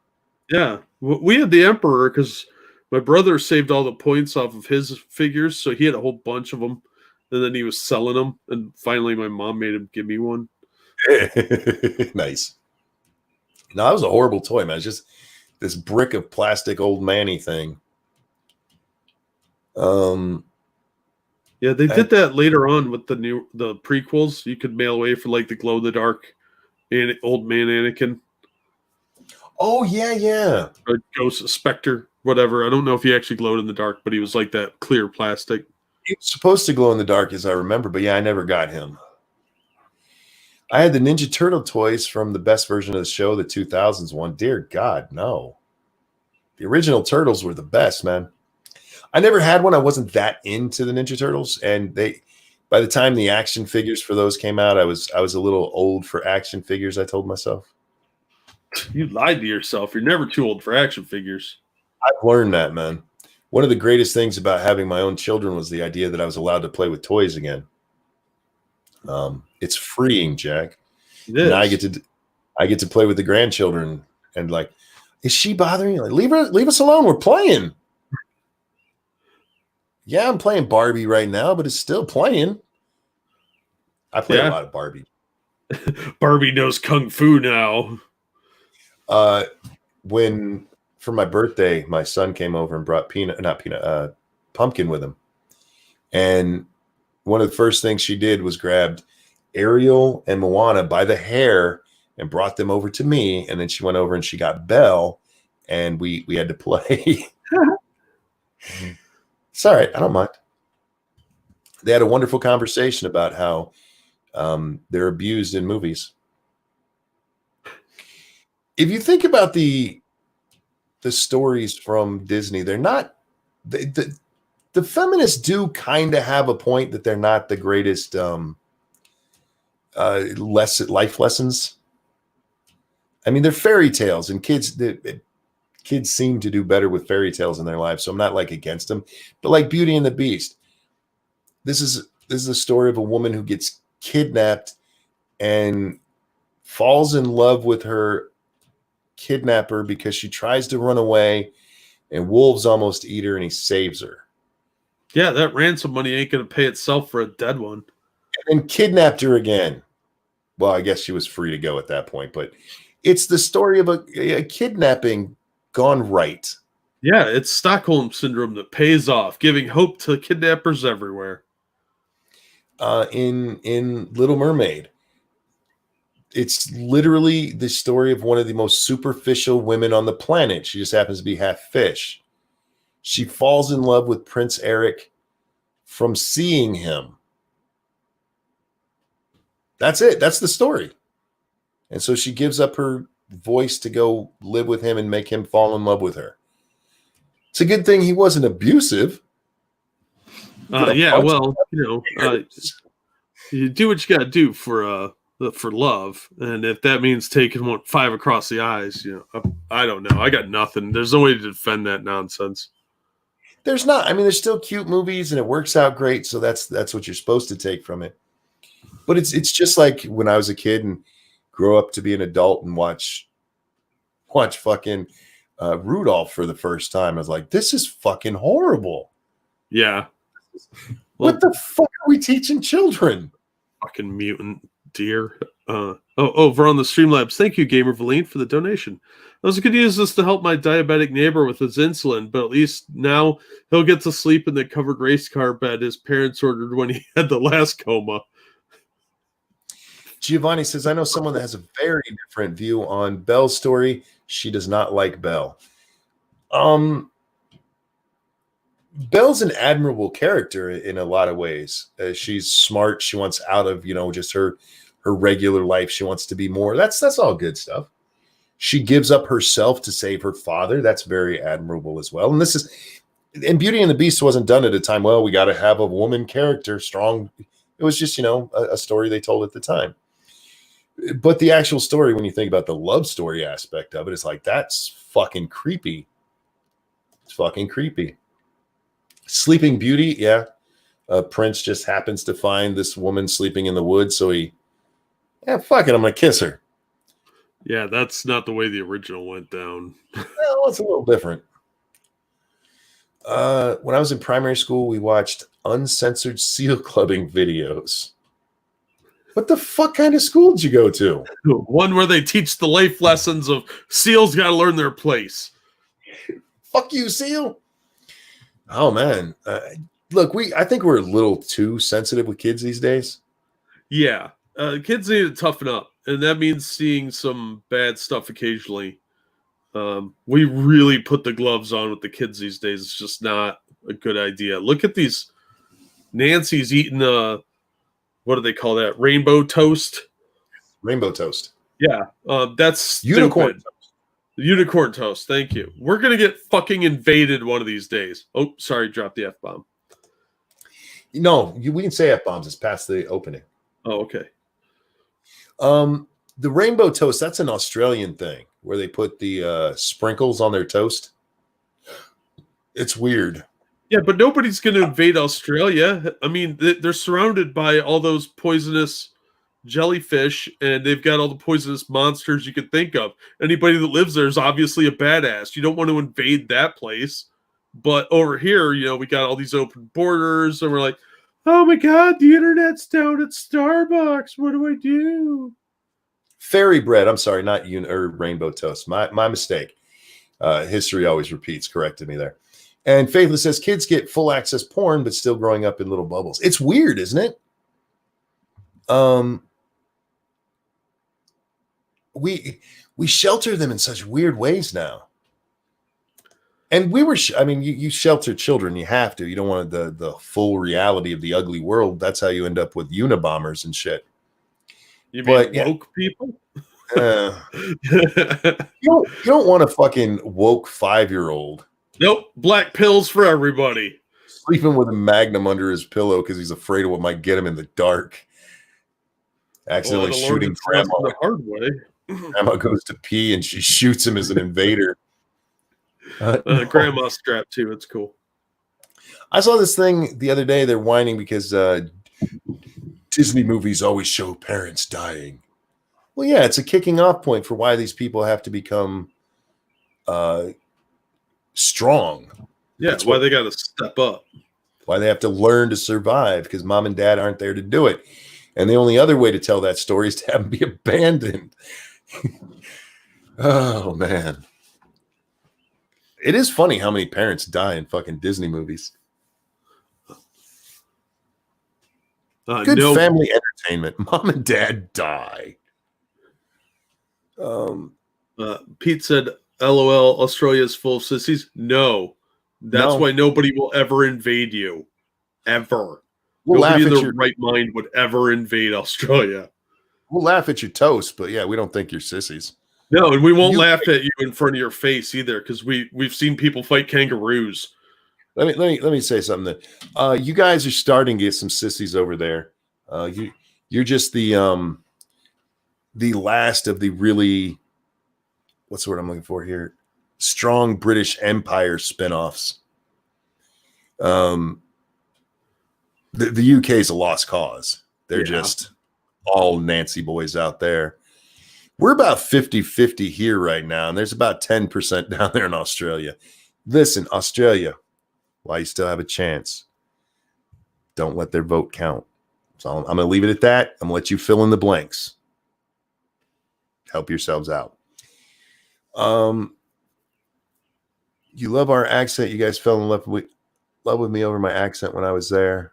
Yeah, we had the Emperor because my brother saved all the points off of his figures, so he had a whole bunch of them, and then he was selling them, and finally my mom made him give me one. Nice. No, that was a horrible toy, man. It's just this brick of plastic old manny thing. Yeah, they did that later on with the prequels. You could mail away for like the glow in the dark and old man Anakin. Oh yeah. Or Ghost Spectre, whatever. I don't know if he actually glowed in the dark, but he was like that clear plastic. He was supposed to glow in the dark, as I remember, but yeah, I never got him. I had the Ninja Turtle toys from the best version of the show, the 2000s one. Dear God, no. The original Turtles were the best, man. I never had one. I wasn't that into the Ninja Turtles, and by the time the action figures for those came out, I was a little old for action figures, I told myself. You lied to yourself. You're never too old for action figures. I've learned that, man. One of the greatest things about having my own children was the idea that I was allowed to play with toys again. It's freeing, Jack. Now I get to play with the grandchildren and like, is she bothering you? Like, leave us alone. We're playing. Yeah, I'm playing Barbie right now, but it's still playing. I play a lot of Barbie. Barbie knows kung fu now. When for my birthday, my son came over and brought pumpkin with him. And one of the first things she did was grabbed Ariel and Moana by the hair and brought them over to me. And then she went over and she got Belle, and we had to play. It's all right. I don't mind. They had a wonderful conversation about how they're abused in movies. If you think about the stories from Disney, they're not the feminists do kind of have a point that they're not the greatest life lessons. I mean, they're fairy tales, and kids seem to do better with fairy tales in their lives. So I'm not like against them, but like Beauty and the Beast, this is a story of a woman who gets kidnapped and falls in love with her kidnapper because she tries to run away and wolves almost eat her and he saves her. Yeah, that ransom money ain't going to pay itself for a dead one. And kidnapped her again. Well, I guess she was free to go at that point, but it's the story of a kidnapping gone right. Yeah, it's Stockholm Syndrome that pays off, giving hope to kidnappers everywhere. In Little Mermaid, it's literally the story of one of the most superficial women on the planet. She just happens to be half fish. She falls in love with Prince Eric from seeing him. That's it. That's the story. And so she gives up her voice to go live with him and make him fall in love with her. It's a good thing he wasn't abusive. Yeah, well, you do what you got to do for love, and if that means taking 5 across the eyes, I don't know. I got nothing. There's no way to defend that nonsense. There's not. I mean, there's still cute movies, and it works out great. So that's what you're supposed to take from it. But it's just like when I was a kid and grow up to be an adult and watch watch fucking Rudolph for the first time. I was like, this is fucking horrible. Yeah. What the fuck are we teaching children? Fucking mutant deer. Over on the Streamlabs. Thank you, Gamer Valine, for the donation. I was going to use this to help my diabetic neighbor with his insulin, but at least now he'll get to sleep in the covered race car bed his parents ordered when he had the last coma. Giovanni says, I know someone that has a very different view on Belle's story. She does not like Belle. Belle's an admirable character in a lot of ways. She's smart. She wants out of, just her regular life. She wants to be more. That's all good stuff. She gives up herself to save her father. That's very admirable as well. And Beauty and the Beast wasn't done at a time. Well, we got to have a woman character, strong. It was just, a story they told at the time. But the actual story, when you think about the love story aspect of it, it's like, that's fucking creepy. It's fucking creepy. Sleeping Beauty, yeah. Prince just happens to find this woman sleeping in the woods, so fuck it, I'm gonna kiss her. Yeah, that's not the way the original went down. Well, it's a little different. When I was in primary school, we watched uncensored seal clubbing videos. What the fuck kind of school did you go to? One where they teach the life lessons of seals got to learn their place. Fuck you, seal. Oh man, look, I think we're a little too sensitive with kids these days. Yeah, kids need to toughen up, and that means seeing some bad stuff occasionally. We really put the gloves on with the kids these days. It's just not a good idea. Look at these. Nancy's eating what do they call that? Rainbow toast. Rainbow toast. Yeah, that's unicorn stupid. Unicorn toast. Thank you. We're gonna get fucking invaded one of these days. Oh, sorry, drop the F-bomb. No, we can say F-bombs. It's past the opening. Oh, okay. The rainbow toast, that's an Australian thing where they put the sprinkles on their toast. It's weird. Yeah, but nobody's going to invade Australia. I mean, they're surrounded by all those poisonous jellyfish, and they've got all the poisonous monsters you could think of. Anybody that lives there is obviously a badass. You don't want to invade that place. But over here, we got all these open borders, and we're like, oh my God, the internet's down at Starbucks. What do I do? Fairy bread. I'm sorry, not rainbow toast. My mistake. History always repeats. Corrected me there. And Faithless says kids get full access porn, but still growing up in little bubbles. It's weird, isn't it? We shelter them in such weird ways now. And you shelter children. You have to. You don't want the full reality of the ugly world. That's how you end up with Unabombers and shit. You mean woke people? You don't want a fucking woke 5-year-old. Nope, black pills for everybody. Sleeping with a Magnum under his pillow because he's afraid of what might get him in the dark. Accidentally shooting grandma the hard way. Grandma goes to pee and she shoots him as an invader. Grandma's strapped too. It's cool. I saw this thing the other day. They're whining because Disney movies always show parents dying. Well, yeah, it's a kicking off point for why these people have to become strong. Yeah, that's why they got to step up. Why they have to learn to survive, because mom and dad aren't there to do it. And the only other way to tell that story is to have them be abandoned. Oh, man. It is funny how many parents die in fucking Disney movies. Good family entertainment. Mom and dad die. Pete said, LOL, Australia is full of sissies. No. That's why nobody will ever invade you. Ever. Nobody in their right mind would ever invade Australia. We'll laugh at your toast, but yeah, we don't think you're sissies. No, and we won't laugh at you in front of your face either, because we've seen people fight kangaroos. Let me say something. That you guys are starting to get some sissies over there. You're just the last of the really, what's the word I'm looking for here? Strong British Empire spinoffs. The UK is a lost cause. They're just all Nancy boys out there. We're about 50-50 here right now, and there's about 10% down there in Australia. Listen, Australia, while you still have a chance, don't let their vote count. So I'm going to leave it at that. I'm going to let you fill in the blanks. Help yourselves out. You love our accent. You guys fell in love with me over my accent when I was there.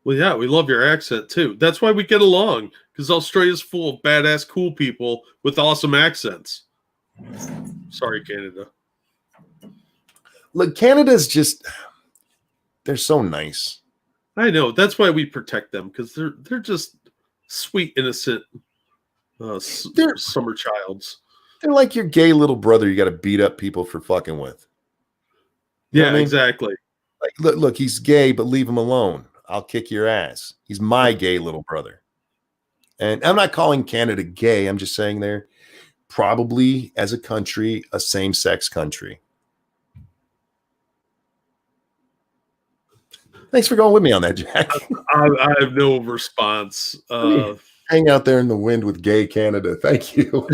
Well, yeah, we love your accent too. That's why we get along, because Australia's full of badass, cool people with awesome accents. Sorry, Canada. Look, Canada's just, they're so nice. I know. That's why we protect them, because they're just sweet, innocent summer childs. They're like your gay little brother you got to beat up people for fucking with. You know Yeah, what I mean? exactly. Like, look, he's gay, but leave him alone. I'll kick your ass. He's my gay little brother. And I'm not calling Canada gay. I'm just saying they're probably, as a country, a same-sex country. Thanks for going with me on that, Jack. I have no response. Hang out there in the wind with gay Canada. Thank you.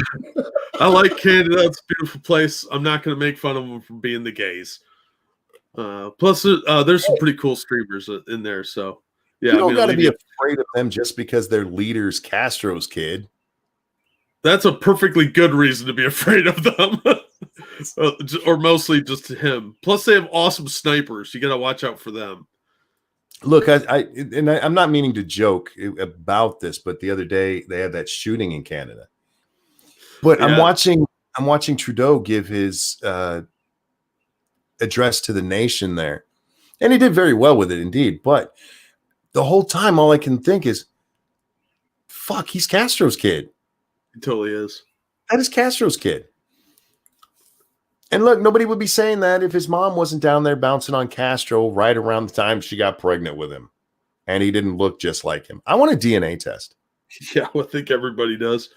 I like Canada. It's a beautiful place. I'm not going to make fun of them for being the gays. Plus, there's some pretty cool streamers in there. So, yeah, You don't got to be afraid of them just because their leader's Castro's kid. That's a perfectly good reason to be afraid of them. Or mostly just him. Plus, they have awesome snipers. You got to watch out for them. Look, I'm not meaning to joke about this, but the other day they had that shooting in Canada. But yeah. I'm watching Trudeau give his address to the nation there, and he did very well with it, indeed. But the whole time, all I can think is, "Fuck, he's Castro's kid." He totally is. That is Castro's kid. And look, nobody would be saying that if his mom wasn't down there bouncing on Castro right around the time she got pregnant with him, and he didn't look just like him. I want a DNA test. Yeah, I think everybody does.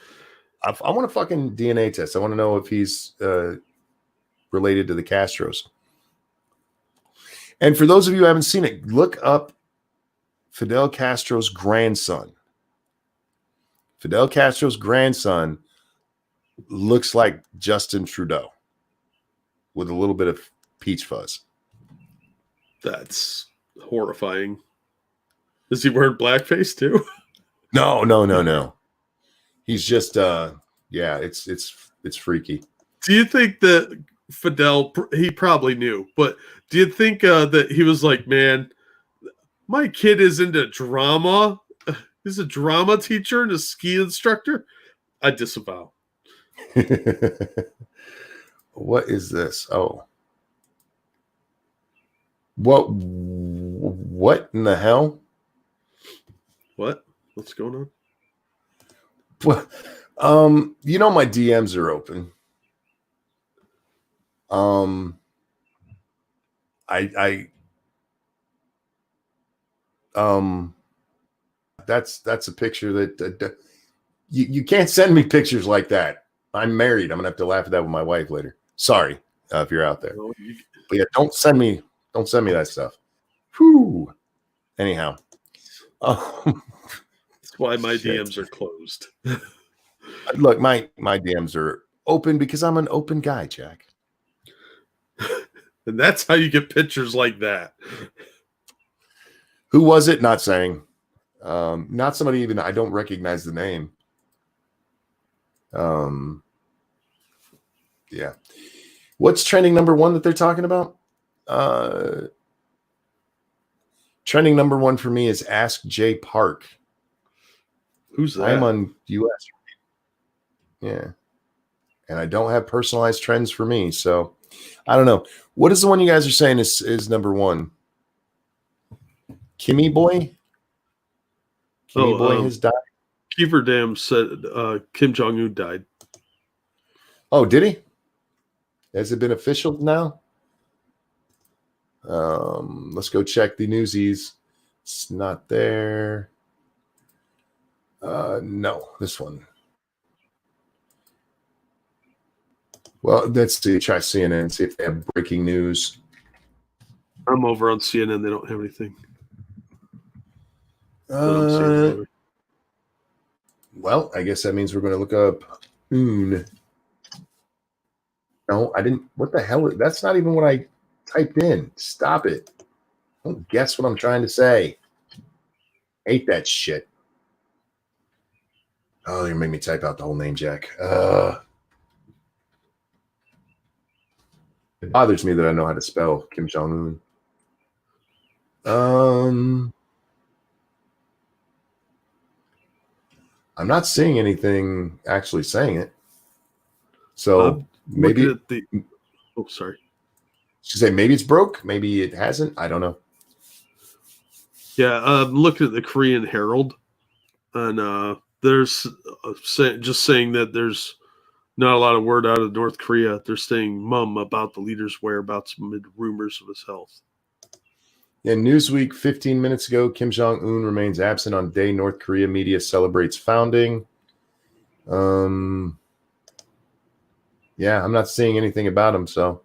I want a fucking DNA test. I want to know if he's related to the Castros. And for those of you who haven't seen it, look up Fidel Castro's grandson. Fidel Castro's grandson looks like Justin Trudeau with a little bit of peach fuzz. That's horrifying. Is he wearing blackface too? No. He's just it's freaky. Do you think that Fidel, he probably knew, but do you think that he was like, man, my kid is into drama? He's a drama teacher and a ski instructor? I disavow. What is this? Oh. What in the hell? What? What's going on? Well, my DMs are open. That's a picture that you can't send me pictures like that. I'm married. I'm gonna have to laugh at that with my wife later. Sorry if you're out there, but yeah, don't send me that stuff. Whew. Anyhow, that's why my DMs are closed. Look, my DMs are open because I'm an open guy, Jack. And that's how you get pictures like that. Who was it? Not saying. Not somebody even I don't recognize the name. Yeah. What's trending number one that they're talking about? Trending number one for me is Ask Jay Park. Who's that? I'm on US. Yeah. And I don't have personalized trends for me, so I don't know. What is the one you guys are saying is number one? Kimmy Boy? Kimmy Boy has died? Kiefer Dam said Kim Jong-un died. Oh, did he? Has it been official now? Let's go check the newsies. It's not there. No, this one. Well, let's see. Try CNN, see if they have breaking news. I'm over on CNN. They don't have anything. Well, I guess that means we're going to look up Un. No, I didn't. What the hell? That's not even what I typed in. Stop it. Don't guess what I'm trying to say. Hate that shit. Oh, you made me type out the whole name, Jack. It bothers me that I know how to spell Kim Jong-un. I'm not seeing anything actually saying it. So maybe at the. Oh, sorry. She say maybe it's broke, maybe it hasn't. I don't know. Yeah, I'm looking at the Korean Herald, and there's just saying that there's not a lot of word out of North Korea. They're saying mum about the leader's whereabouts amid rumors of his health. In Newsweek 15 minutes ago, Kim Jong-un remains absent on day North Korea media celebrates founding. Yeah, I'm not seeing anything about him, so.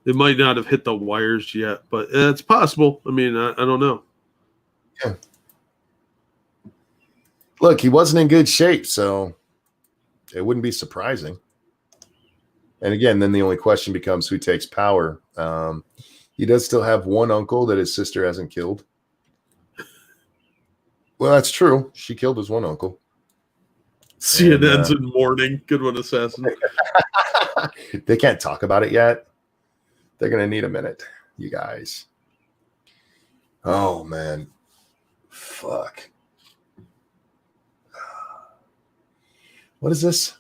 It might not have hit the wires yet, but it's possible. I mean, I don't know. Yeah. Look, he wasn't in good shape, so it wouldn't be surprising. And again, then the only question becomes who takes power. He does still have one uncle that his sister hasn't killed. Well, that's true. She killed his one uncle. CNN's in mourning. Good one, assassin. They can't talk about it yet. They're going to need a minute, you guys. Oh, man. Fuck. What is this?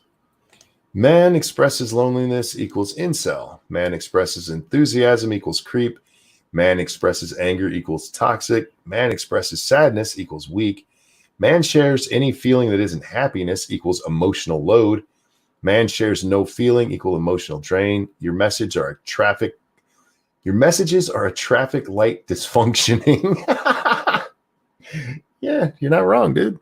Man expresses loneliness equals incel. Man expresses enthusiasm equals creep. Man expresses anger equals toxic. Man expresses sadness equals weak. Man shares any feeling that isn't happiness equals emotional load. Man shares no feeling equal emotional drain. Your messages are a traffic light dysfunctioning. Yeah, you're not wrong, dude.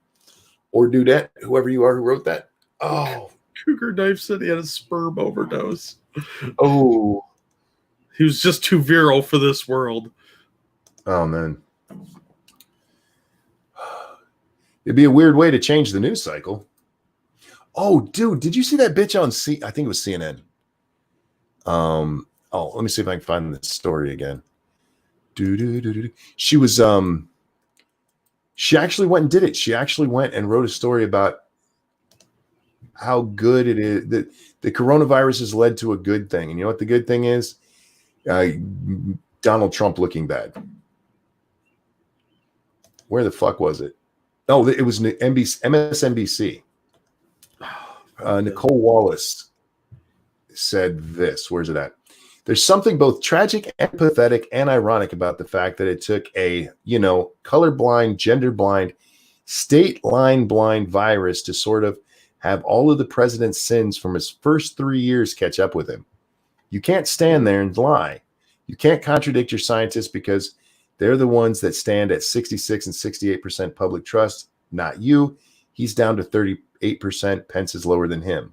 Or dudette, whoever you are who wrote that. Oh, Cougar Knife said he had a sperm overdose. Oh. He was just too virile for this world. Oh, man. It'd be a weird way to change the news cycle. Oh, dude, did you see that bitch on I think it was CNN. Let me see if I can find the story again. She was she actually went and did it. She actually went and wrote a story about how good it is that the coronavirus has led to a good thing. And you know what the good thing is? Donald Trump looking bad. Where the fuck was it? Oh, it was MSNBC. Nicole Wallace said this. Where's it at? There's something both tragic and pathetic and ironic about the fact that it took a, colorblind, gender blind, state line blind virus to sort of have all of the president's sins from his first 3 years catch up with him. You can't stand there and lie. You can't contradict your scientists because they're the ones that stand at 66 and 68% public trust, not you. He's down to 38%. Pence is lower than him.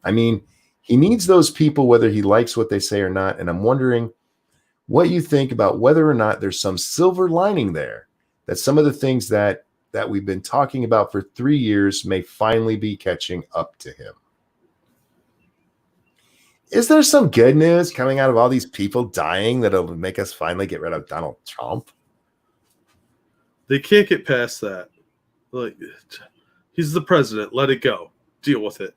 I mean, he needs those people whether he likes what they say or not. And I'm wondering what you think about whether or not there's some silver lining there, that some of the things that we've been talking about for 3 years may finally be catching up to him. Is there some good news coming out of all these people dying that'll make us finally get rid of Donald Trump? They can't get past that. Like, he's the president. Let it go. Deal with it.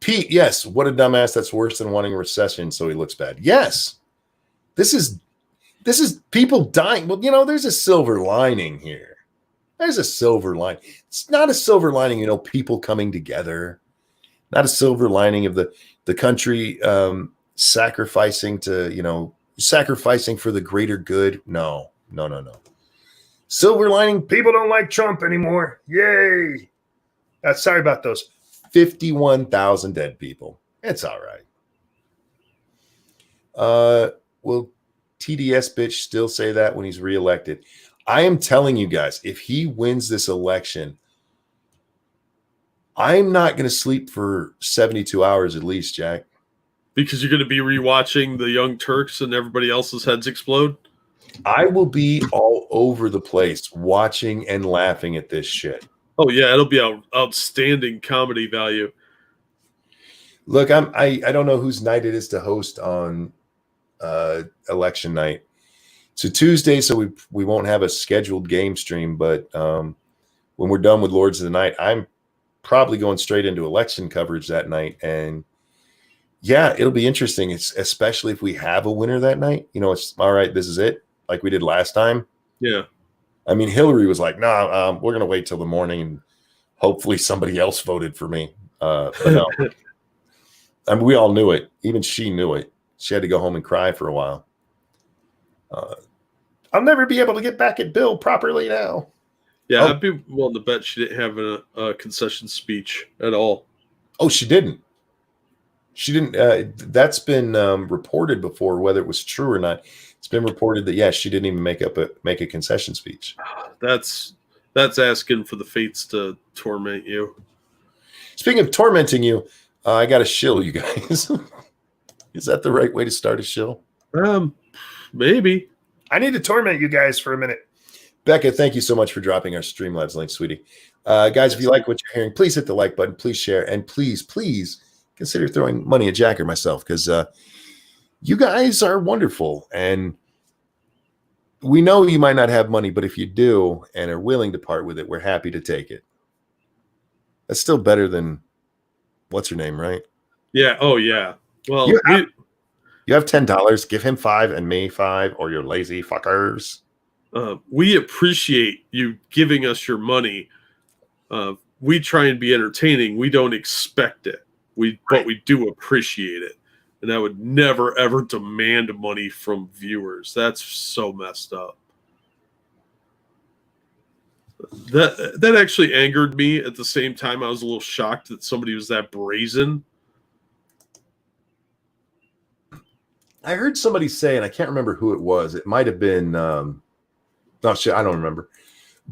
Pete, yes. What a dumbass. That's worse than wanting a recession so he looks bad. Yes. This is people dying. Well, there's a silver lining here. There's a silver lining. It's not a silver lining, people coming together. Not a silver lining of the country sacrificing to, sacrificing for the greater good. No. Silver lining, people don't like Trump anymore. Yay. Sorry about those 51,000 dead people. It's all right. Will TDS bitch still say that when he's reelected? I am telling you guys, if he wins this election, I'm not going to sleep for 72 hours at least, Jack. Because you're going to be rewatching the Young Turks and everybody else's heads explode? I will be all over the place watching and laughing at this shit. Oh yeah, it'll be outstanding comedy value. Look, I don't know whose night it is to host on election night. So Tuesday, so we won't have a scheduled game stream, but when we're done with Lords of the Night, I'm probably going straight into election coverage that night. And yeah, it'll be interesting, especially if we have a winner that night. You know, it's all right, this is it, like we did last time. Yeah. I mean, Hillary was like, "No, we're going to wait till the morning and hopefully somebody else voted for me." But no, I mean, we all knew it. Even she knew it. She had to go home and cry for a while. I'll never be able to get back at Bill properly now. Yeah, I'd be willing to bet she didn't have a concession speech at all. Oh, she didn't. She didn't. That's been reported before, whether it was true or not. It's been reported that yes, she didn't even make a concession speech. That's asking for the fates to torment you. Speaking of tormenting you, I got a shill, you guys. Is that the right way to start a shill? Maybe. I need to torment you guys for a minute. Becca, thank you so much for dropping our Streamlabs link, sweetie. Guys, if you like what you're hearing, please hit the like button, please share, and please consider throwing money at Jack or myself, because you guys are wonderful. And we know you might not have money, but if you do and are willing to part with it, we're happy to take it. That's still better than what's her name, right? Yeah. Oh, yeah. Well, you have $10. Give him $5 and me $5, or you're lazy fuckers. We appreciate you giving us your money. We try and be entertaining. We don't expect it. But we do appreciate it. And I would never, ever demand money from viewers. That's so messed up. That actually angered me. At the same time, I was a little shocked that somebody was that brazen. I heard somebody say, and I can't remember who it was. It might have been, oh shit, I don't remember.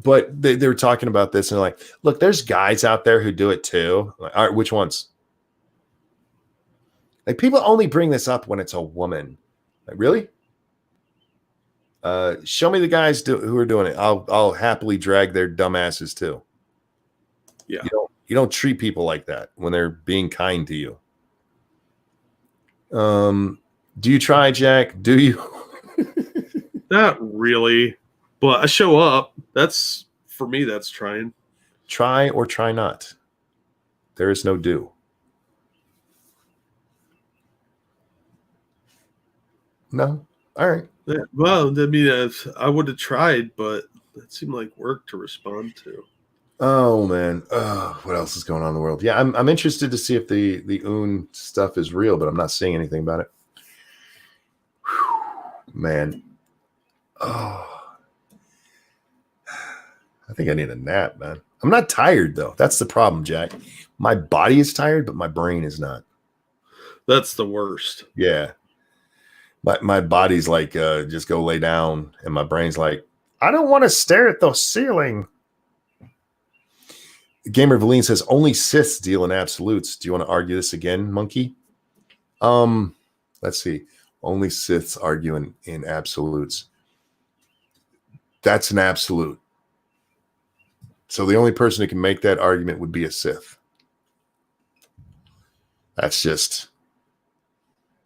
But they were talking about this, and they're like, look, there's guys out there who do it too. Like, all right, which ones? Like, people only bring this up when it's a woman. Like, really? Show me the guys who are doing it. I'll happily drag their dumb asses too. Yeah. You don't treat people like that when they're being kind to you. Do you try, Jack? Do you? Not really, but I show up. That's, for me, that's trying. Try or try not. There is no do. No? All right. Yeah, well, I mean, I would have tried, but that seemed like work to respond to. Oh, man. What else is going on in the world? Yeah, I'm interested to see if the Un stuff is real, but I'm not seeing anything about it. Whew, man. Oh. I think I need a nap, man. I'm not tired, though. That's the problem, Jack. My body is tired, but my brain is not. That's the worst. Yeah. My body's like, just go lay down. And my brain's like, I don't want to stare at the ceiling. Gamer Valine says, only Siths deal in absolutes. Do you want to argue this again, Monkey? Let's see. Only Siths argue in absolutes. That's an absolute. So the only person who can make that argument would be a Sith. That's just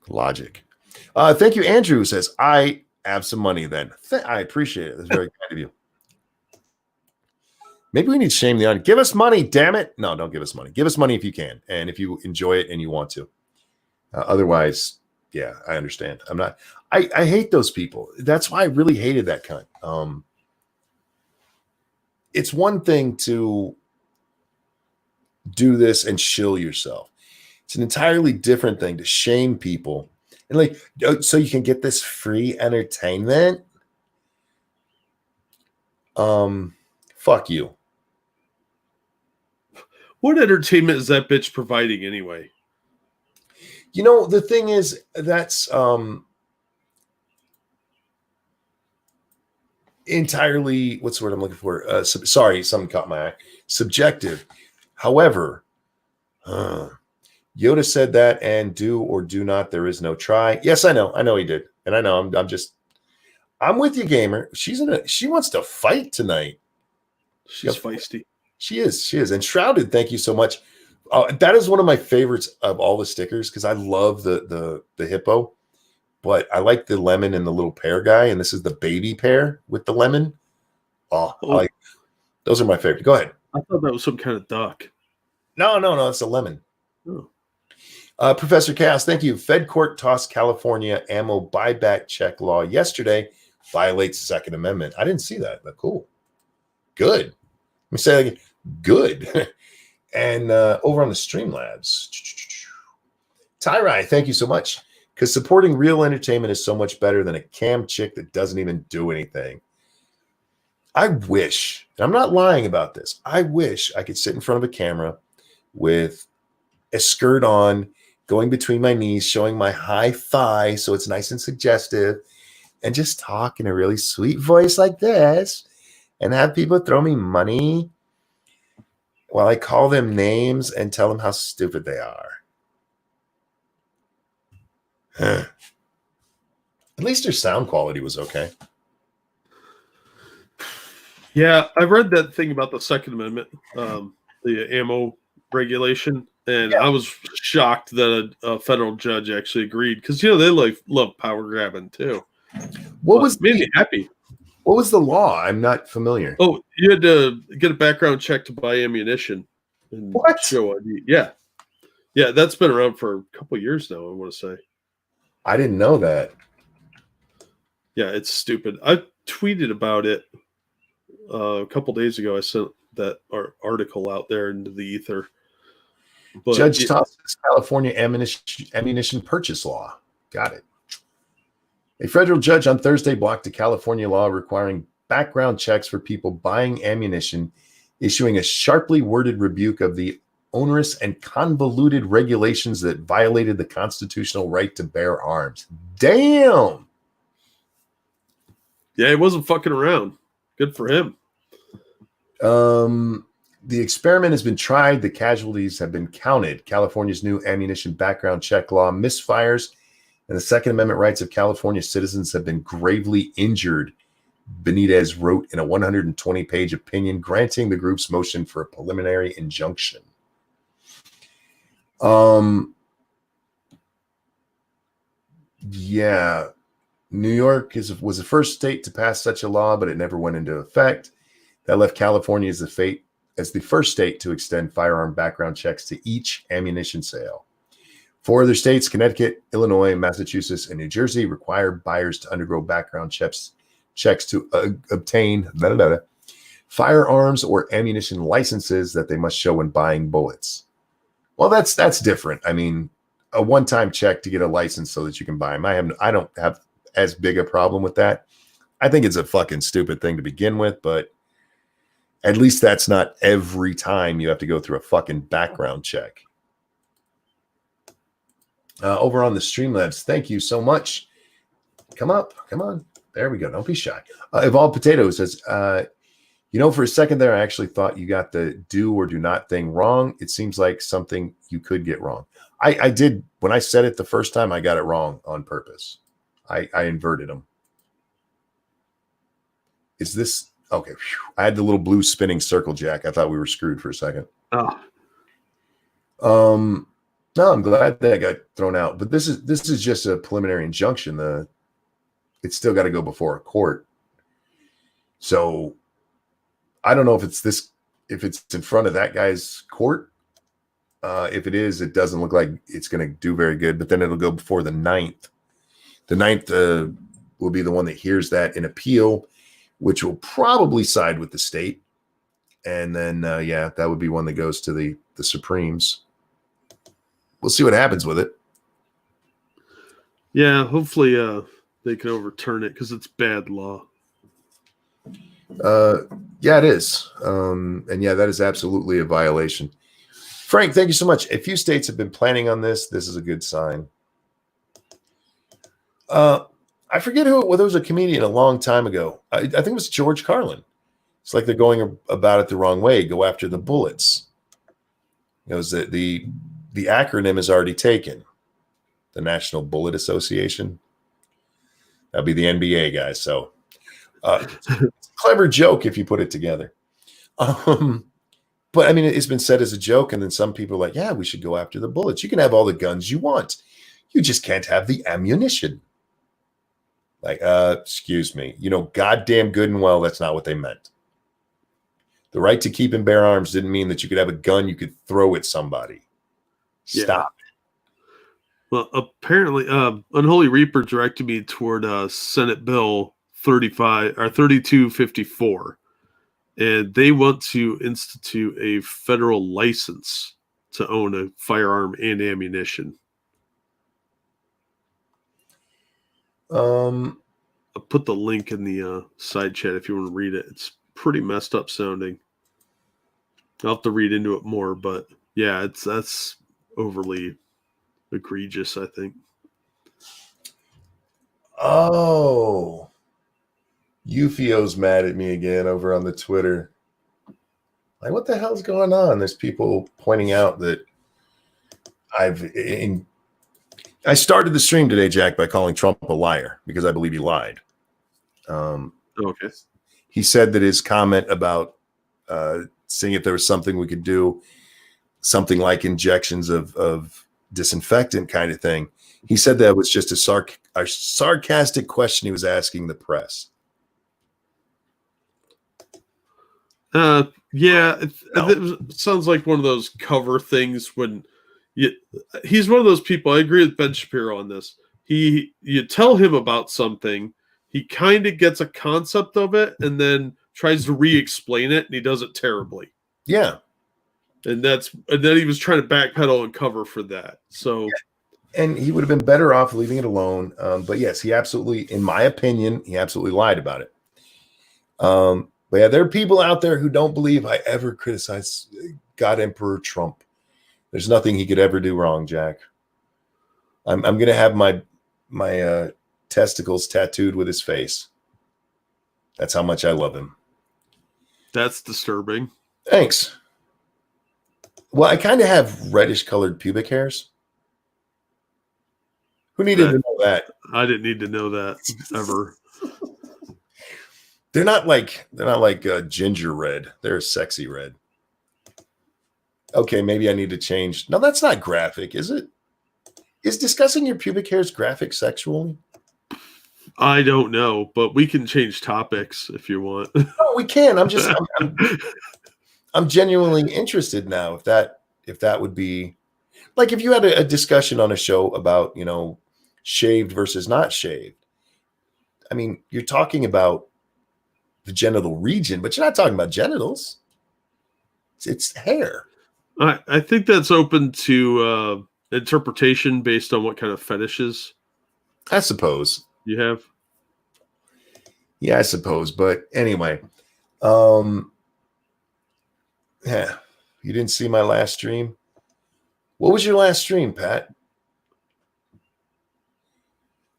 logic. Thank you, Andrew, who says, I have some money then. I appreciate it. That's very kind of you. Maybe we need to shame the audience. Give us money, damn it. No, don't give us money. Give us money if you can. And if you enjoy it and you want to. Otherwise, yeah, I understand. I hate those people. That's why I really hated that cunt. It's one thing to do this and shill yourself. It's an entirely different thing to shame people. And like, so you can get this free entertainment? Fuck you. What entertainment is that bitch providing anyway? You know, the thing is, that's entirely, what's the word I'm looking for? Sorry, something caught my eye. Subjective. However, Yoda said that, and do or do not, there is no try. Yes, I know he did. And I know I'm with you, gamer. She wants to fight tonight. She's feisty. She is. And Shrouded, thank you so much. That is one of my favorites of all the stickers because I love the hippo, but I like the lemon and the little pear guy, and this is the baby pear with the lemon. Those are my favorite. Go ahead. I thought that was some kind of duck. No, it's a lemon. Oh. Professor Cass, thank you. Fed court tossed California ammo buyback check law yesterday. Violates Second Amendment. I didn't see that, but cool. Good. Let me say that again. Good. And over on the Streamlabs, Tyrai, thank you so much. Because supporting real entertainment is so much better than a cam chick that doesn't even do anything. I wish, and I'm not lying about this, I wish I could sit in front of a camera with a skirt on, going between my knees, showing my high thigh so it's nice and suggestive, and just talk in a really sweet voice like this, and have people throw me money while I call them names and tell them how stupid they are. At least their sound quality was okay. Yeah, I read that thing about the Second Amendment, the ammo regulation, and I was shocked that a federal judge actually agreed because they love power grabbing too. Made me happy. What was the law? I'm not familiar. Oh, you had to get a background check to buy ammunition. And what? Show ID. Yeah, that's been around for a couple of years now. I want to say. I didn't know that. Yeah, it's stupid. I tweeted about it a couple days ago. I sent that article out there into the ether. But Judge Thompson's California ammunition purchase law. Got it. A federal judge on Thursday blocked a California law requiring background checks for people buying ammunition, issuing a sharply worded rebuke of the onerous and convoluted regulations that violated the constitutional right to bear arms. Damn. Yeah, he wasn't fucking around. Good for him. The experiment has been tried. The casualties have been counted. California's new ammunition background check law misfires, and the Second Amendment rights of California citizens have been gravely injured, Benitez wrote in a 120-page opinion granting the group's motion for a preliminary injunction. Yeah, New York was the first state to pass such a law, but it never went into effect. That left California as the first state to extend firearm background checks to each ammunition sale. 4 other states, Connecticut, Illinois, Massachusetts, and New Jersey, require buyers to undergo background checks to obtain firearms or ammunition licenses that they must show when buying bullets. Well, that's different. I mean, a one-time check to get a license so that you can buy them. I don't have as big a problem with that. I think it's a fucking stupid thing to begin with, but at least that's not every time you have to go through a fucking background check. Over on the Streamlabs, thank you so much. Come on. There we go. Don't be shy. Evolved Potato says, for a second there, I actually thought you got the do or do not thing wrong. It seems like something you could get wrong. I did. When I said it the first time, I got it wrong on purpose. I inverted them. Is this okay? Whew. I had the little blue spinning circle, Jack. I thought we were screwed for a second. No, I'm glad that got thrown out. But this is just a preliminary injunction. It's still got to go before a court. So I don't know if it's in front of that guy's court. If it is, it doesn't look like it's going to do very good. But then it'll go before the 9th. The 9th will be the one that hears that in appeal, which will probably side with the state. And then, that would be one that goes to the Supremes. We'll see what happens with it. Yeah, hopefully they can overturn it because it's bad law. Yeah, it is. And yeah, that is absolutely a violation. Frank, thank you so much. A few states have been planning on this. This is a good sign. I forget whether it was a comedian a long time ago. I think it was George Carlin. It's like they're going about it the wrong way. Go after the bullets. The acronym is already taken. The National Bullet Association. That'd be the NBA guys. So clever joke if you put it together. But I mean, it's been said as a joke, and then some people are like, yeah, we should go after the bullets. You can have all the guns you want. You just can't have the ammunition. Like, excuse me. You know, goddamn good and well, that's not what they meant. The right to keep and bear arms didn't mean that you could have a gun you could throw at somebody. Stop. Well, apparently, Unholy Reaper directed me toward Senate Bill 3254. And they want to institute a federal license to own a firearm and ammunition. I'll put the link in the side chat if you want to read it. It's pretty messed up sounding. I'll have to read into it more, but yeah, that's overly egregious, I think. Oh. Eufio's mad at me again over on the Twitter. Like, what the hell's going on? There's people pointing out that I started the stream today, Jack, by calling Trump a liar because I believe he lied. Okay. He said that his comment about seeing if there was something we could do, something like injections of disinfectant kind of thing. He said that was just a sarcastic question he was asking the press. It sounds like one of those cover things when he's one of those people. I agree with Ben Shapiro on this. You tell him about something, he kind of gets a concept of it and then tries to re-explain it, and he does it terribly. Yeah. And then he was trying to backpedal and cover for that. So and he would have been better off leaving it alone. But yes, he absolutely, in my opinion, he absolutely lied about it. But yeah, there are people out there who don't believe I ever criticize God Emperor Trump. There's nothing he could ever do wrong, Jack. I'm going to have my testicles tattooed with his face. That's how much I love him. That's disturbing. Thanks. Well, I kind of have reddish colored pubic hairs. Who needed to know that? I didn't need to know that ever. They're not like ginger red. They're sexy red. Okay, maybe I need to change. No, that's not graphic, is it? Is discussing your pubic hairs graphic sexually? I don't know, but we can change topics if you want. No, we can. I'm genuinely interested now if that would be like if you had a discussion on a show about, shaved versus not shaved. I mean, you're talking about the genital region, but you're not talking about genitals. It's hair. I think that's open to interpretation based on what kind of fetishes I suppose you have. Yeah, I suppose. But anyway, yeah, you didn't see my last stream. What was your last stream, Pat?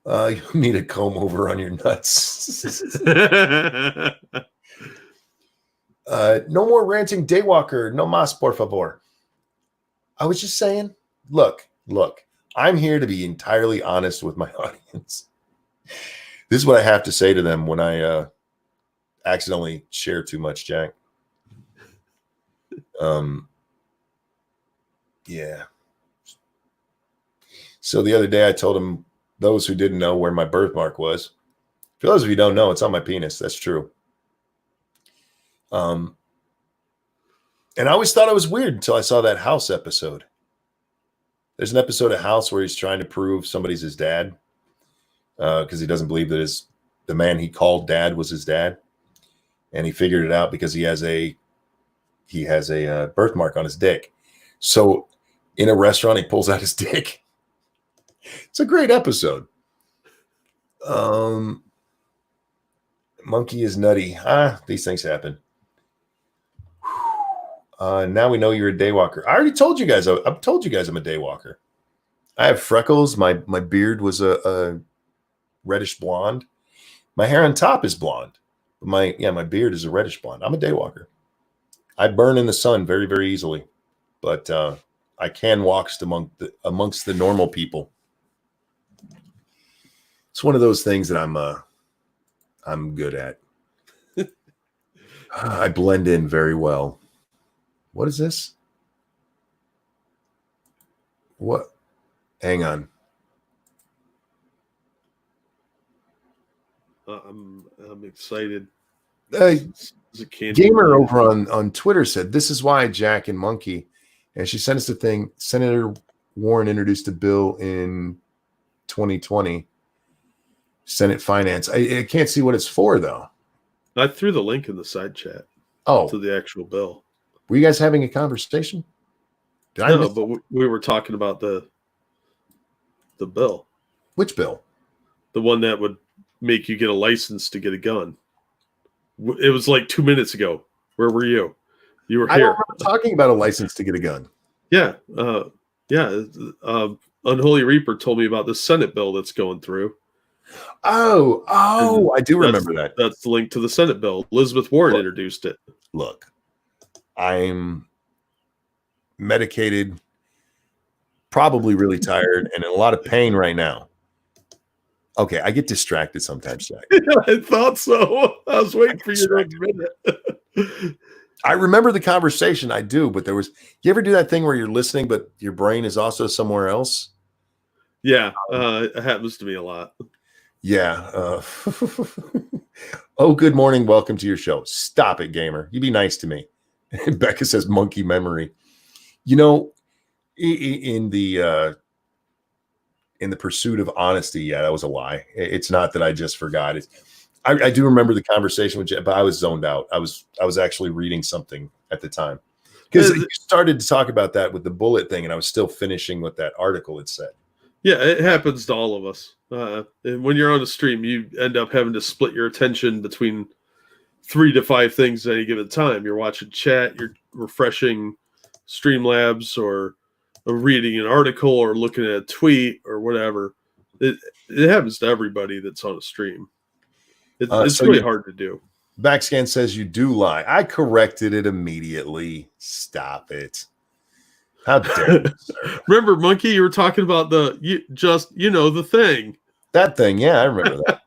You need a comb over on your nuts. No more ranting, Daywalker. No más, por favor. I was just saying, look, I'm here to be entirely honest with my audience. This is what I have to say to them when I accidentally share too much, Jack. Yeah. So the other day I told them, those who didn't know, where my birthmark was. For those of you who don't know, it's on my penis. That's true. And I always thought it was weird until I saw that House episode. There's an episode of House where he's trying to prove somebody's his dad because he doesn't believe that the man he called dad was his dad, and he figured it out because he has a birthmark on his dick. So in a restaurant, he pulls out his dick. It's a great episode. Monkey is nutty. These things happen. Now we know you're a daywalker. I already told you guys. I've told you guys I'm a daywalker. I have freckles. My beard was a reddish blonde. My hair on top is blonde. My beard is a reddish blonde. I'm a daywalker. I burn in the sun very, very easily, but I can walk amongst the normal people. It's one of those things that I'm good at. I blend in very well. What is this? What? Hang on. I'm excited. Gamer over on Twitter said, "This is why Jack and Monkey," and she sent us a thing. Senator Warren introduced a bill in 2020, Senate Finance. I can't see what it's for though. I threw the link in the side chat. To the actual bill. Were you guys having a conversation? No, but we were talking about the bill. Which bill? The one that would make you get a license to get a gun. It was like 2 minutes ago. Where were you? You were here. I don't remember talking about a license to get a gun. Yeah. Unholy Reaper told me about this Senate bill that's going through. Oh, I do remember that. That's the link to the Senate bill. Elizabeth Warren introduced it. Look, I'm medicated, probably really tired, and in a lot of pain right now. Okay, I get distracted sometimes, Jack. I thought so. I was waiting for you to admit it. I remember the conversation. I do, but you ever do that thing where you're listening, but your brain is also somewhere else? Yeah, it happens to me a lot. Yeah. Oh, good morning. Welcome to your show. Stop it, gamer. You be nice to me. Becca says monkey memory. You know, in the pursuit of honesty, yeah, that was a lie. It's not that I just forgot it. I do remember the conversation with Jeff, but I was zoned out. I was actually reading something at the time because you started to talk about that with the bullet thing, and I was still finishing what that article had said. Yeah, it happens to all of us. And when you're on a stream, you end up having to split your attention between 3 to 5 things at any given time. You're watching chat, you're refreshing Streamlabs, or reading an article, or looking at a tweet, or whatever. It happens to everybody that's on a stream. It's really hard to do. Backscan says you do lie. I corrected it immediately. Stop it. How dare you, sir? Remember, Monkey, you were talking about the thing. That thing, yeah, I remember that.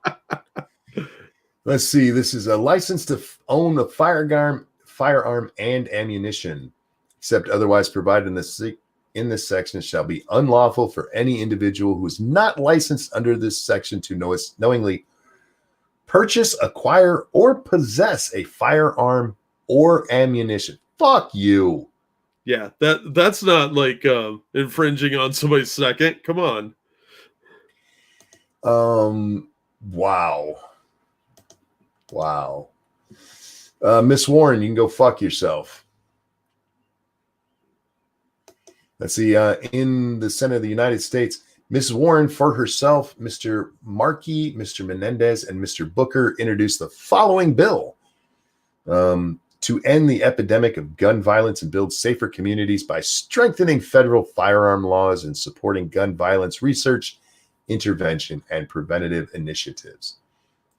Let's see. This is a license to own a firearm and ammunition, except otherwise provided in this section, shall be unlawful for any individual who is not licensed under this section to knowingly purchase, acquire, or possess a firearm or ammunition. Fuck you. Yeah, that's not like infringing on somebody's second. Come on. Wow. Miss Warren, you can go fuck yourself. Let's see. In the Senate of the United States, Ms. Warren for herself, Mr. Markey, Mr. Menendez, and Mr. Booker introduced the following bill to end the epidemic of gun violence and build safer communities by strengthening federal firearm laws and supporting gun violence research, intervention, and preventative initiatives.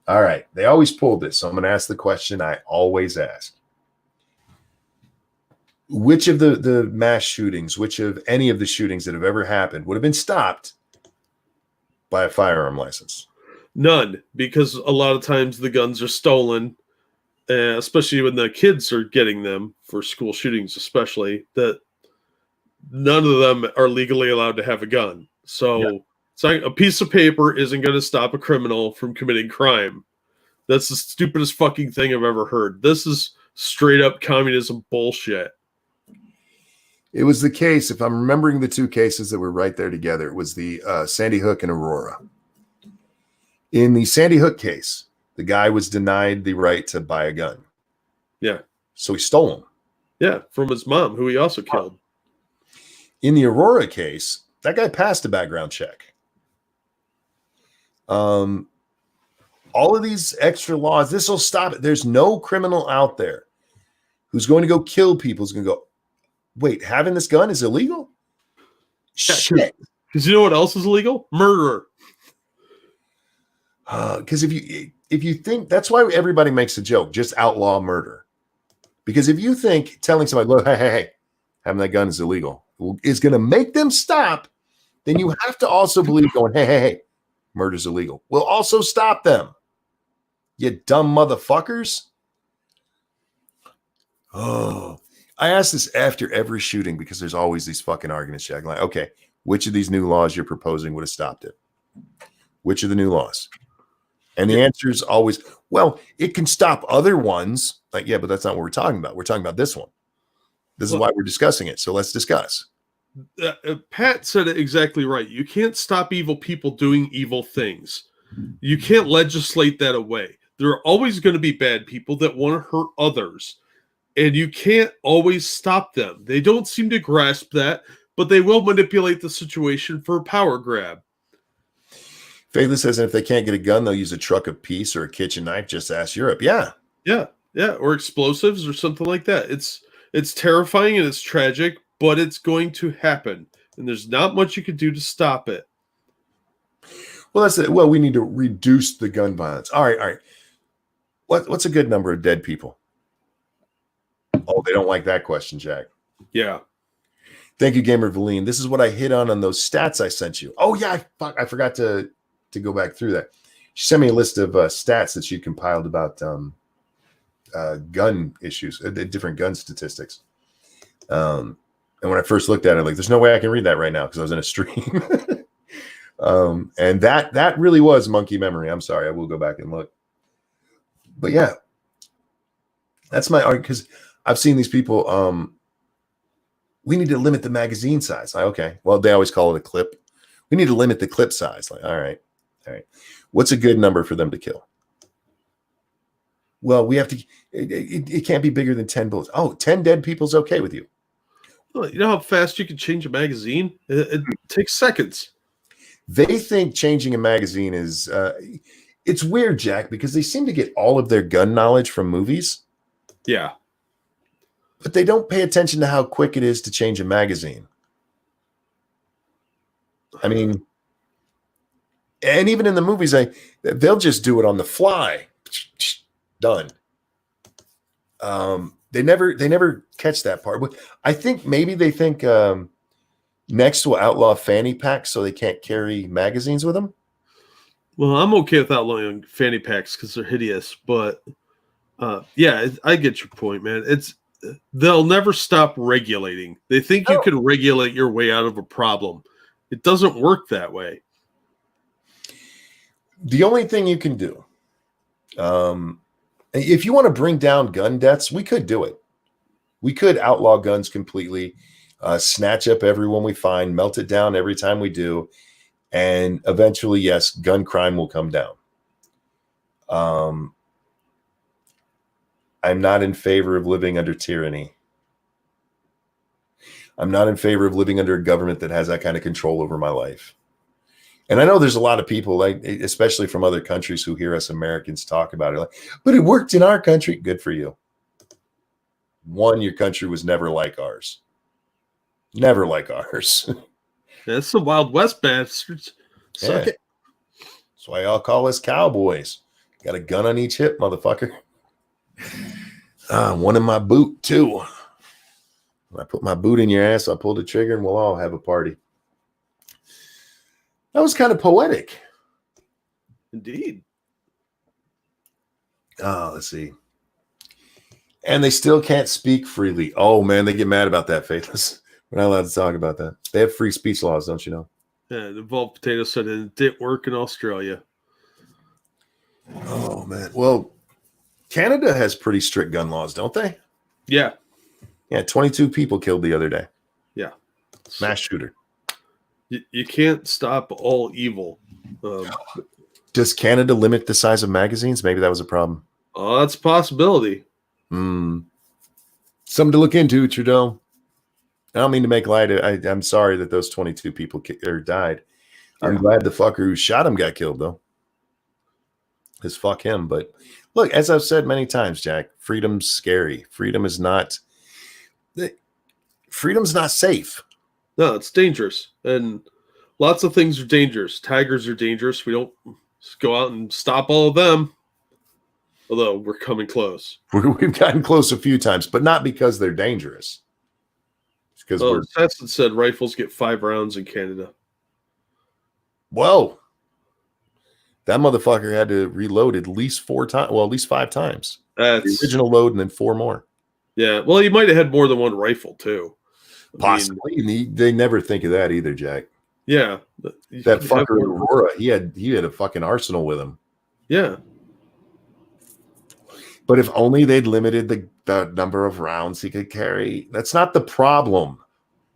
All right. They always pulled this, so I'm going to ask the question I always ask. Which of the mass shootings, which of any of the shootings that have ever happened would have been stopped by a firearm license? None, because a lot of times the guns are stolen, especially when the kids are getting them for school shootings, especially, that none of them are legally allowed to have a gun. So it's like a piece of paper isn't going to stop a criminal from committing crime. That's the stupidest fucking thing I've ever heard. This is straight up communism bullshit. It was the case, if I'm remembering the two cases that were right there together, it was the Sandy Hook and Aurora. In the Sandy Hook case, the guy was denied the right to buy a gun. Yeah. So he stole them. Yeah, from his mom, who he also killed. In the Aurora case, that guy passed a background check. All of these extra laws, this will stop it. There's no criminal out there who's going to go kill people, who's going to go, wait, having this gun is illegal? Shit. Because you know what else is illegal? Murder. Because if you think, that's why everybody makes a joke, just outlaw murder. Because if you think telling somebody, look, hey, having that gun is illegal, is going to make them stop, then you have to also believe going, hey, Murder's illegal. We'll also stop them. You dumb motherfuckers. Oh, I ask this after every shooting because there's always these fucking arguments, Jack. Like, okay, which of these new laws you're proposing would have stopped it? Which of the new laws? And the answer is always, well, it can stop other ones. Like, yeah, but that's not what we're talking about. We're talking about this one. This is why we're discussing it. So let's discuss. Pat said it exactly right. You can't stop evil people doing evil things. You can't legislate that away. There are always going to be bad people that want to hurt others. And you can't always stop them. They don't seem to grasp that, but they will manipulate the situation for a power grab. Faithless says, if they can't get a gun, they'll use a truck of peace or a kitchen knife. Just ask Europe. Yeah. Or explosives or something like that. It's terrifying and it's tragic, but it's going to happen. And there's not much you can do to stop it. Well, that's it. Well, we need to reduce the gun violence. All right. What's a good number of dead people? Oh, they don't like that question, Jack. Yeah. Thank you, Gamer Valine. This is what I hit on those stats I sent you. Oh, yeah. I forgot to go back through that. She sent me a list of stats that she compiled about gun issues, different gun statistics. And when I first looked at it, like, there's no way I can read that right now because I was in a stream. And that really was monkey memory. I'm sorry. I will go back and look. But yeah, that's my argument, because I've seen these people. We need to limit the magazine size. Like, okay, well, they always call it a clip. We need to limit the clip size. Like, all right. What's a good number for them to kill? Well, we have to. It can't be bigger than 10 bullets. Oh, 10 dead people's okay with you. Well, you know how fast you can change a magazine? It takes seconds. They think changing a magazine is. It's weird, Jack, because they seem to get all of their gun knowledge from movies. Yeah. But they don't pay attention to how quick it is to change a magazine. I mean, and even in the movies, they'll just do it on the fly. Done. They never catch that part. I think maybe they think next will outlaw fanny packs so they can't carry magazines with them. Well, I'm okay with outlawing fanny packs because they're hideous, but yeah, I get your point, man. They'll never stop regulating. They think you can regulate your way out of a problem. It doesn't work that way. The only thing you can do, if you want to bring down gun deaths, we could do it. We could outlaw guns completely, snatch up everyone we find, melt it down every time we do, and eventually, yes, gun crime will come down. I'm not in favor of living under tyranny. I'm not in favor of living under a government that has that kind of control over my life. And I know there's a lot of people, like, especially from other countries, who hear us Americans talk about it, like, but it worked in our country. Good for you. One, your country was never like ours. Never like ours. That's the Wild West bastards. Suck it. That's why y'all call us cowboys. Got a gun on each hip, motherfucker. One in my boot, too. When I put my boot in your ass, I pull the trigger, and we'll all have a party. That was kind of poetic. Indeed. Let's see. And they still can't speak freely. Oh, man, they get mad about that, Faithless. We're not allowed to talk about that. They have free speech laws, don't you know? Yeah, the Involved Potato said it didn't work in Australia. Oh, man. Well, Canada has pretty strict gun laws, don't they? Yeah. Yeah, 22 people killed the other day. Yeah. Mass shooter. You can't stop all evil. Does Canada limit the size of magazines? Maybe that was a problem. Oh, that's a possibility. Something to look into, Trudeau. I don't mean to make light. I'm sorry that those 22 people died. Yeah. I'm glad the fucker who shot him got killed, though. Because fuck him. But look, as I've said many times, Jack, freedom's scary. Freedom's not safe. No, it's dangerous. And lots of things are dangerous. Tigers are dangerous. We don't just go out and stop all of them. Although we're coming close. We've gotten close a few times, but not because they're dangerous. Because Satsu said rifles get 5 rounds in Canada. Whoa. That motherfucker had to reload at least 4 times. Well, at least 5 times. That's the original load and then 4 more. Yeah. Well, he might have had more than one rifle too. Possibly. They never think of that either, Jack. Yeah. That fucker Aurora, he had a fucking arsenal with him. Yeah. But if only they'd limited the number of rounds he could carry. That's not the problem.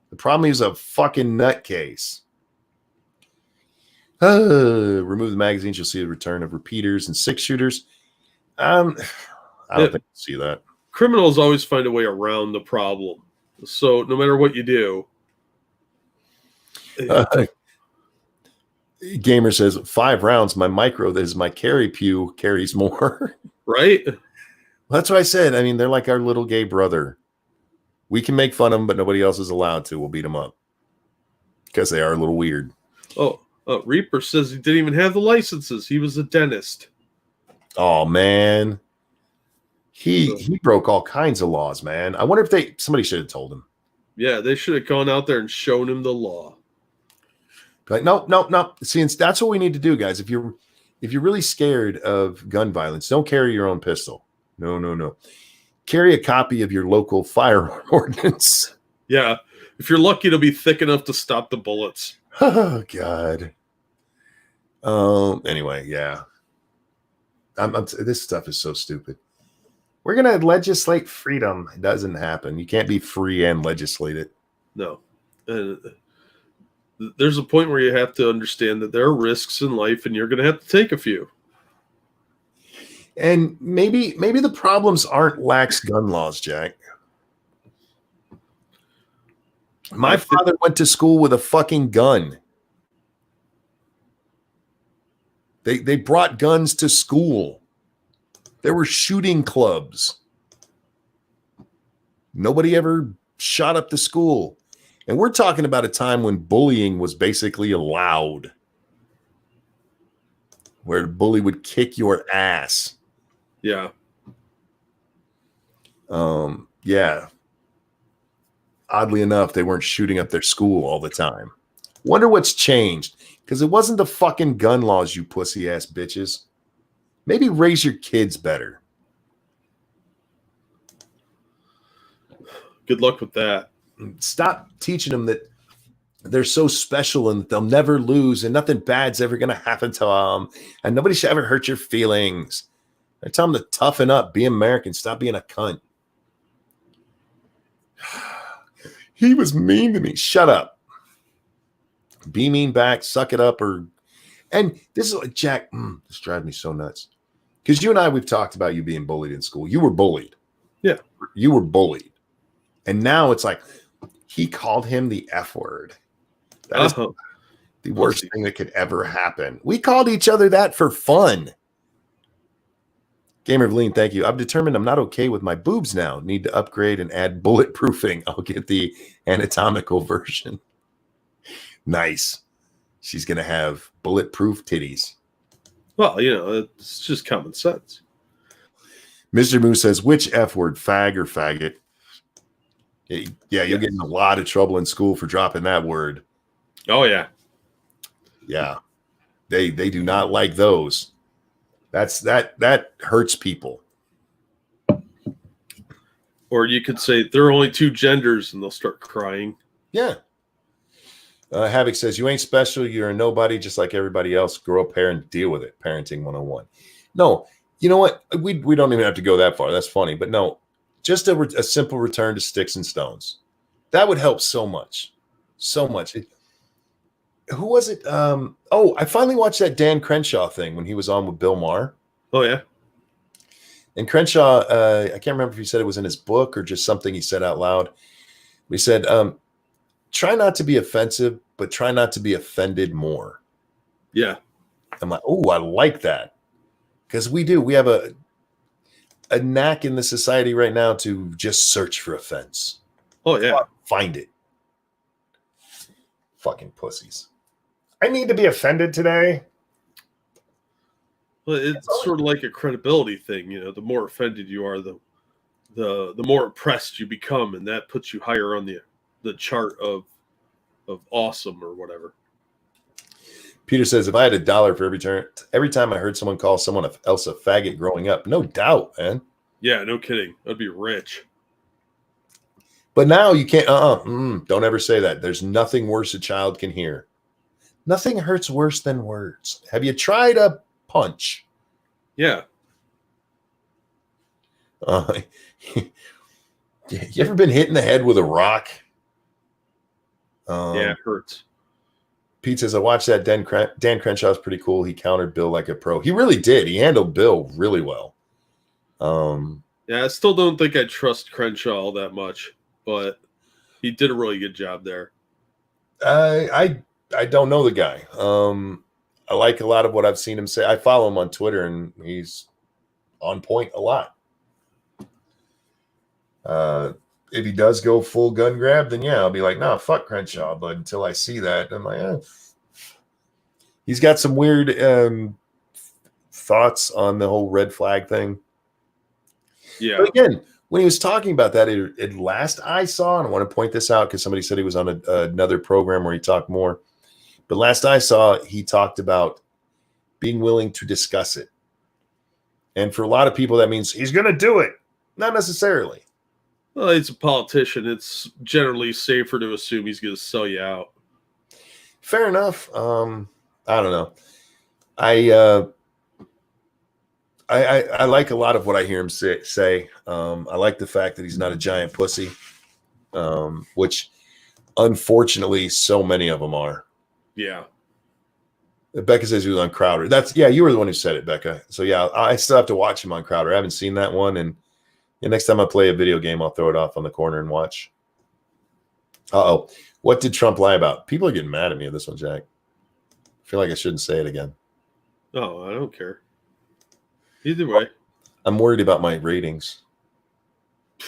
The problem is a fucking nutcase. Remove the magazines, you'll see the return of repeaters and 6-shooters. I don't think you'll see that. Criminals always find a way around the problem. So no matter what you do. Gamer says 5 rounds. My micro, that is my carry pew, carries more. Right? That's what I said. I mean, they're like our little gay brother. We can make fun of them, but nobody else is allowed to. We'll beat them up because they are a little weird. Reaper says he didn't even have the licenses. He was a dentist. Oh man, he broke all kinds of laws, man. I wonder if somebody should have told him. Yeah, they should have gone out there and shown him the law. Like, no. See, that's what we need to do, guys. If you're really scared of gun violence, don't carry your own pistol. No. Carry a copy of your local firearm ordinance. Yeah. If you're lucky, it'll be thick enough to stop the bullets. Oh, God. Anyway, yeah. This stuff is so stupid. We're going to legislate freedom. It doesn't happen. You can't be free and legislate it. No. There's a point where you have to understand that there are risks in life, and you're going to have to take a few. And maybe the problems aren't lax gun laws, Jack. My father went to school with a fucking gun. They brought guns to school. There were shooting clubs. Nobody ever shot up the school. And we're talking about a time when bullying was basically allowed. Where the bully would kick your ass. Yeah. Yeah. Oddly enough, they weren't shooting up their school all the time. Wonder what's changed. Because it wasn't the fucking gun laws, you pussy ass bitches. Maybe raise your kids better. Good luck with that. Stop teaching them that they're so special and they'll never lose and nothing bad's ever going to happen to them. And nobody should ever hurt your feelings. I tell them to toughen up, be American, stop being a cunt. He was mean to me. Shut up. Be mean back, suck it up. And this is like, Jack, this drives me so nuts. Because you and I, we've talked about you being bullied in school. You were bullied. Yeah. You were bullied. And now it's like, he called him the F word. That is the worst thing that could ever happen. We called each other that for fun. Gamer of Lean, thank you. I've determined I'm not okay with my boobs now. Need to upgrade and add bulletproofing. I'll get the anatomical version. Nice. She's going to have bulletproof titties. Well, it's just common sense. Mr. Moose says, which F word, fag or faggot? Yeah, you'll get in a lot of trouble in school for dropping that word. Oh, yeah. Yeah. They do not like those. That hurts people. Or you could say there are only 2 genders and they'll start crying. Yeah. Havoc says, you ain't special. You're a nobody just like everybody else. Grow up, parent, deal with it. Parenting 101. No, you know what? We don't even have to go that far. That's funny. But no, just a simple return to sticks and stones. That would help so much. So much. Who was it? I finally watched that Dan Crenshaw thing when he was on with Bill Maher. Oh, yeah. And Crenshaw, I can't remember if he said it was in his book or just something he said out loud. He said, try not to be offensive, but try not to be offended more. Yeah. I'm like, oh, I like that. Because we do. We have a knack in the society right now to just search for offense. Oh, yeah. Find it. Fucking pussies. I need to be offended today. Well, it's sort of like a credibility thing. The more offended you are, the more impressed you become, and that puts you higher on the chart of awesome or whatever. Peter says, if I had $1 for every time I heard someone call someone else a faggot growing up, no doubt, man. Yeah, no kidding. I'd be rich. But now you can't. Don't ever say that. There's nothing worse a child can hear. Nothing hurts worse than words. Have you tried a punch? Yeah. You ever been hit in the head with a rock? Yeah, it hurts. Pete says, I watched that. Dan Crenshaw's pretty cool. He countered Bill like a pro. He really did. He handled Bill really well. Yeah, I still don't think I trust Crenshaw all that much, but he did a really good job there. I don't know the guy. I like a lot of what I've seen him say. I follow him on Twitter, and he's on point a lot. If he does go full gun grab, then yeah, I'll be like, nah, fuck Crenshaw. But until I see that, I'm like, he's got some weird thoughts on the whole red flag thing. Yeah. But again, when he was talking about that, it last I saw, and I want to point this out because somebody said he was on another program where he talked more. But last I saw, he talked about being willing to discuss it. And for a lot of people, that means he's going to do it. Not necessarily. Well, he's a politician. It's generally safer to assume he's going to sell you out. Fair enough. I don't know. I like a lot of what I hear him say. I like the fact that he's not a giant pussy, which unfortunately so many of them are. Yeah. Becca says he was on Crowder. You were the one who said it, Becca. So yeah, I still have to watch him on Crowder. I haven't seen that one, and next time I play a video game, I'll throw it off on the corner and watch. What did Trump lie about? People are getting mad at me at this one, Jack. I feel like I shouldn't say it again. Oh, I don't care. Either way. I'm worried about my ratings.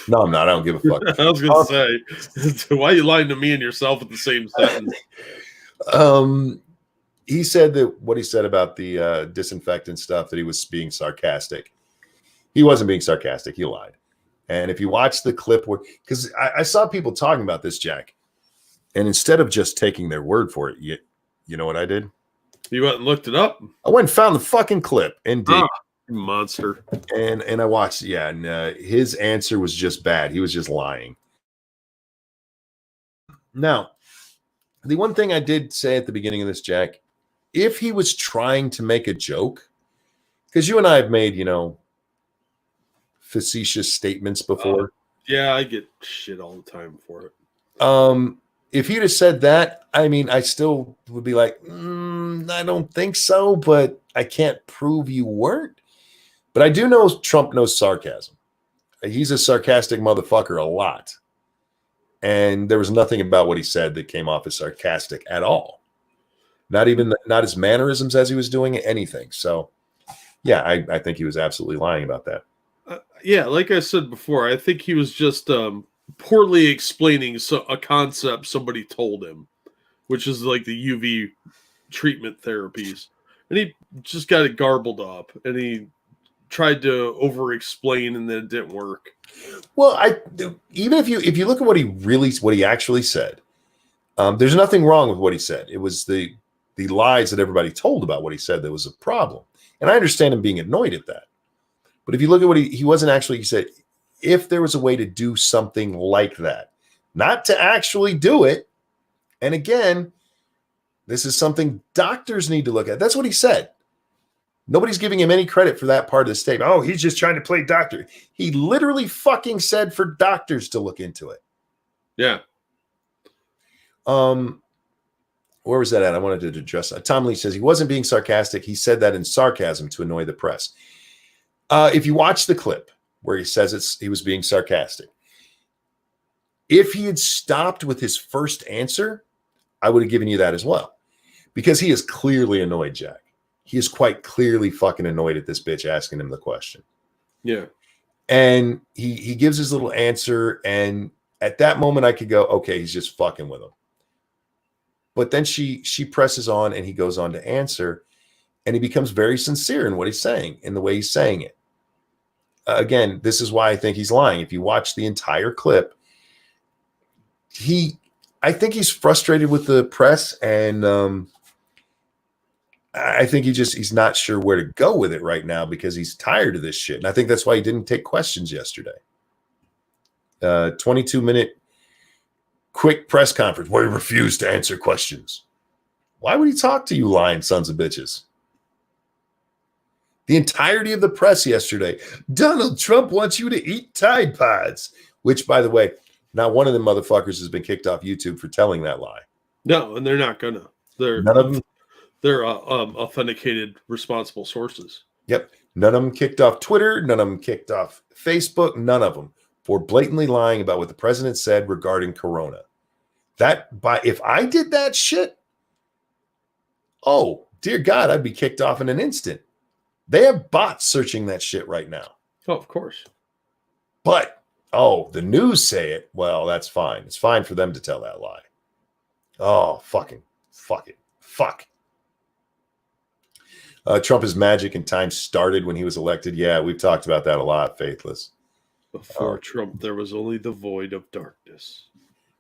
No, I'm not. I don't give a fuck. I was going to say, why are you lying to me and yourself at the same sentence? He said that what he said about the disinfectant stuff, that he was being sarcastic. He wasn't being sarcastic. He lied. And if you watch the clip because I saw people talking about this, Jack, and instead of just taking their word for it, you know what I did? You went and looked it up? I went and found the fucking clip and did. Monster. And I watched, and his answer was just bad. He was just lying. Now, the one thing I did say at the beginning of this, Jack, if he was trying to make a joke, because you and I have made, facetious statements before. Yeah, I get shit all the time for it. If he'd have said that, I mean, I still would be like, I don't think so, but I can't prove you weren't. But I do know Trump knows sarcasm. He's a sarcastic motherfucker a lot. And there was nothing about what he said that came off as sarcastic at all. Not his mannerisms as he was doing anything. So, yeah, I think he was absolutely lying about that. Yeah, like I said before, I think he was just poorly explaining a concept somebody told him, which is like the UV treatment therapies. And he just got it garbled up, and he tried to over-explain, and then it didn't work. Well, even if you look at what he actually said, there's nothing wrong with what he said. It was the lies that everybody told about what he said that was a problem. And I understand him being annoyed at that. But if you look at what he wasn't actually, he said, if there was a way to do something like that, not to actually do it. And again, this is something doctors need to look at. That's what he said. Nobody's giving him any credit for that part of the statement. Oh, he's just trying to play doctor. He literally fucking said for doctors to look into it. Yeah. Where was that at? I wanted to address that. Tom Lee says he wasn't being sarcastic. He said that in sarcasm to annoy the press. If you watch the clip where he says he was being sarcastic, if he had stopped with his first answer, I would have given you that as well. Because he is clearly annoyed, Jack. He is quite clearly fucking annoyed at this bitch asking him the question. Yeah. And he gives his little answer, and at that moment I could go, okay, he's just fucking with him. But then she presses on, and he goes on to answer, and he becomes very sincere in what he's saying, in the way he's saying it. Again, this is why I think he's lying. If you watch the entire clip, I think he's frustrated with the press, and I think he's not sure where to go with it right now because he's tired of this shit. And I think that's why he didn't take questions yesterday. 22-minute quick press conference where he refused to answer questions. Why would he talk to you lying sons of bitches? The entirety of the press yesterday, Donald Trump wants you to eat Tide Pods, which, by the way, not one of them motherfuckers has been kicked off YouTube for telling that lie. No, and they're not gonna. None of them. They're authenticated, responsible sources. Yep. None of them kicked off Twitter. None of them kicked off Facebook. None of them for blatantly lying about what the president said regarding Corona. If I did that shit, oh, dear God, I'd be kicked off in an instant. They have bots searching that shit right now. Oh, of course. But, the news say it. Well, that's fine. It's fine for them to tell that lie. Oh, fuck. Trump is magic and time started when he was elected. Yeah, we've talked about that a lot, Faithless. Before Trump, there was only the void of darkness.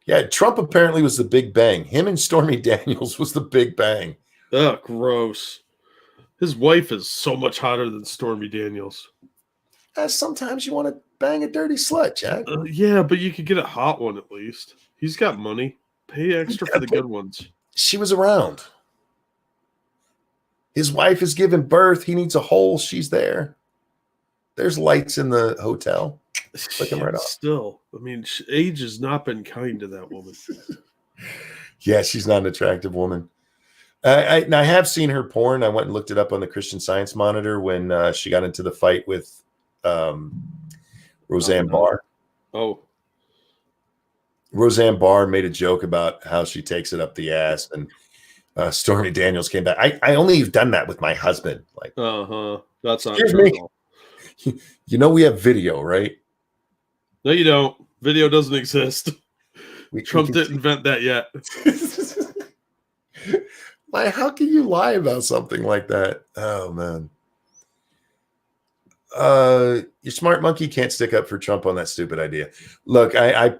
Yeah, Trump apparently was the Big Bang. Him and Stormy Daniels was the Big Bang. Ugh, gross. His wife is so much hotter than Stormy Daniels. Sometimes you want to bang a dirty slut, Jack. Yeah, but you could get a hot one at least. He's got money. Pay extra for the good ones. She was around. His wife is giving birth. He needs a hole. She's there. There's lights in the hotel. Click him right off. Still, I mean, age has not been kind to that woman. Yeah, she's not an attractive woman. I have seen her porn. I went and looked it up on the Christian Science Monitor when she got into the fight with Roseanne Barr. Oh. Roseanne Barr made a joke about how she takes it up the ass, and Stormy Daniels came back. I only have done that with my husband. Like, that's not excuse true me. at all. You know we have video, right? No, you don't. Video doesn't exist. Trump didn't invent that yet. Like, how can you lie about something like that? Oh man. Your smart monkey can't stick up for Trump on that stupid idea. Look, I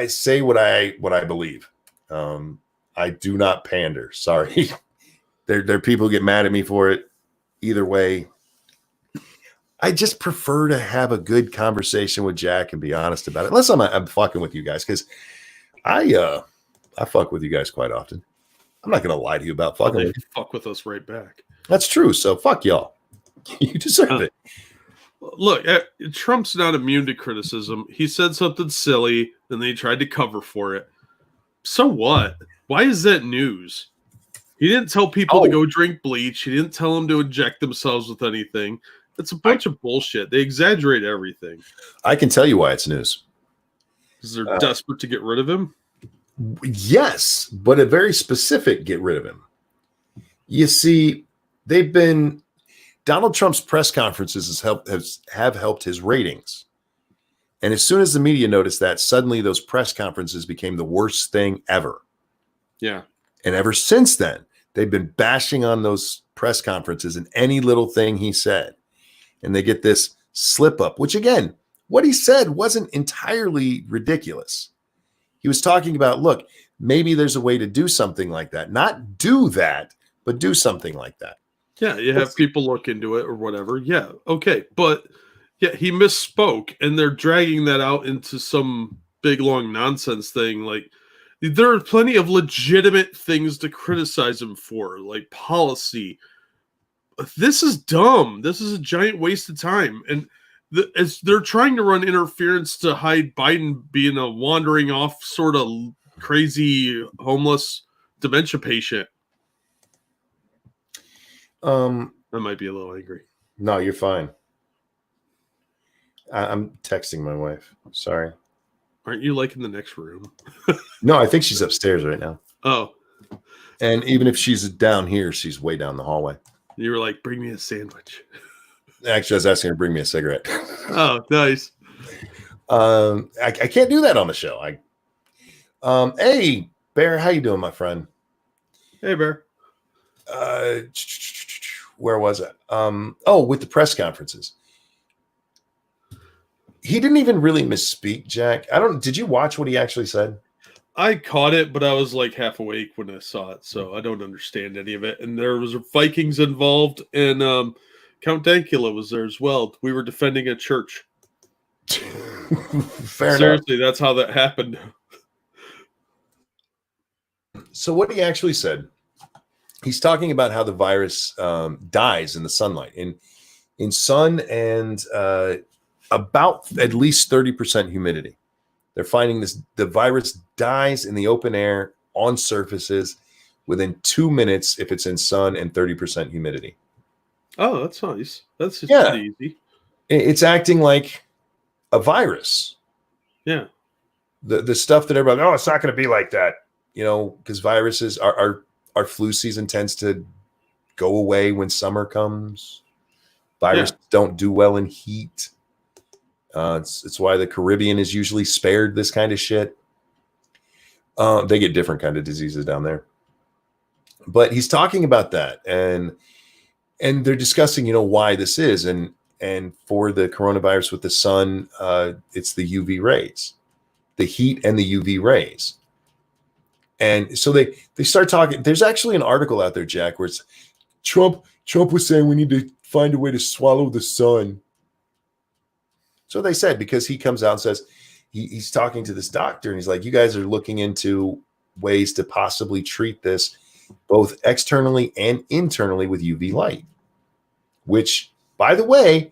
say what I believe. I do not pander. Sorry. There are people who get mad at me for it. Either way, I just prefer to have a good conversation with Jack and be honest about it. Unless I'm fucking with you guys, because I fuck with you guys quite often. I'm not gonna lie to you about fucking with you. Fuck with us right back. That's true. So fuck y'all. You deserve it. Look, Trump's not immune to criticism. He said something silly, and then he tried to cover for it. So what? Why is that news? He didn't tell people to go drink bleach. He didn't tell them to inject themselves with anything. It's a bunch of bullshit. They exaggerate everything. I can tell you why it's news. Because they're desperate to get rid of him? Yes, but a very specific get rid of him. You see, Donald Trump's press conferences have helped his ratings. And as soon as the media noticed that, suddenly those press conferences became the worst thing ever. Yeah. And ever since then, they've been bashing on those press conferences and any little thing he said. And they get this slip up, which again, what he said wasn't entirely ridiculous. He was talking about, look, maybe there's a way to do something like that. Not do that, but do something like that. Yeah, you have people look into it or whatever. Yeah, okay. But yeah, he misspoke, and they're dragging that out into some big, long nonsense thing. Like, there are plenty of legitimate things to criticize him for, like policy. This is dumb. This is a giant waste of time. And as they're trying to run interference to hide Biden being a wandering off sort of crazy homeless dementia patient. I might be a little angry. No, you're fine. I'm texting my wife. Sorry. Aren't you like in the next room? No, I think she's upstairs right now. Oh. And even if she's down here, she's way down the hallway. You were like, bring me a sandwich. Actually, I was asking her to bring me a cigarette. Oh, nice. I can't do that on the show. Hey, Bear, how you doing, my friend? Hey, Bear. Where was it? With the press conferences. He didn't even really misspeak, Jack. Did you watch what he actually said? I caught it, but I was like half awake when I saw it, so I don't understand any of it. And there was Vikings involved, and Count Dankula was there as well. We were defending a church. Fair Seriously, that's how that happened. So what he actually said, he's talking about how the virus dies in the sunlight, in sun and about at least 30% humidity. They're finding the virus dies in the open air on surfaces within 2 minutes if it's in sun and 30% humidity. Oh, that's nice. That's just pretty easy. It's acting like a virus. Yeah. The stuff that everybody, it's not going to be like that, because viruses our flu season tends to go away when summer comes. Viruses don't do well in heat. It's why the Caribbean is usually spared this kind of shit. They get different kind of diseases down there. But he's talking about that, and they're discussing, why this is, and for the coronavirus with the sun, it's the UV rays, the heat and the UV rays. And so they start talking. There's actually an article out there, Jack, where it's Trump was saying we need to find a way to swallow the sun. So they said, because he comes out and says he's talking to this doctor, and he's like, you guys are looking into ways to possibly treat this both externally and internally with UV light, which, by the way,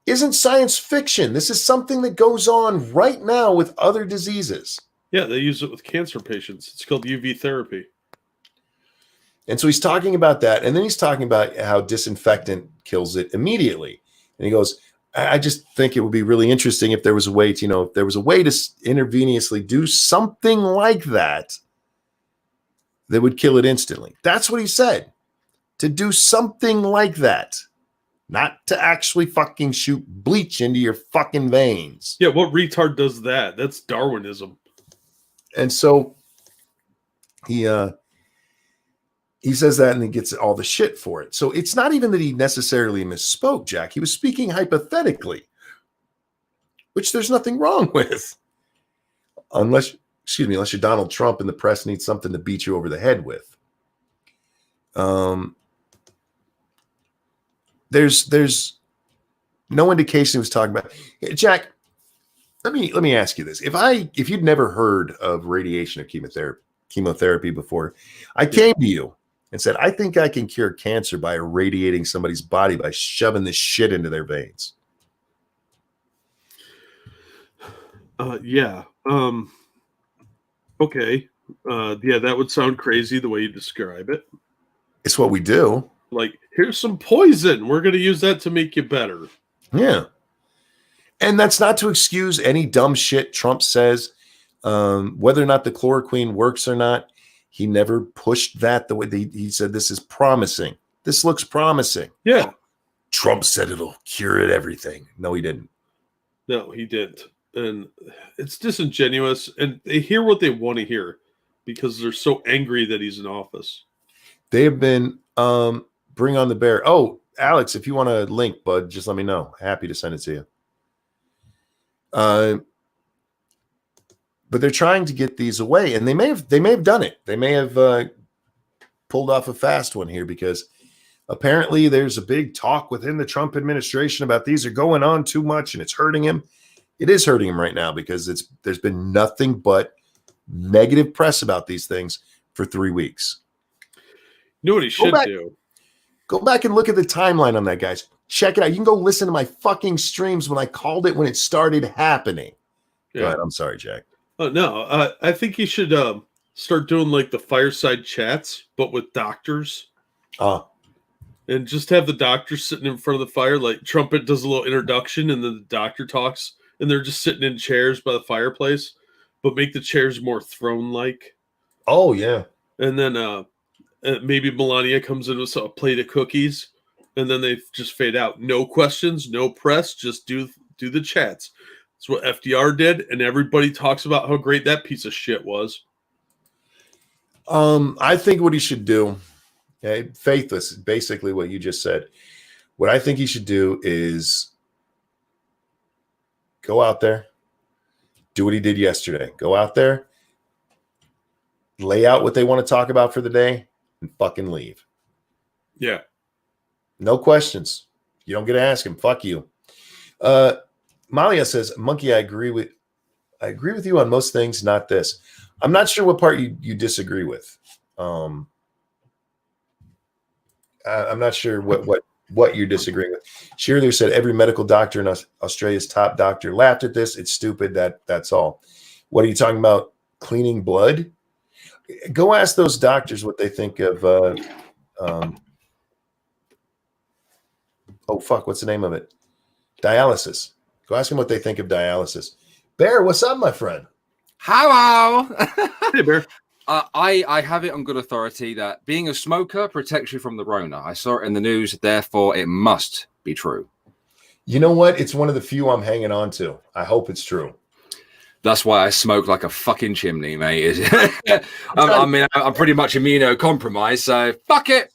isn't science fiction. This is something that goes on right now with other diseases. Yeah, they use it with cancer patients. It's called UV therapy. And so he's talking about that, and then he's talking about how disinfectant kills it immediately. And he goes, I just think it would be really interesting if there was a way to, if there was a way to intravenously do something like that would kill it instantly. That's what he said. To do something like that. Not to actually fucking shoot bleach into your fucking veins. Yeah, what retard does that? That's Darwinism. And so he says that, and he gets all the shit for it. So it's not even that he necessarily misspoke, Jack. He was speaking hypothetically, which there's nothing wrong with. Unless you're Donald Trump and the press needs something to beat you over the head with. There's no indication he was talking about. Jack, let me ask you this. If you'd never heard of radiation or chemotherapy before, I came to you and said, I think I can cure cancer by irradiating somebody's body by shoving this shit into their veins. Yeah. Okay. Yeah, that would sound crazy the way you describe it. It's what we do. Like, here's some poison. We're going to use that to make you better. Yeah. And that's not to excuse any dumb shit Trump says. Whether or not the chloroquine works or not, he never pushed that the way he said, this is promising. This looks promising. Yeah. Trump said it'll cure it everything. No, he didn't. No, he didn't. And it's disingenuous. And they hear what they want to hear because they're so angry that he's in office. They have been bring on the bear. Oh, Alex, if you want a link, bud, just let me know. Happy to send it to you. But they're trying to get these away, and they may have done it. They may have pulled off a fast one here, because apparently there's a big talk within the Trump administration about these are going on too much and it's hurting him. It is hurting him right now because there's been nothing but negative press about these things for 3 weeks. You know what he should do? Go back and look at the timeline on that, guys. Check it out. You can go listen to my fucking streams when I called it when it started happening. Yeah. Go ahead. I'm sorry, Jack. Oh, no. I think he should start doing like the fireside chats, but with doctors. And just have the doctor sitting in front of the fire. Like Trumpet does a little introduction, and then the doctor talks, and they're just sitting in chairs by the fireplace, but make the chairs more throne-like. Oh, yeah. And then maybe Melania comes in with a plate of cookies, and then they just fade out. No questions, no press, just do the chats. That's what FDR did, and everybody talks about how great that piece of shit was. I think what he should do, Faithless, basically what you just said. What I think he should do is go out there, do what he did yesterday. Go out there, lay out what they want to talk about for the day, and fucking leave. Yeah. No questions. You don't get to ask him. Fuck you. Malia says, Monkey, I agree with you on most things, not this. I'm not sure what part you disagree with. I'm not sure what you're disagreeing with. Cheerleader said every medical doctor in Australia's top doctor laughed at this. It's stupid. That's all. What are you talking about? Cleaning blood? Go ask those doctors what they think of. Oh fuck! What's the name of it? Dialysis. Go ask them what they think of dialysis. Bear, what's up, my friend? Hello. Hey, Bear. I have it on good authority that being a smoker protects you from the Rona. I saw it in the news, therefore it must be true. You know what? It's one of the few I'm hanging on to. I hope it's true. That's why I smoke like a fucking chimney, mate. I'm pretty much immunocompromised, so fuck it.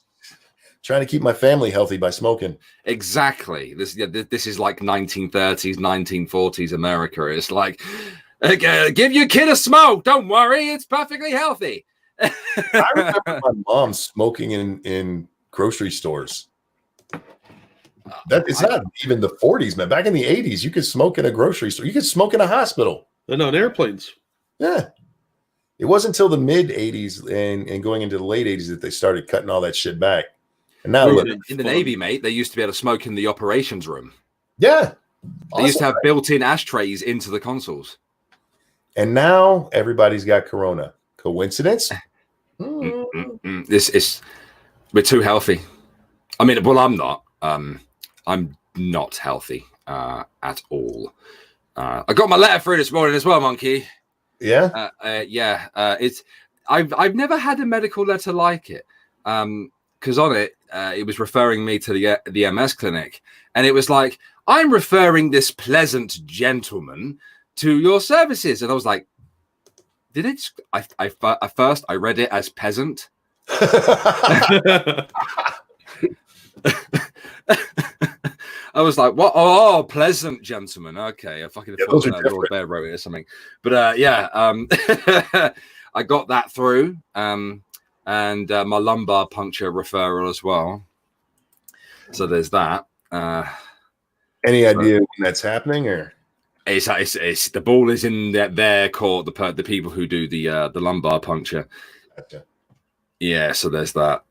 Trying to keep my family healthy by smoking. Exactly. This is like 1930s, 1940s America. It's like, give your kid a smoke. Don't worry, it's perfectly healthy. I remember my mom smoking in grocery stores. It's not even the 40s, man. Back in the 80s, you could smoke in a grocery store. You could smoke in a hospital. And on airplanes. Yeah. It wasn't until the mid 80s and going into the late 80s that they started cutting all that shit back. And now look, in the Navy, mate, they used to be able to smoke in the operations room. Yeah. They used to have built-in ashtrays into the consoles. And now everybody's got Corona. Coincidence? We're too healthy. I mean, well, I'm not. I'm not healthy at all. I got my letter through this morning as well, Monkey. Yeah? I've never had a medical letter like it. Because on it, it was referring me to the MS clinic. And it was like, I'm referring this pleasant gentleman to your services. And I was like, did it? At first, I read it as peasant. I was like, what? Oh, pleasant gentleman. Okay. I fucking thought Lord Bear wrote it or something. But I got that through. And my lumbar puncture referral as well. So there's that. Any idea when that's happening, or it's the ball is in their court. The people who do the lumbar puncture. Gotcha. Yeah, so there's that.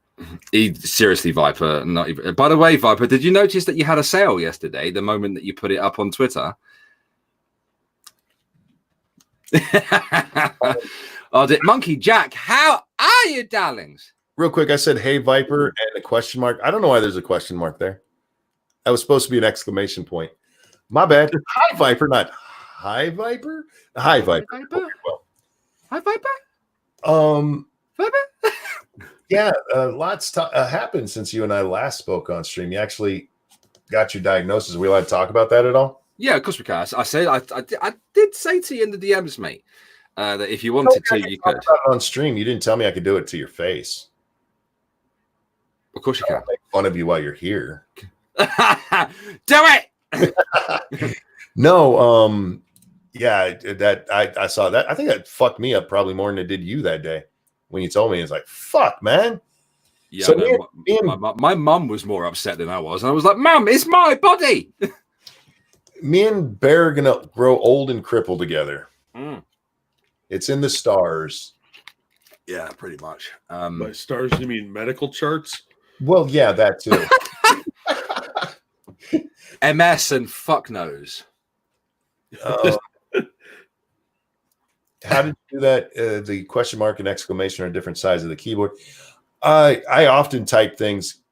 Seriously, Viper. Not even. By the way, Viper, did you notice that you had a sale yesterday? The moment that you put it up on Twitter. Monkey Jack, how are you, darlings? Real quick, I said, hey, Viper, and a question mark. I don't know why there's a question mark there. That was supposed to be an exclamation point. My bad. Hi, Viper, not hi, Viper. Hi, Viper. Hi, Viper. Hi, Viper. Viper? Yeah, lots happened since you and I last spoke on stream. You actually got your diagnosis. Are we allowed to talk about that at all? Yeah, of course we can. I did say to you in the DMs, mate, that if you wanted to, you could. On stream, you didn't tell me I could do it to your face. Of course you can. Make fun of you while you're here. Do it. No, yeah, that I saw that. I think that fucked me up probably more than it did you that day when you told me. It's like, fuck, man. Yeah, so my mum was more upset than I was, and I was like, "Mum, it's my body." Me and Bear are gonna grow old and cripple together. Mm. It's in the stars. Yeah, pretty much. By stars, you mean medical charts? Well, yeah, that too. MS and fuck knows. How did you do that? The question mark and exclamation are on different sides of the keyboard. I often type things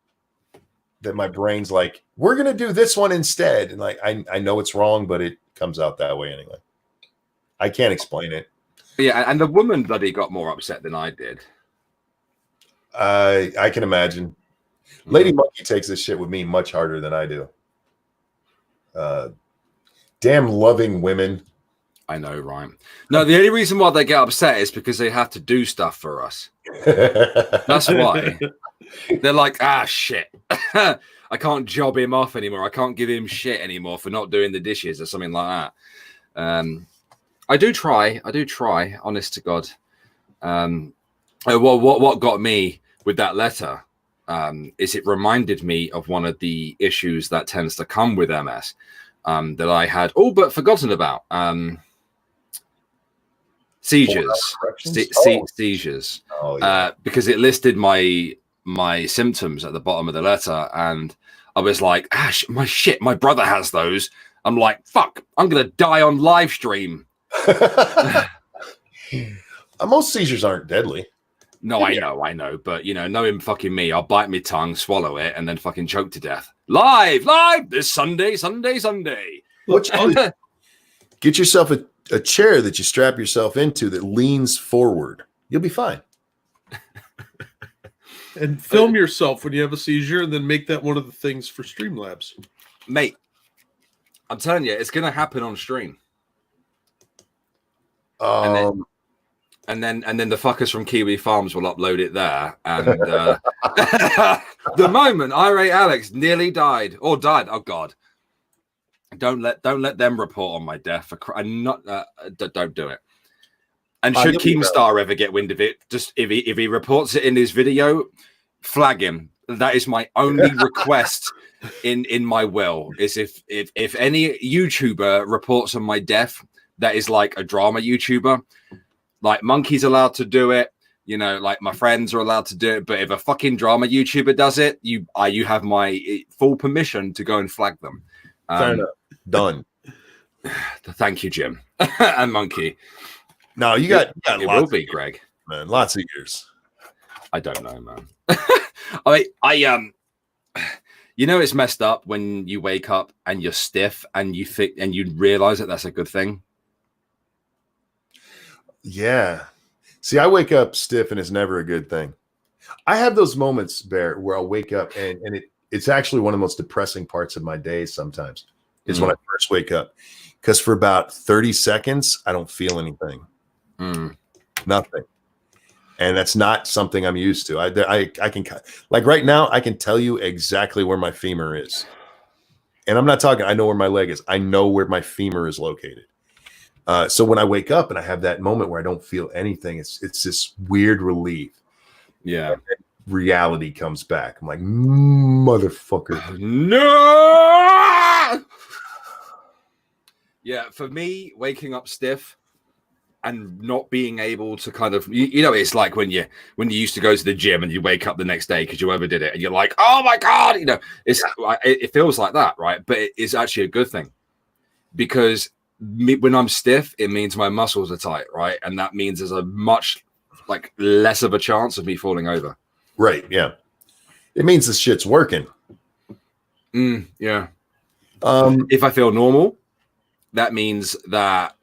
that my brain's like, we're going to do this one instead. And like, I know it's wrong, but it comes out that way anyway. I can't explain it. Yeah, and the woman bloody got more upset than I did. I can imagine. Lady Monkey takes this shit with me much harder than I do. Damn loving women. I know, right? No, the only reason why they get upset is because they have to do stuff for us. That's why. They're like, shit. I can't job him off anymore. I can't give him shit anymore for not doing the dishes or something like that. I do try, honest to God. What got me with that letter is it reminded me of one of the issues that tends to come with MS that I had all but forgotten about. Seizures. Seizures. Oh, yeah. Because it listed my symptoms at the bottom of the letter, and I was like, my brother has those. I'm like, fuck, I'm gonna die on live stream. Most seizures aren't deadly. No, I know, but knowing fucking me, I'll bite my tongue, swallow it, and then fucking choke to death. Live this Sunday. What you do, get yourself a chair that you strap yourself into that leans forward. You'll be fine. And film yourself when you have a seizure, and then make that one of the things for Streamlabs. Mate, I'm telling you, it's gonna happen on stream. And then the fuckers from Kiwi Farms will upload it there. And the moment Irate Alex nearly died, oh god, don't let them report on my death. Don't do it. And should Keemstar ever get wind of it, just if he reports it in his video, flag him. That is my only request in my will. Is if any YouTuber reports on my death that is like a drama YouTuber. Like Monkey's allowed to do it, like my friends are allowed to do it. But if a fucking drama YouTuber does it, you have my full permission to go and flag them. Fair enough. Done. Thank you, Jim and Monkey. No, you got it will be Greg, man. Lots of years. I don't know, man. It's messed up when you wake up and you're stiff and you realize that that's a good thing. Yeah. See, I wake up stiff and it's never a good thing. I have those moments, Bear, where I'll wake up and it's actually one of the most depressing parts of my days sometimes is when I first wake up. Because for about 30 seconds, I don't feel anything. Nothing. And that's not something I'm used to. I can, like right now, I can tell you exactly where my femur is. And I'm not talking, I know where my leg is. I know where my femur is located. So when I wake up and I have that moment where I don't feel anything, it's this weird relief. Yeah. Reality comes back. I'm like, motherfucker. No. Yeah, for me, waking up stiff and not being able to kind of, it's like when you used to go to the gym and you wake up the next day because you overdid it and you're like, oh my God, it feels like that, right? But it is actually a good thing because when I'm stiff, it means my muscles are tight, right? And that means there's a much less of a chance of me falling over. Right. Yeah. It means this shit's working. Yeah. If I feel normal, that means that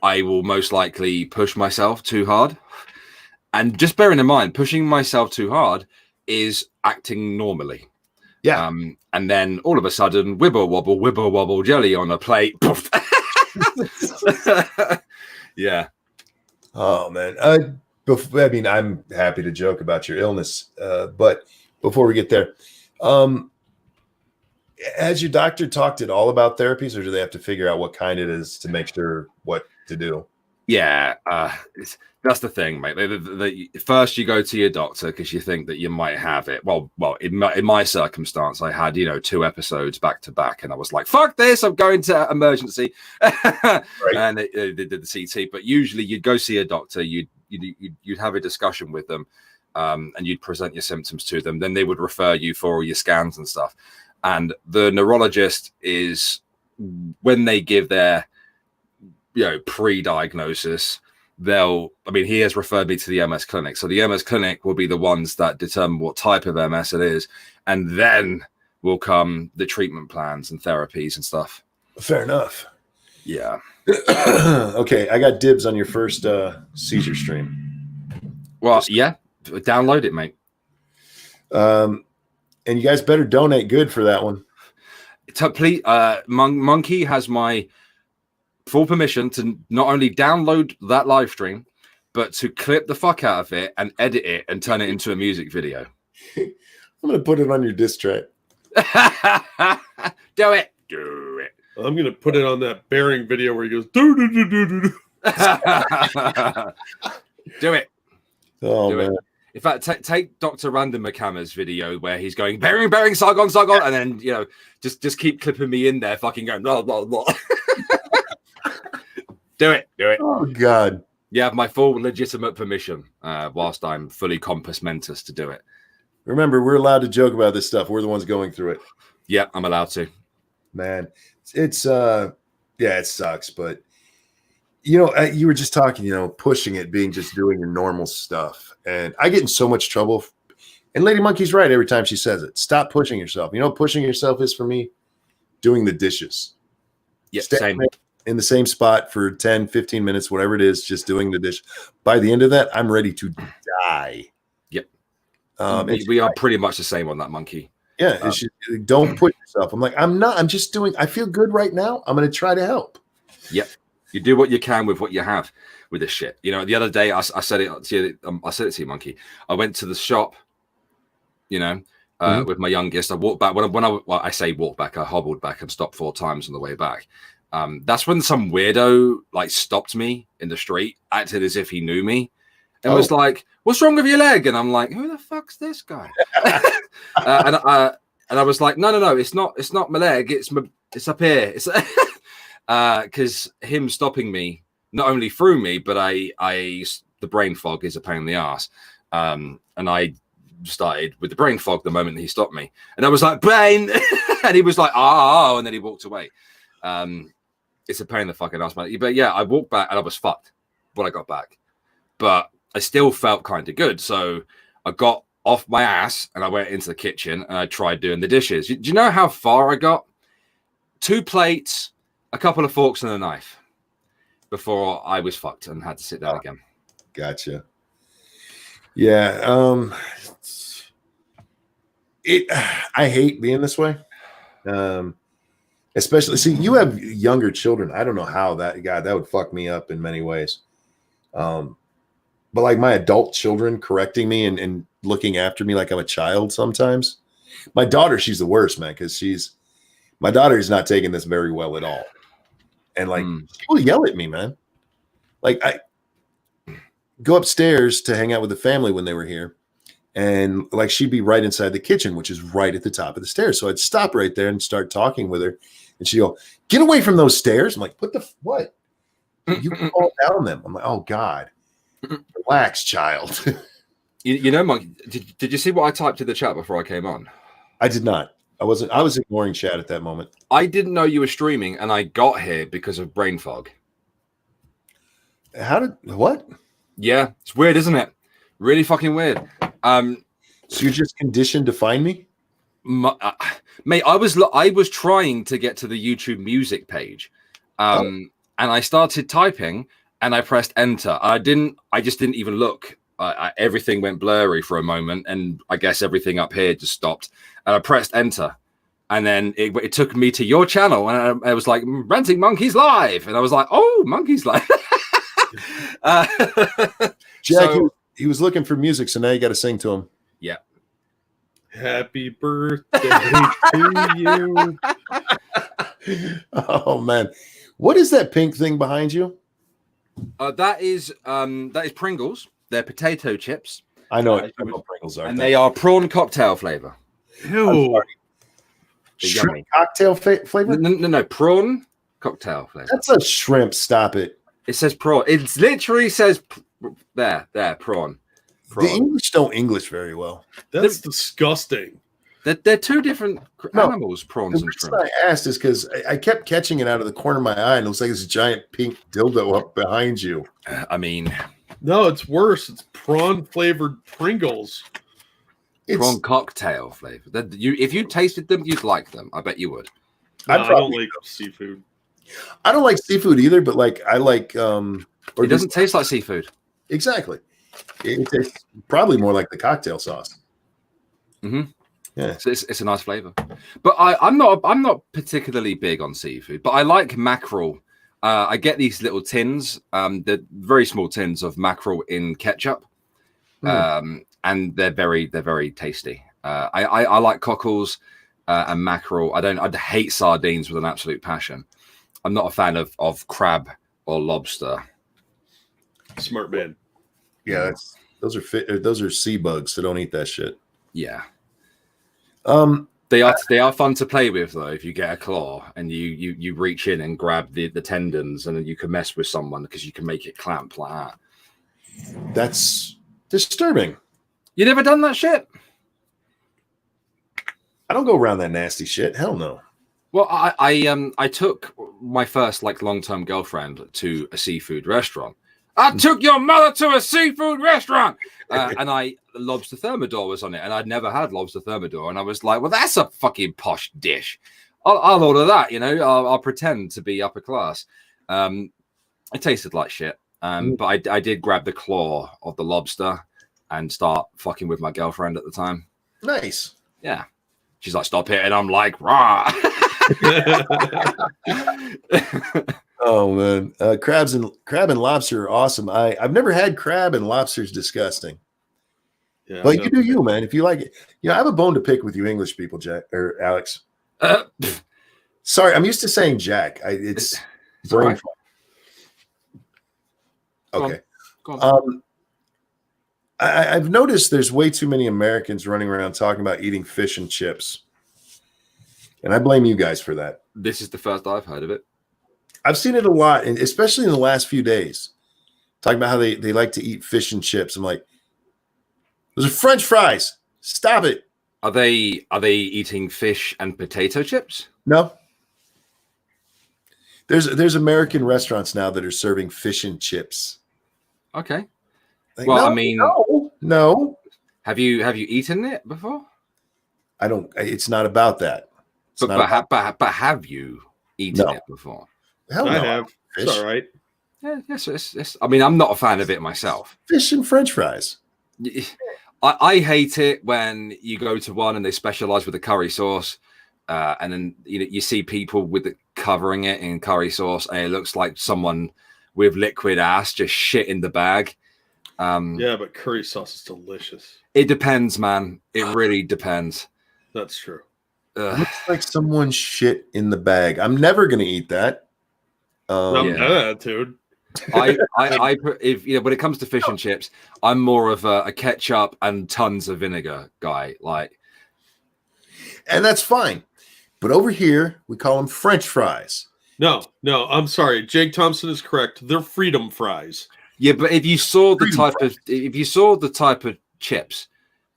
I will most likely push myself too hard. And just bearing in mind, pushing myself too hard is acting normally. Yeah. And then all of a sudden, wibble wobble, jelly on a plate. Poof. Yeah. Oh man. I'm happy to joke about your illness, but before we get there, has your doctor talked at all about therapies, or do they have to figure out what kind it is to make sure what to do? Yeah, that's the thing, mate. First, you go to your doctor because you think that you might have it. Well, in my circumstance, I had 2 episodes back to back, and I was like, "Fuck this! I'm going to emergency." Right. And they did the CT. But usually, you'd go see a doctor. You'd have a discussion with them, and you'd present your symptoms to them. Then they would refer you for all your scans and stuff. And the neurologist is when they give their pre-diagnosis, he has referred me to the MS clinic. So the MS clinic will be the ones that determine what type of MS it is. And then will come the treatment plans and therapies and stuff. Fair enough. Yeah. Okay. I got dibs on your first seizure stream. Well, yeah. Download it, mate. And you guys better donate good for that one. Please, Monkey has my full permission to not only download that live stream, but to clip the fuck out of it and edit it and turn it into a music video. I'm going to put it on your diss track. Do it. I'm going to put it on that Bearing video where he goes, do. Do it. Oh, Do man. it. In fact, take Dr. Random McCammer's video where he's going bearing, Saigon, and then just keep clipping me in there, fucking going blah blah blah. Do it. Oh God. You have my full legitimate permission, whilst I'm fully compos mentis to do it. Remember, we're allowed to joke about this stuff. We're the ones going through it. Yeah, I'm allowed to. Man, it's it sucks, but you were just talking, pushing it, being just doing your normal stuff. And I get in so much trouble. And Lady Monkey's right every time she says it. Stop pushing yourself. You know what pushing yourself is for me? Doing the dishes. Yeah, same. In the same spot for 10, 15 minutes, whatever it is, just doing the dish. By the end of that, I'm ready to die. Yep. We are pretty much the same on that, Monkey. Yeah. Don't push yourself. I'm like, I'm just doing, I feel good right now. I'm going to try to help. Yep. You do what you can with what you have with this shit. The other day I said it to you. I said it to you, Monkey. I went to the shop, with my youngest. I walked back I say walk back. I hobbled back and stopped 4 times on the way back. That's when some weirdo stopped me in the street, acted as if he knew me, and was like, "What's wrong with your leg?" And I'm like, "Who the fuck's this guy?" And I was like, "No, it's not my leg. It's up here. It's." Because him stopping me not only threw me, but the brain fog is a pain in the ass. And I started with the brain fog the moment that he stopped me, and I was like, "Brain," and he was like, "Oh," and then he walked away. It's a pain in the fucking ass, man. But yeah, I walked back and I was fucked when I got back, but I still felt kind of good. So I got off my ass and I went into the kitchen and I tried doing the dishes. Do you know how far I got? 2 plates, a couple of forks and a knife before I was fucked and had to sit down again. Gotcha. Yeah. I hate being this way. Especially, see, you have younger children. I don't know how that would fuck me up in many ways. But like my adult children correcting me and looking after me like I'm a child sometimes. My daughter, she's the worst, man, because my daughter is not taking this very well at all. And she will yell at me, man. Like I go upstairs to hang out with the family when they were here. And she'd be right inside the kitchen, which is right at the top of the stairs. So I'd stop right there and start talking with her. And she'd go, "Get away from those stairs." I'm like, what? You can fall down them. I'm like, oh God. Relax, child. Monkey, did you see what I typed in the chat before I came on? I did not. I was ignoring chat at that moment. I didn't know you were streaming, and I got here because of brain fog. What? Yeah, it's weird, isn't it? Really fucking weird. So you're just conditioned to find me? Mate, I was trying to get to the YouTube music page. And I started typing and I pressed enter. I just didn't even look. Everything went blurry for a moment, and I guess everything up here just stopped. And I pressed enter, and then it took me to your channel, and I was like, "Ranting Monkeys Live," and I was like, "Oh, Monkeys Live." Jack, he was looking for music, so now you got to sing to him. Yeah. Happy birthday to you. Oh man, what is that pink thing behind you? That is Pringles. They're potato chips. I know what Pringles are, and they are prawn cocktail flavor. Ew. Shrimp cocktail flavor? No, prawn cocktail flavor. That's a shrimp. Stop it. It says prawn. It literally says there, prawn. The English don't English very well. That's disgusting. They're 2 different animals, prawns and shrimp. The reason I asked is because I kept catching it out of the corner of my eye, and it looks like this giant pink dildo up behind you. I mean, no, it's worse. It's prawn flavored Pringles. Prawn cocktail flavor. If you tasted them, you'd like them. I bet you would. No, I don't like seafood. I don't like seafood either, but I like. It doesn't taste like seafood. Exactly. It tastes probably more like the cocktail sauce. Mm-hmm. Yeah, so it's a nice flavor. But I'm not particularly big on seafood, but I like mackerel. I get these little tins, they're very small tins of mackerel in ketchup, and they're very tasty. I like cockles and mackerel. I hate sardines with an absolute passion. I'm not a fan of crab or lobster. Smart man. Yeah, Those are sea bugs, so don't eat that shit. Yeah. Um, They are fun to play with though. If you get a claw and you reach in and grab the tendons, and then you can mess with someone because you can make it clamp like that. That's disturbing. You never done that shit? I don't go around that nasty shit. Hell no. Well, I took my first like long-term girlfriend to a seafood restaurant. I took your mother to a seafood restaurant, and lobster thermidor was on it, and I'd never had lobster thermidor, and I was like, well, that's a fucking posh dish. I'll order that, you know. I'll pretend to be upper class. It tasted like shit, but I did grab the claw of the lobster and start fucking with my girlfriend at the time. Nice. Yeah. She's like, stop it, and I'm like, rah. Oh man, crab and lobster are awesome. I've never had crab and lobster is disgusting. Yeah, but you do you, man. If you like it, I have a bone to pick with you English people, Jack or Alex. Sorry, I'm used to saying Jack. It's brain. Right. Okay. Go on. I've noticed there's way too many Americans running around talking about eating fish and chips, and I blame you guys for that. This is the first I've heard of it. I've seen it a lot, and especially in the last few days, talking about how they like to eat fish and chips. I'm like, those are French fries. Stop it. Are they eating fish and potato chips? No. There's American restaurants now that are serving fish and chips. Okay. Like, well, no, I mean, no. Have you eaten it before? I don't. It's not about that. But have you eaten it before? Hell no. I have. Fish. It's all right. Yeah, yes. I mean, I'm not a fan of it myself. Fish and French fries. I hate it when you go to one and they specialize with the curry sauce, and then you see people with it covering it in curry sauce, and it looks like someone with liquid ass just shit in the bag. Yeah, but curry sauce is delicious. It depends, man. It really depends. That's true. It looks like someone shit in the bag. I'm never gonna eat that. Dude. If when it comes to fish and chips, I'm more of a ketchup and tons of vinegar guy. Like, and that's fine. But over here, we call them French fries. No, I'm sorry. Jake Thompson is correct. They're freedom fries. Yeah, but if you saw the type of chips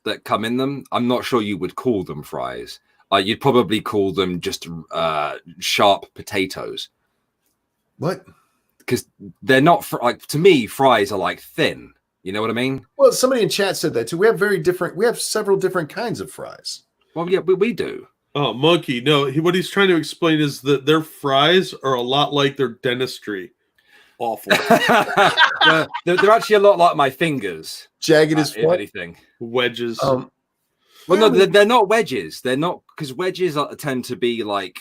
that come in them, I'm not sure you would call them fries. You'd probably call them just sharp potatoes. What? Because they're not like, to me, fries are like thin. You know what I mean? Well, somebody in chat said that too. We have several different kinds of fries. Well, yeah, we do. Oh, monkey. No, what he's trying to explain is that their fries are a lot like their dentistry. Awful. They're actually a lot like my fingers. Jagged as if anything. Wedges. Well, no, they're not wedges. They're not, because wedges tend to be like,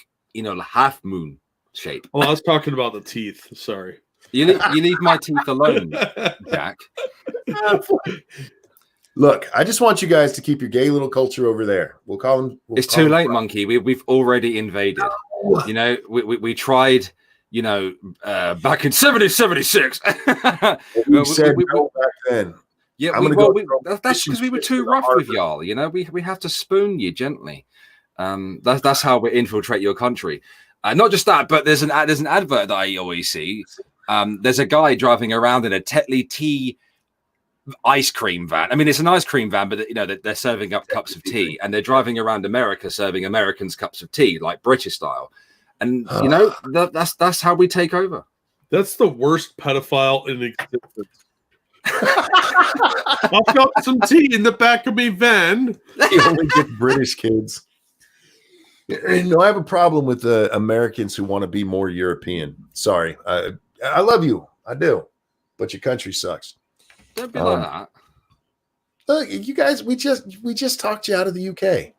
half moon shape. Oh, I was talking about the teeth. Sorry. You leave my teeth alone, Jack. Look, I just want you guys to keep your gay little culture over there. We'll call them. It's too late, monkey. We've already invaded. We tried. Back in 1776. We said no back then. Yeah, that's because we were too rough with y'all. We have to spoon you gently. That's how we infiltrate your country. Not just that, but there's an advert that I always see. There's a guy driving around in a Tetley tea ice cream van. I mean, it's an ice cream van, but they're serving up cups of tea, and they're driving around America serving Americans cups of tea, like British style. And that's how we take over. That's the worst pedophile in existence. I've got some tea in the back of my van. You only get British kids. No, I have a problem with the Americans who want to be more European. Sorry, I love you, I do, but your country sucks. Don't be like that. Look, you guys, we just talked you out of the UK.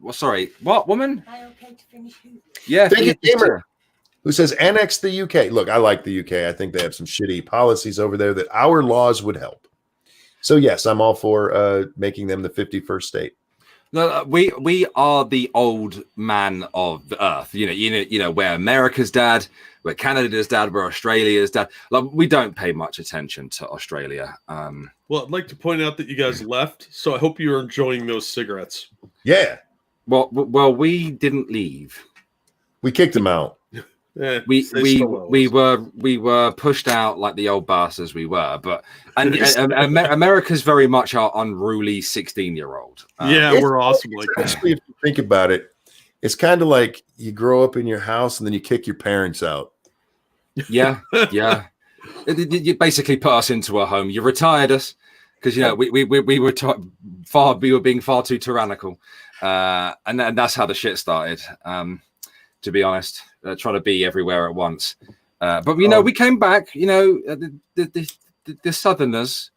Well, sorry, what woman? Yeah, thank you, Gamer, who says annex the UK. Look, I like the UK. I think they have some shitty policies over there that our laws would help. So yes, I'm all for making them the 51st state. No, we are the old man of the earth. You know, we're America's dad, we're Canada's dad, we're Australia's dad. Like, we don't pay much attention to Australia. Well, I'd like to point out that you guys left, so I hope you're enjoying those cigarettes. Yeah. Well, we didn't leave. We kicked him out. Yeah, we were pushed out like the old bastards we were, but America's very much our unruly 16-year-old. Yeah, we're awesome like that. Actually, if you think about it, it's kind of like you grow up in your house and then you kick your parents out. Yeah. You basically put us into a home. You retired us because we were being far too tyrannical, and that's how the shit started. To be honest, trying to be everywhere at once. But we came back. The Southerners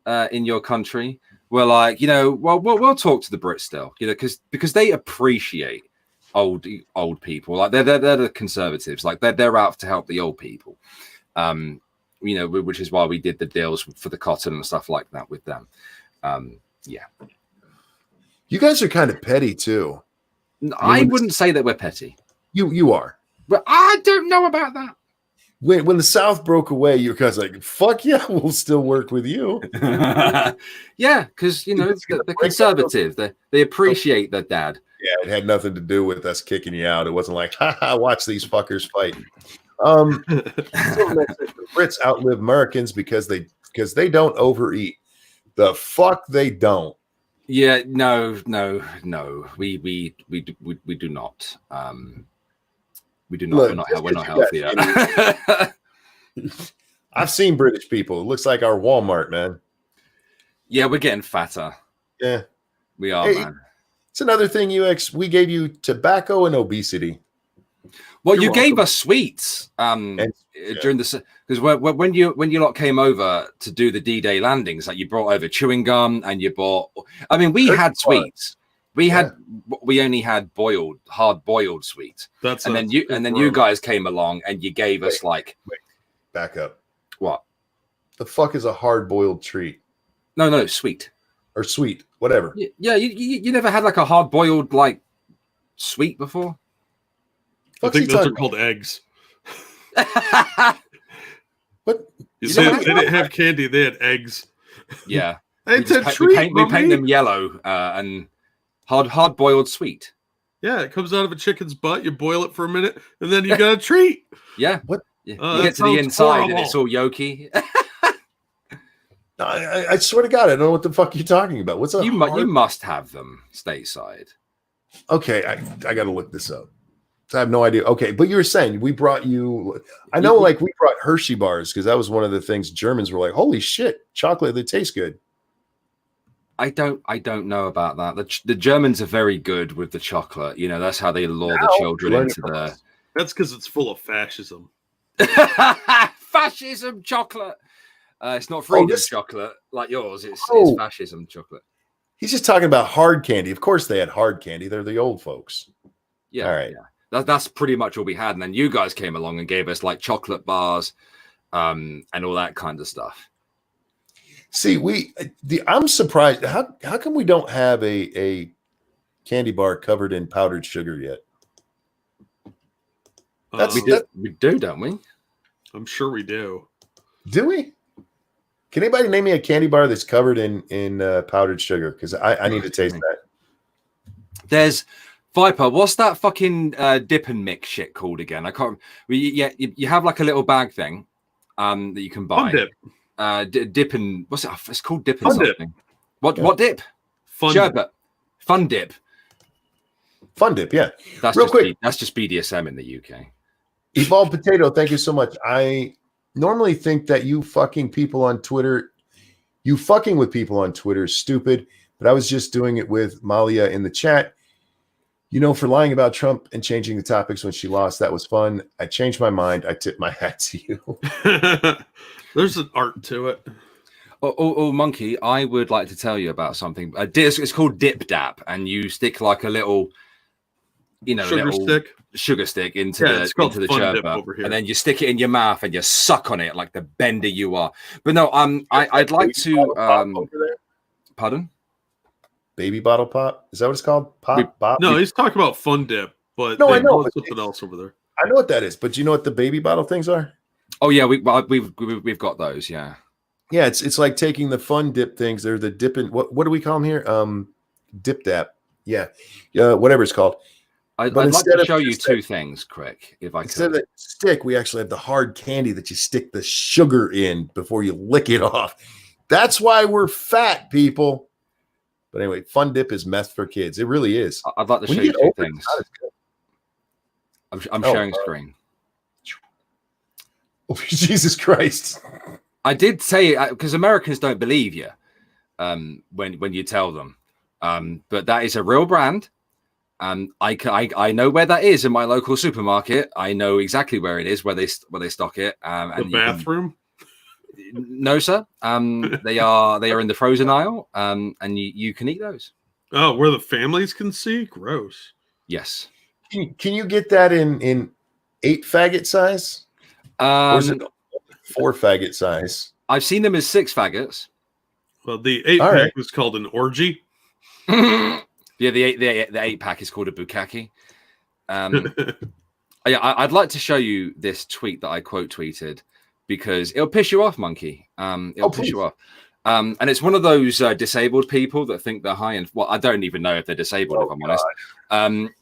in your country were like, we'll talk to the Brits still, because they appreciate old people. Like they're the conservatives. Like they're out to help the old people. Which is why we did the deals for the cotton and stuff like that with them. Yeah. You guys are kind of petty too. I wouldn't say that we're petty. You are. But I don't know about that. When the South broke away, you guys like, fuck yeah, we'll still work with you. Yeah, because the conservative, they appreciate their dad. Yeah, it had nothing to do with us kicking you out. It wasn't like, haha, watch these fuckers fight. The Brits outlive Americans because they don't overeat. The fuck they don't. Yeah, no. We do not. We do not. Look, we're not healthy. I've seen British people. It looks like our Walmart, man. Yeah, we're getting fatter. Yeah, we are, man. It's another thing. We gave you tobacco and obesity. Well, you gave us sweets during the because when you lot came over to do the D-Day landings, like you brought over chewing gum and you bought. I mean, we had sweets. We only had hard boiled sweets. Then you guys came along and you gave us like. Wait, back up. What? The fuck is a hard boiled treat? No, sweet or sweet, whatever. Yeah, you never had like a hard boiled like sweet before. I think those are called eggs. What? They didn't have candy; they had eggs. Yeah, it's a treat. We paint them yellow and hard boiled sweet. Yeah, it comes out of a chicken's butt. You boil it for a minute, and then you got a treat. Yeah. What? You get to the inside, and it's all yolky. No, I swear to God, I don't know what the fuck you're talking about. What's a you must have them stateside. Okay, I got to look this up. I have no idea. Okay, but you were saying we brought you. I know, like we brought Hershey bars because that was one of the things Germans were like, "Holy shit, chocolate! They taste good." I don't know about that. The Germans are very good with the chocolate. That's how they lure the children into the. That's because it's full of fascism. Fascism chocolate. It's not freedom chocolate like yours. It's fascism chocolate. He's just talking about hard candy. Of course, they had hard candy. They're the old folks. Yeah. All right. Yeah. That's pretty much all we had. And then you guys came along and gave us like chocolate bars and all that kind of stuff. See, I'm surprised. How come we don't have a candy bar covered in powdered sugar yet? We do, don't we? I'm sure we do. Do we? Can anybody name me a candy bar that's covered in powdered sugar? Because I need to taste that. There's Viper. What's that fucking dip and mix shit called again? I can't. You have like a little bag thing that you can buy. Fun dip. Dip and what's it? It's called dip and something. Dip. What dip? Fun Fun dip. Fun dip. Yeah. That's real quick. That's just BDSM in the UK. Evolved Potato. Thank you so much. I normally think that you fucking with people on Twitter is stupid, but I was just doing it with Malia in the chat. For lying about Trump and changing the topics when she lost, that was fun. I changed my mind. I tip my hat to you. There's an art to it. Oh, Monkey, I would like to tell you about something. It's called Dip Dap, and you stick like a little, sugar stick into the sherbet, and then you stick it in your mouth and you suck on it like the bender you are. But no, I'd like to. Pardon? baby bottle pop. Is that what it's called? Pop, bop? No, he's talking about Fun Dip, but No, I know, call it but something else over there. I know what that is, but do you know what the baby bottle things are? Oh yeah, we've got those. Yeah, Yeah, it's like taking the Fun Dip things. They're the dipping. What do we call them here? Dip Dap. Yeah, whatever it's called. I'd like to show you two things, quick, if I Instead could. of the stick, we actually have the hard candy that you stick the sugar in before you lick it off. That's why we're fat, people. But anyway, Fun Dip is meth for kids. It really is. I'd like to show you two things. I'm sharing screen. Oh, Jesus Christ. I did say, because Americans don't believe you when you tell them. But that is a real brand. I know where that is in my local supermarket. I know exactly where it is, where they stock it. The bathroom? No, sir. They are in the frozen aisle, and you can eat those. Oh, where the families can see? Gross. Yes. Can you get that in 8 faggot size? Or is it 4 faggot size? I've seen them as 6 faggots. Well, the 8-pack was called an orgy. Yeah, the 8-pack is called a bukkake. I'd like to show you this tweet that I quote tweeted because it'll piss you off, Monkey. It'll piss you off. And it's one of those disabled people that think they're high and well, I don't even know if they're disabled, if I'm honest.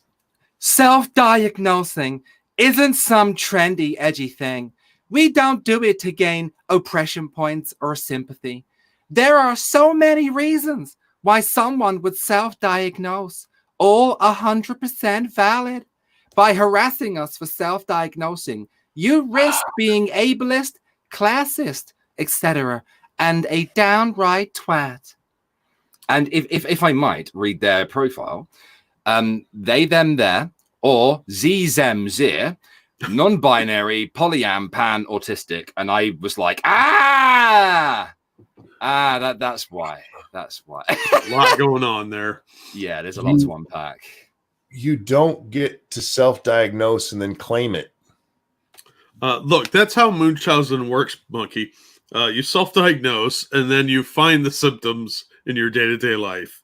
Self-diagnosing isn't some trendy, edgy thing. We don't do it to gain oppression points or sympathy. There are so many reasons why someone would self-diagnose, all 100% valid. By harassing us for self-diagnosing, you risk being ableist, classist, etc., and a downright twat. And if I might read their profile, they, them, there, or Z, them, zir, non-binary, polyam, pan, autistic. And I was like, that's why. That's why. A lot going on there. Yeah, there's a lot to unpack. You don't get to self-diagnose and then claim it. Look, that's how Munchausen works, Monkey. You self-diagnose, and then you find the symptoms in your day-to-day life.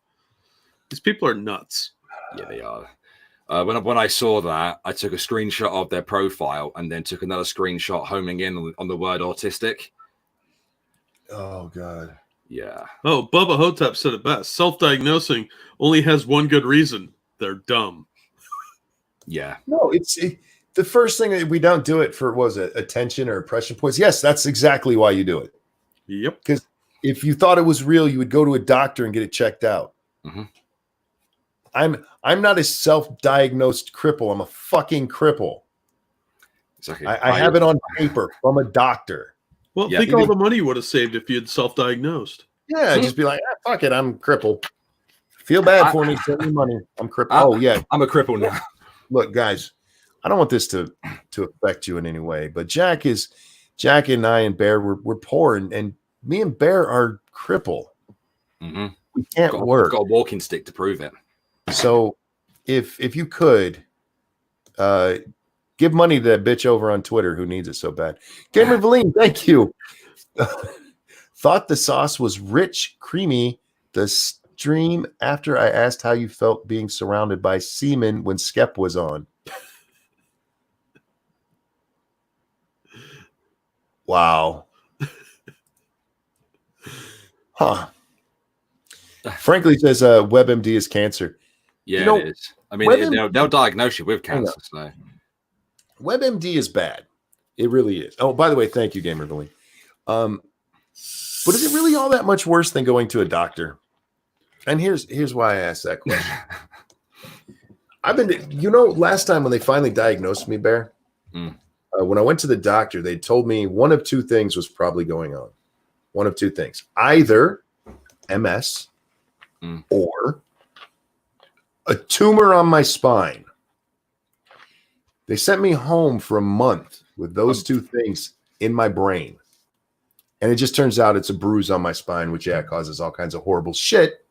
These people are nuts. Yeah, they are. When I saw that, I took a screenshot of their profile and then took another screenshot homing in on the word autistic. Oh, God. Yeah. Oh, Bubba Hotep said it best. Self-diagnosing only has one good reason. They're dumb. Yeah. No, the first thing that we don't do it for was attention or impression points. Yes, that's exactly why you do it. Yep. Because if you thought it was real, you would go to a doctor and get it checked out. Mm-hmm. I'm not a self-diagnosed cripple. I'm a fucking cripple. Exactly. I have it on paper from a doctor. Well, think all the money you would have saved if you had self-diagnosed. Yeah, just be like, fuck it, I'm crippled. Feel bad for me, send me money. I'm crippled. I'm a cripple now. Look, guys, I don't want this to affect you in any way, but Jack and I and Bear, we're poor, and me and Bear are crippled. Mm-hmm. We can't work. Got a walking stick to prove it. So if you could give money to that bitch over on Twitter who needs it so bad. Gamer Valine, thank you. Thought the sauce was rich, creamy. The stream after I asked how you felt being surrounded by semen when Skep was on. Wow. Huh. Frankly says WebMD is cancer. Yeah, it is. I mean, they'll diagnose you with cancer. So WebMD is bad. It really is. Oh, by the way, thank you, Gamer Valine. But is it really all that much worse than going to a doctor? And here's why I asked that question. Last time when they finally diagnosed me, Bear, when I went to the doctor, they told me one of two things was probably going on. One of two things. Either MS or a tumor on my spine. They sent me home for a month with those two things in my brain. And it just turns out it's a bruise on my spine, which, causes all kinds of horrible shit.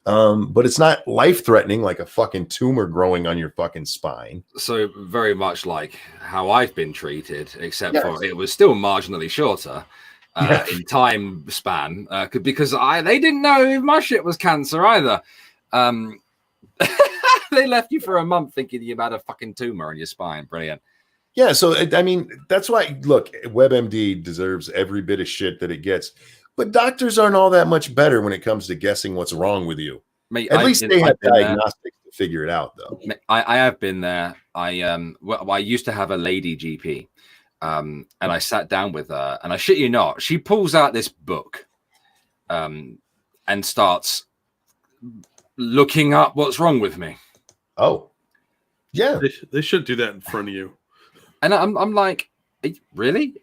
But it's not life-threatening like a fucking tumor growing on your fucking spine. So very much like how I've been treated, except for it was still marginally shorter. in time span because they didn't know if my shit was cancer either. They left you for a month thinking you had a fucking tumor in your spine. Brilliant. Yeah, so I mean, that's why, look, WebMD deserves every bit of shit that it gets, but doctors aren't all that much better when it comes to guessing what's wrong with you. Mate, At least they have diagnostics to figure it out, though. I have been there. I used to have a lady GP, and I sat down with her, and I shit you not, she pulls out this book, and starts looking up what's wrong with me. Oh, yeah. They should do that in front of you. And I'm like, really?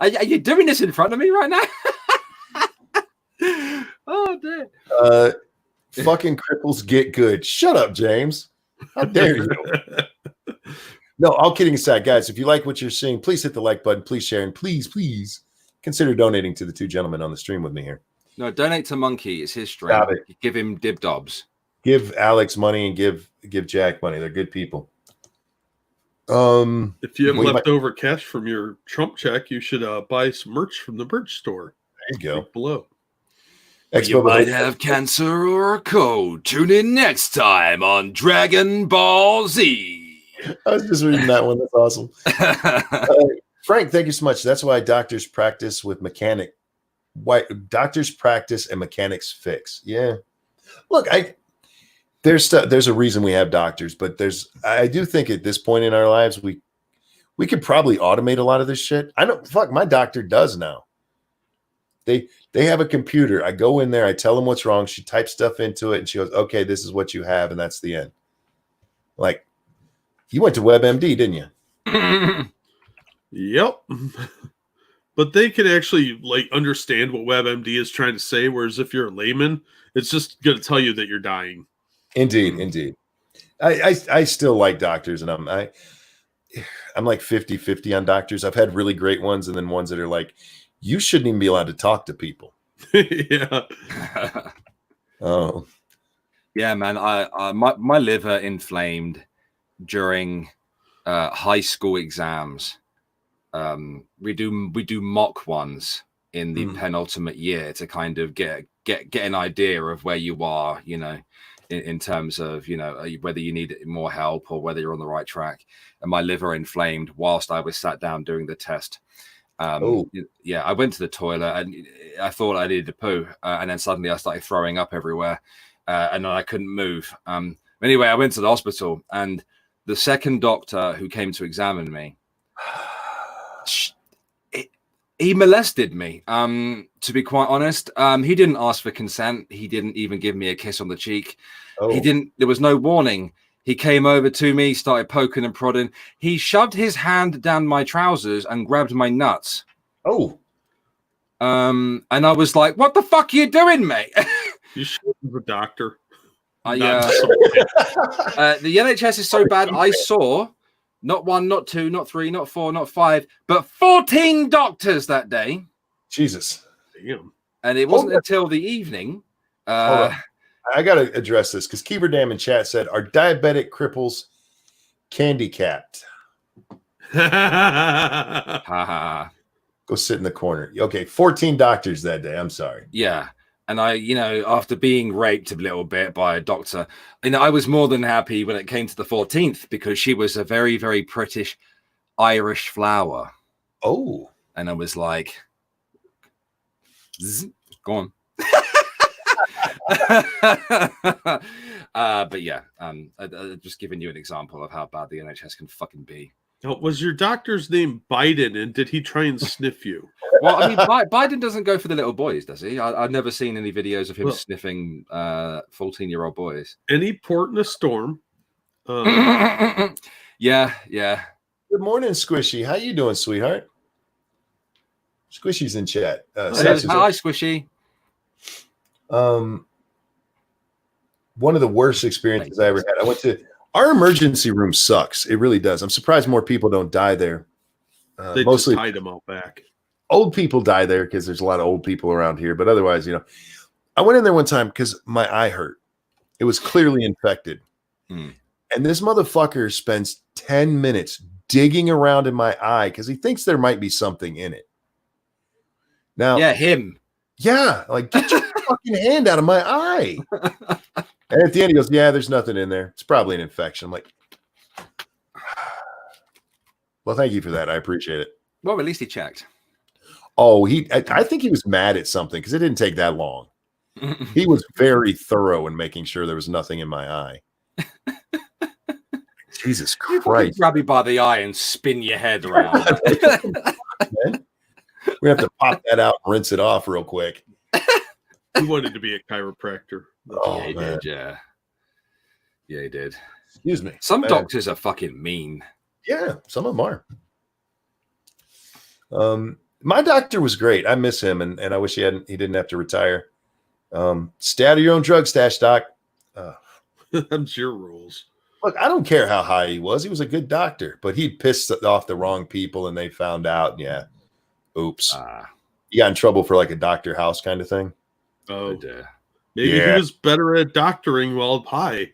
Are you doing this in front of me right now? Oh, dear. Fucking cripples get good. Shut up, James. How dare you? No, all kidding aside, guys, if you like what you're seeing, please hit the like button. Please share. And please consider donating to the two gentlemen on the stream with me here. No, donate to Monkey. It's his stream. Give him dibdobs. Give Alex money and give Jack money. They're good people. If you have leftover cash from your Trump check, you should buy some merch from the merch store. There you go. Link below. You might have cancer or a code. Tune in next time on Dragon Ball Z. I was just reading that one. That's awesome. Frank, thank you so much. That's why doctors practice with mechanic. Why doctors practice and mechanics fix. Yeah. Look, there's a reason we have doctors, but I do think at this point in our lives we could probably automate a lot of this shit. My doctor does now. They have a computer. I go in there, I tell them what's wrong, she types stuff into it, and she goes, okay, this is what you have, and that's the end. Like, you went to WebMD, didn't you? Yep. But they can actually understand what WebMD is trying to say, whereas if you're a layman, it's just going to tell you that you're dying. Indeed. I still like doctors, and I'm like 50-50 on doctors. I've had really great ones, and then ones that are like, you shouldn't even be allowed to talk to people. Yeah. Oh. Yeah, man. My liver inflamed during high school exams. We do mock ones in the penultimate year to kind of get an idea of where you are, in terms of, whether you need more help or whether you're on the right track. And my liver inflamed whilst I was sat down doing the test. Yeah, I went to the toilet and I thought I needed to poo. And then suddenly I started throwing up everywhere and I couldn't move. Anyway, I went to the hospital, and the second doctor who came to examine me, he molested me, to be quite honest. He didn't ask for consent. He didn't even give me a kiss on the cheek. There was no warning. He came over to me, started poking and prodding. He shoved his hand down my trousers and grabbed my nuts. And I was like, what the fuck are you doing, mate? You should have a doctor. The NHS is so bad. I saw not one, not two, not three, not four, not five, but 14 doctors that day. Jesus. Damn. And it wasn't until the evening. I got to address this because Keeper Dam in chat said, are diabetic cripples candy capped? Go sit in the corner. Okay, 14 doctors that day. I'm sorry. Yeah. And I, after being raped a little bit by a doctor, I was more than happy when it came to the 14th because she was a very, very pretty Irish flower. Oh. And I was like, go on. But yeah, just giving you an example of how bad the NHS can fucking be. Now, was your doctor's name Biden, and did he try and sniff you? Well, I mean, Biden doesn't go for the little boys, does he? I've never seen any videos of him sniffing 14-year-old boys. Any port in a storm. Yeah. Good morning, Squishy. How you doing, sweetheart? Squishy's in chat. Hi, Squishy. One of the worst experiences I ever had. I went to our emergency room. Sucks. It really does. I'm surprised more people don't die there. They mostly just hide them out back. Old people die there because there's a lot of old people around here. But otherwise, I went in there one time because my eye hurt. It was clearly infected. And this motherfucker spends 10 minutes digging around in my eye because he thinks there might be something in it. Now, Yeah, him. Yeah, like get your fucking hand out of my eye. And at the end, he goes, "Yeah, there's nothing in there. It's probably an infection." I'm like, "Well, thank you for that. I appreciate it." Well, at least he checked. Oh, I think he was mad at something because it didn't take that long. He was very thorough in making sure there was nothing in my eye. Jesus Christ! Grab you by the eye and spin your head around. We have to pop that out and rinse it off real quick. He wanted to be a chiropractor. Oh, yeah, he man. did. Yeah, he did. Excuse me. Some Man. doctors are fucking mean. Yeah, some of them are. My doctor was great. I miss him, and I wish he didn't have to retire. Stay out of your own drug stash, doc. That's your rules. Look, I don't care how high he was. He was a good doctor, but he pissed off the wrong people, and they found out. Yeah, oops. He got in trouble for like a doctor house kind of thing. Oh, maybe he was better at doctoring while high.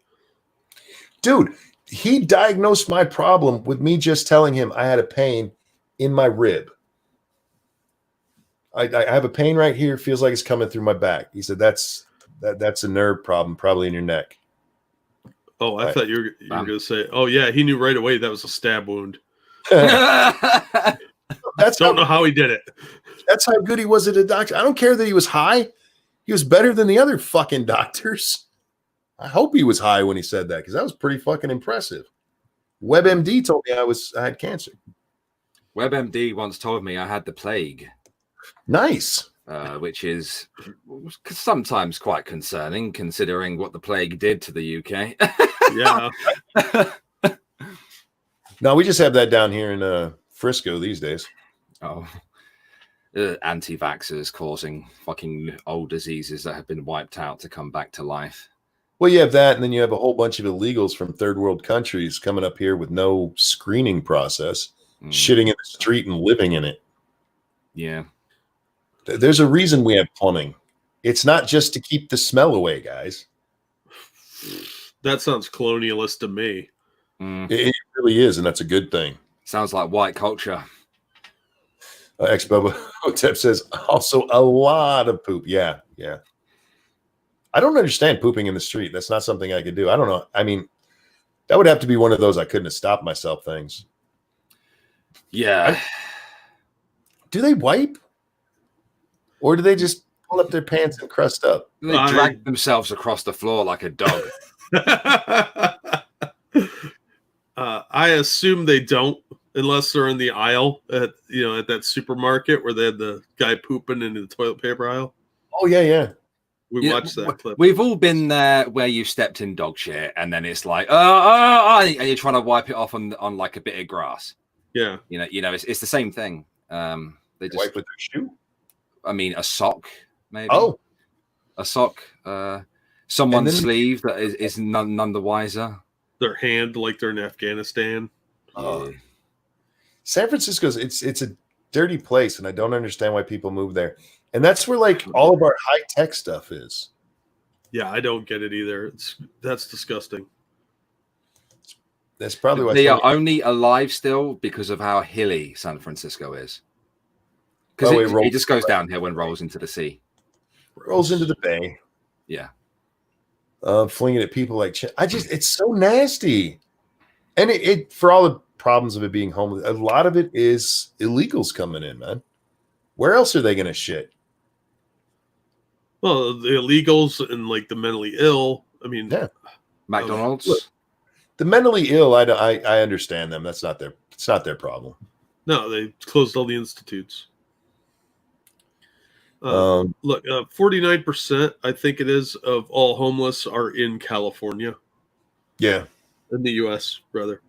Dude, he diagnosed my problem with me just telling him I had a pain in my rib. I have a pain right here. Feels like it's coming through my back. He said that's a nerve problem, probably in your neck. Oh, I thought you were going to say, "Oh yeah, he knew right away that was a stab wound." Don't know how he did it. That's how good he was at a doctor. I don't care that he was high. He was better than the other fucking doctors. I hope he was high when he said that because that was pretty fucking impressive. WebMD told me I had cancer. WebMD once told me I had the plague. Nice. Which is sometimes quite concerning considering what the plague did to the UK. Yeah. No, we just have that down here in Frisco these days. Oh. Anti-vaxxers causing fucking old diseases that have been wiped out to come back to life. Well, you have that, and then you have a whole bunch of illegals from third world countries coming up here with no screening process, shitting in the street and living in it. Yeah. There's a reason we have plumbing. It's not just to keep the smell away, guys. That sounds colonialist to me. It really is, and that's a good thing. Sounds like white culture. Ex-Bubba Hotep says, also a lot of poop. Yeah, yeah. I don't understand pooping in the street. That's not something I could do. I don't know. I mean, that would have to be one of those I couldn't have stopped myself things. Yeah. Do they wipe? Or do they just pull up their pants and crust up? They drag themselves across the floor like a dog. I assume they don't, unless they're in the aisle at that supermarket where they had the guy pooping in the toilet paper aisle. Oh yeah, yeah. We watched that clip. We've all been there where you stepped in dog shit and then it's like, and you're trying to wipe it off on like a bit of grass. Yeah. It's the same thing. They just wipe with their shoe. I mean, a sock, maybe. Oh, a sock. Someone's sleeve that is none the wiser. Their hand, like they're in Afghanistan. San Francisco's it's a dirty place, and I don't understand why people move there. And that's where like all of our high tech stuff is. Yeah, I don't get it either. That's disgusting. That's probably why they are only alive still because of how hilly San Francisco is. Because it just goes downhill when it rolls into the sea. Rolls into the bay. Yeah. Flinging at people like it's so nasty. And it for all the problems of it being homeless, a lot of it is illegals coming in, man. Where else are they going to shit? Well, the illegals and like the mentally ill. I mean, yeah. McDonald's. Look, the mentally ill, I understand them. It's not their problem. No, they closed all the institutes. Look, 49%, I think it is, of all homeless are in California. Yeah. In the U.S., rather.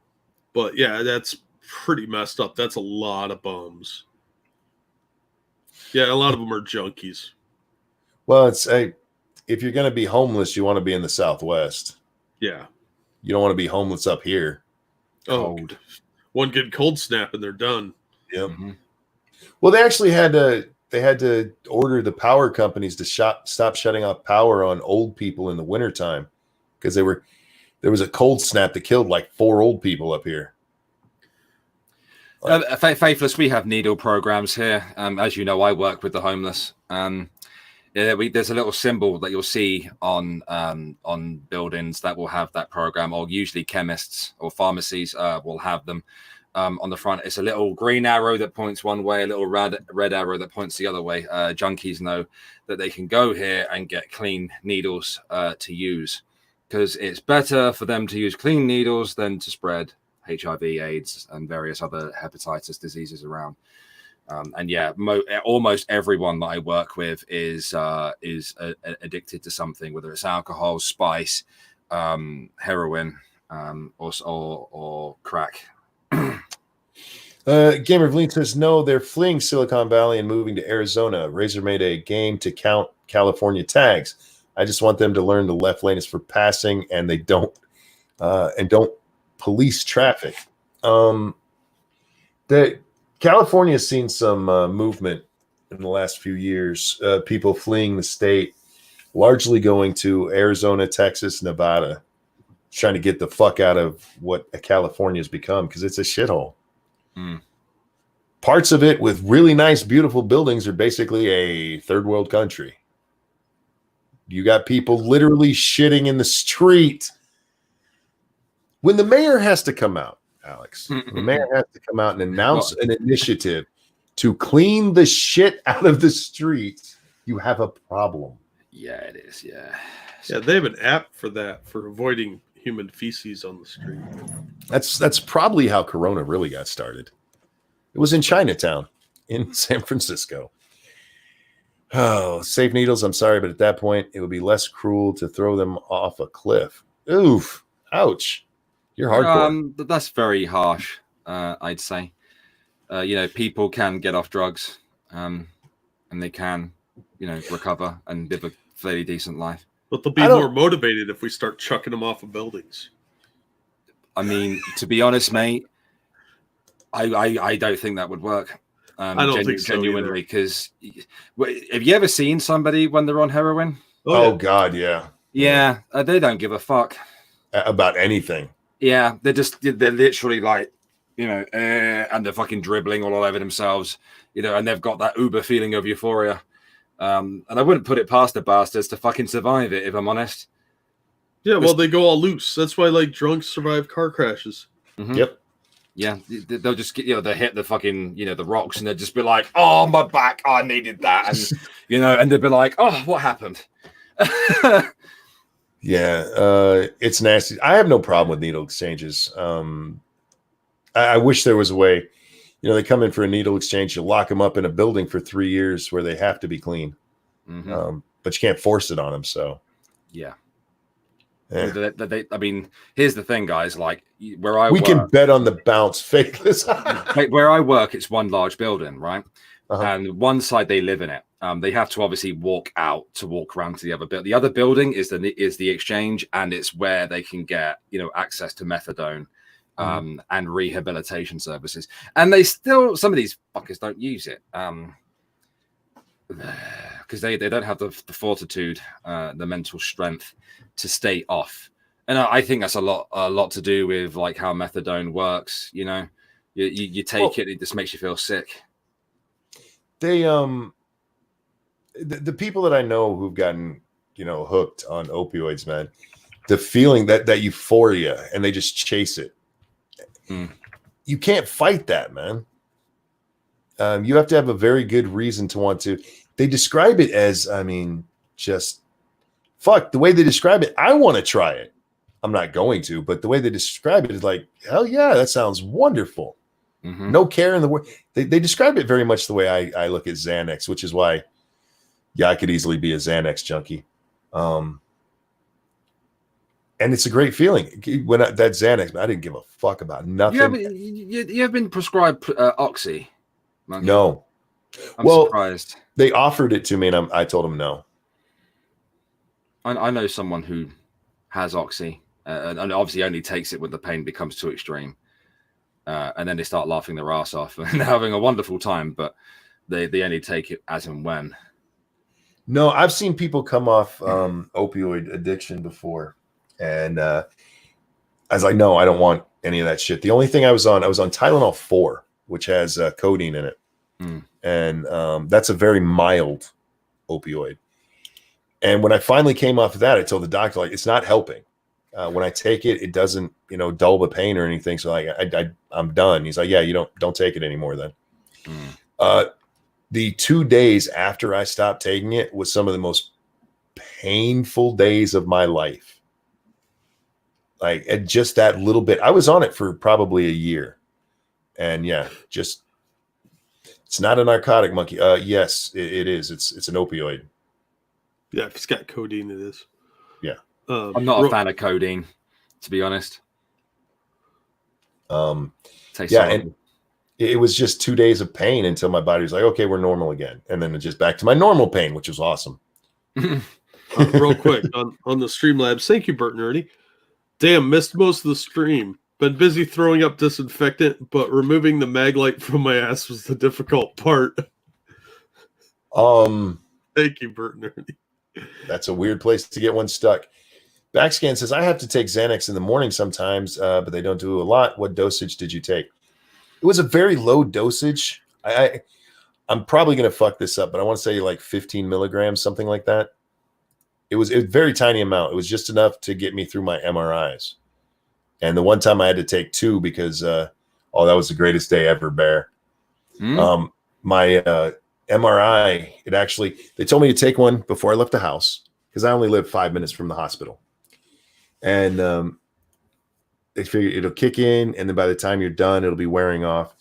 But yeah, that's pretty messed up. That's a lot of bums. Yeah, a lot of them are junkies. Well, if you're going to be homeless, you want to be in the Southwest. Yeah. You don't want to be homeless up here. Cold. One good cold snap and they're done. Yep. Mm-hmm. Well, they actually had to order the power companies to stop shutting off power on old people in the wintertime because there was a cold snap that killed like 4 old people up here. Faithless, we have needle programs here. As you know, I work with the homeless. There's a little symbol that you'll see on buildings that will have that program, or usually chemists or pharmacies will have them on the front. It's a little green arrow that points one way, a little red arrow that points the other way. Junkies know that they can go here and get clean needles to use, because it's better for them to use clean needles than to spread HIV, AIDS, and various other hepatitis diseases around. And yeah, almost everyone that I work with is addicted to something, whether it's alcohol, spice, heroin, or crack. Gamer of Lean says, no, they're fleeing Silicon Valley and moving to Arizona. Razor made a game to count California tags. I just want them to learn the left lane is for passing, and they don't police traffic. California has seen some movement in the last few years. People fleeing the state, largely going to Arizona, Texas, Nevada, trying to get the fuck out of what California has become, because it's a shithole. Parts of it with really nice, beautiful buildings are basically a third world country. You got people literally shitting in the street. When the mayor has to come out, Alex, the mayor has to come out and announce an initiative to clean the shit out of the streets, you have a problem. Yeah, it is. Yeah. Yeah, they have an app for that, for avoiding human feces on the street. That's probably how Corona really got started. It was in Chinatown in San Francisco. Oh, safe needles. I'm sorry, but at that point, it would be less cruel to throw them off a cliff. Oof. Ouch. You're hardcore. That's very harsh, I'd say. People can get off drugs, and they can, recover and live a fairly decent life. But they'll be more motivated if we start chucking them off of buildings. I mean, to be honest, mate, I don't think that would work. I don't think so genuinely, because have you ever seen somebody when they're on heroin? Oh God, yeah. Yeah, they don't give a fuck about anything. Yeah, they're literally like, and they're fucking dribbling all over themselves, and they've got that uber feeling of euphoria. And I wouldn't put it past the bastards to fucking survive it, if I'm honest. Yeah, well, they go all loose. That's why, like, drunks survive car crashes. Mm-hmm. Yep. Yeah, they'll just get, they hit the fucking, the rocks, and they'll just be like, oh, my back, I needed that. And, and they'll be like, oh, what happened? Yeah, it's nasty. I have no problem with needle exchanges. I wish there was a way. They come in for a needle exchange. You lock them up in a building for 3 years where they have to be clean. Mm-hmm. But you can't force it on them. So, yeah. I mean, here's the thing, guys. Like where I we can bet on the bounce, Faithless. Where I work, it's one large building, right? And one side they live in it. They have to obviously walk out to walk around to the other building. The other building is the exchange, and it's where they can get access to methadone and rehabilitation services. And some of these fuckers don't use it because they don't have the fortitude, the mental strength to stay off. And I think that's a lot to do with like how methadone works. You take it just makes you feel sick. They the people that I know who've gotten hooked on opioids, man, the feeling that euphoria, and they just chase it. You can't fight that, man. You have to have a very good reason to want to. They describe it as, just fuck. The way they describe it, I want to try it. I'm not going to, but the way they describe it is like, hell yeah, that sounds wonderful. Mm-hmm. No care in the world. They describe it very much the way I look at Xanax, which is why, I could easily be a Xanax junkie. And it's a great feeling. When that Xanax, I didn't give a fuck about nothing. You have been prescribed Oxy? Monkey? No. I'm surprised. They offered it to me, and I told them no. I know someone who has Oxy, and obviously only takes it when the pain becomes too extreme. And then they start laughing their ass off and having a wonderful time, but they only take it as and when. No, I've seen people come off opioid addiction before. And I was like, no, I don't want any of that shit. The only thing I was on Tylenol 4. which has codeine in it. Mm. And that's a very mild opioid. And when I finally came off of that, I told the doctor, like, it's not helping. When I take it, it doesn't, dull the pain or anything. So like, I'm done. He's like, yeah, you don't take it anymore then. The 2 days after I stopped taking it was some of the most painful days of my life. Like, at just that little bit, I was on it for probably a year. And yeah, just, it's not a narcotic, Monkey. Yes, it is. It's an opioid. Yeah, if it's got codeine, it is. Yeah. I'm not a fan of codeine, to be honest. Tastes Yeah, horrible. and it was just 2 days of pain until my body was like, okay, we're normal again. And then it just back to my normal pain, which was awesome. Real quick on the Streamlabs. Thank you, Bert and Ernie. Damn, missed most of the stream. Been busy throwing up disinfectant, but removing the mag light from my ass was the difficult part. Thank you, Bert and Ernie. That's a weird place to get one stuck. Backscan says, I have to take Xanax in the morning sometimes, but they don't do a lot. What dosage did you take? It was a very low dosage. I'm probably going to fuck this up, but I want to say like 15 milligrams, something like that. It was a very tiny amount. It was just enough to get me through my MRIs. And the one time I had to take 2 because, that was the greatest day ever, Bear. My MRI, they told me to take one before I left the house because I only live 5 minutes from the hospital. And they figure it'll kick in, and then by the time you're done, it'll be wearing off.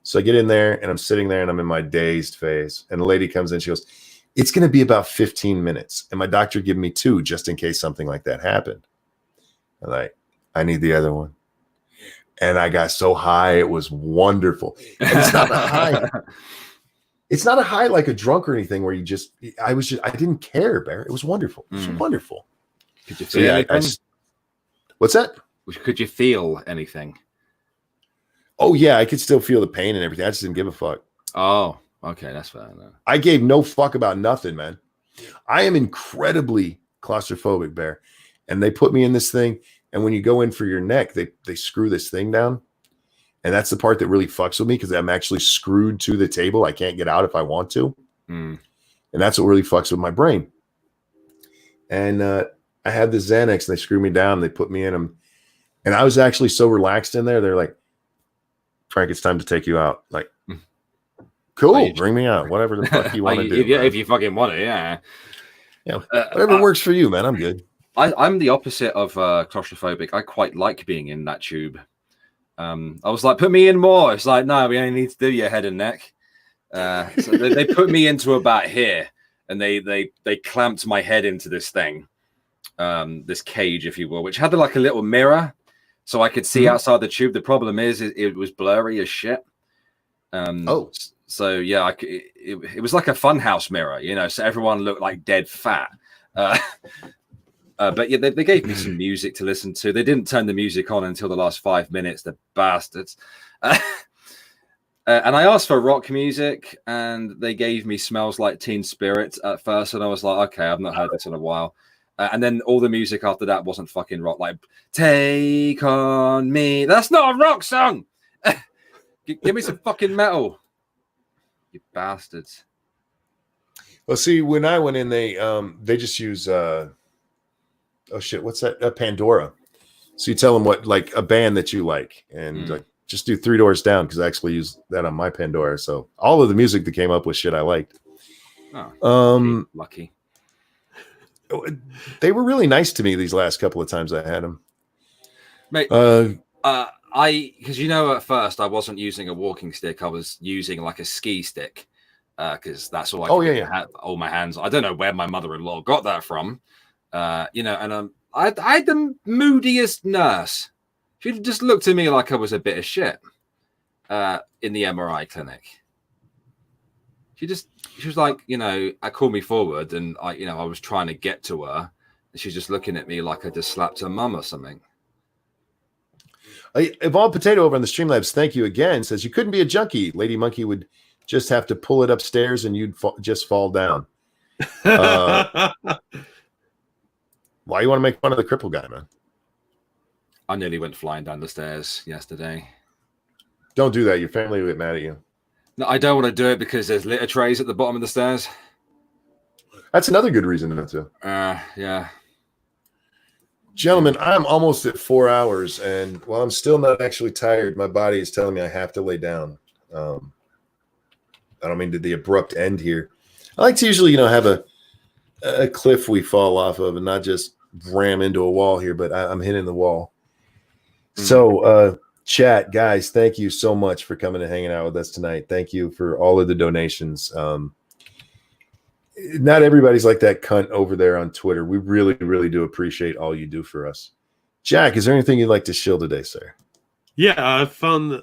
So I get in there, and I'm sitting there, and I'm in my dazed phase. And the lady comes in, she goes, it's going to be about 15 minutes. And my doctor gave me 2 just in case something like that happened. I'm like, I need the other one. And I got so high, it was wonderful. And it's not a high. It's not a high like a drunk or anything where I didn't care, Bear. It was wonderful. It was wonderful. Could you feel anything? What's that? Could you feel anything? Oh, yeah. I could still feel the pain and everything. I just didn't give a fuck. Oh, okay. That's fair enough. I gave no fuck about nothing, man. I am incredibly claustrophobic, Bear. And they put me in this thing. And when you go in for your neck, they screw this thing down. And that's the part that really fucks with me because I'm actually screwed to the table. I can't get out if I want to. And that's what really fucks with my brain. And I had the Xanax, and they screwed me down. They put me in them. And I was actually so relaxed in there. They're like, Frank, it's time to take you out. Like, cool, bring me out. Whatever the fuck you want to do. If you fucking want it, yeah. Yeah, whatever works for you, man. I'm good. I'm the opposite of claustrophobic. I quite like being in that tube. I was like, put me in more. It's like, no, we only need to do your head and neck. So they put me into about here, and they clamped my head into this thing, this cage, if you will, which had like a little mirror, so I could see outside the tube. The problem is it was blurry as shit. So yeah, it was like a funhouse mirror, so everyone looked like dead fat. But yeah, they gave me some music to listen to. They didn't turn the music on until the last 5 minutes, the bastards. And I asked for rock music, and they gave me Smells Like Teen Spirit at first, and I was like, okay, I've not heard this in a while. And then all the music after that wasn't fucking rock, like Take On Me. That's not a rock song. Give me some fucking metal, you bastards. Well, see, when I went in, they just use oh shit, what's that? Pandora. So you tell them what, like, a band that you like, and like, just do 3 Doors Down, because I actually use that on my Pandora. So all of the music that came up was shit I liked. Oh, lucky. They were really nice to me these last couple of times I had them. Mate, because at first I wasn't using a walking stick. I was using like a ski stick, because that's all I could get all my hands. I don't know where my mother-in-law got that from. I had the moodiest nurse. She just looked at me like I was a bit of shit in the MRI clinic. She was like, I called me forward, and I was trying to get to her, and she's just looking at me like I just slapped her mum or something. Evolved Potato over on the Streamlabs, thank you again, says you couldn't be a junkie. Lady Monkey would just have to pull it upstairs, and you'd just fall down. Why you want to make fun of the cripple guy, man? I nearly went flying down the stairs yesterday. Don't do that. Your family will get mad at you. No, I don't want to do it because there's litter trays at the bottom of the stairs. That's another good reason not to. Yeah. Gentlemen, I'm almost at 4 hours, and while I'm still not actually tired, my body is telling me I have to lay down. I don't mean to the abrupt end here. I like to usually, have a cliff we fall off of and not just ram into a wall here, but I'm hitting the wall. So, chat, guys, thank you so much for coming and hanging out with us tonight. Thank you for all of the donations. Not everybody's like that cunt over there on Twitter. We really, really do appreciate all you do for us. Jack, is there anything you'd like to shill today, sir? Yeah, I found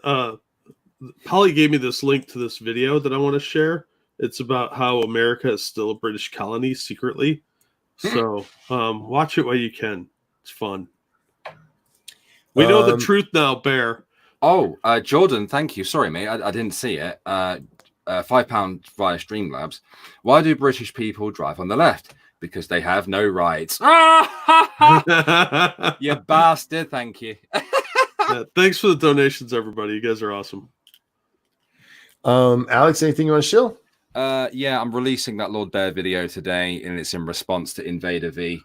Polly gave me this link to this video that I want to share. It's about how America is still a British colony secretly. So watch it while you can. It's fun. We know the truth now, Bear. Oh, Jordan, thank you. Sorry, mate. I didn't see it. £5 via Streamlabs. Why do British people drive on the left? Because they have no rights. You bastard. Thank you. Thanks for the donations, everybody. You guys are awesome. Alex, anything you want to shill? Yeah, I'm releasing that Lord Bear video today, and it's in response to Invader V.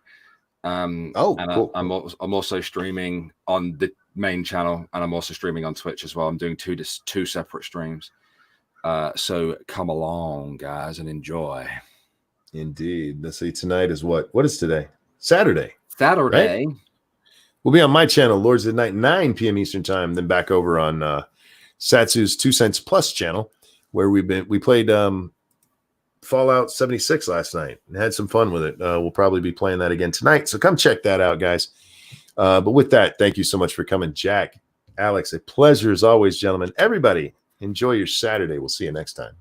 Cool. I'm also streaming on the main channel, and I'm also streaming on Twitch as well. I'm doing two separate streams. So come along, guys, and enjoy. Indeed. Let's see. Tonight is what? What is today? Saturday. Saturday. Right? We'll be on my channel, Lords of the Night, 9 p.m. Eastern Time. Then back over on Satsu's 2 Cents Plus channel, where we played Fallout 76 last night and had some fun with it. We'll probably be playing that again tonight. So come check that out, guys. But with that, thank you so much for coming, Jack, Alex. A pleasure as always, gentlemen. Everybody, enjoy your Saturday. We'll see you next time.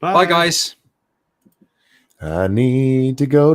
Bye guys. I need to go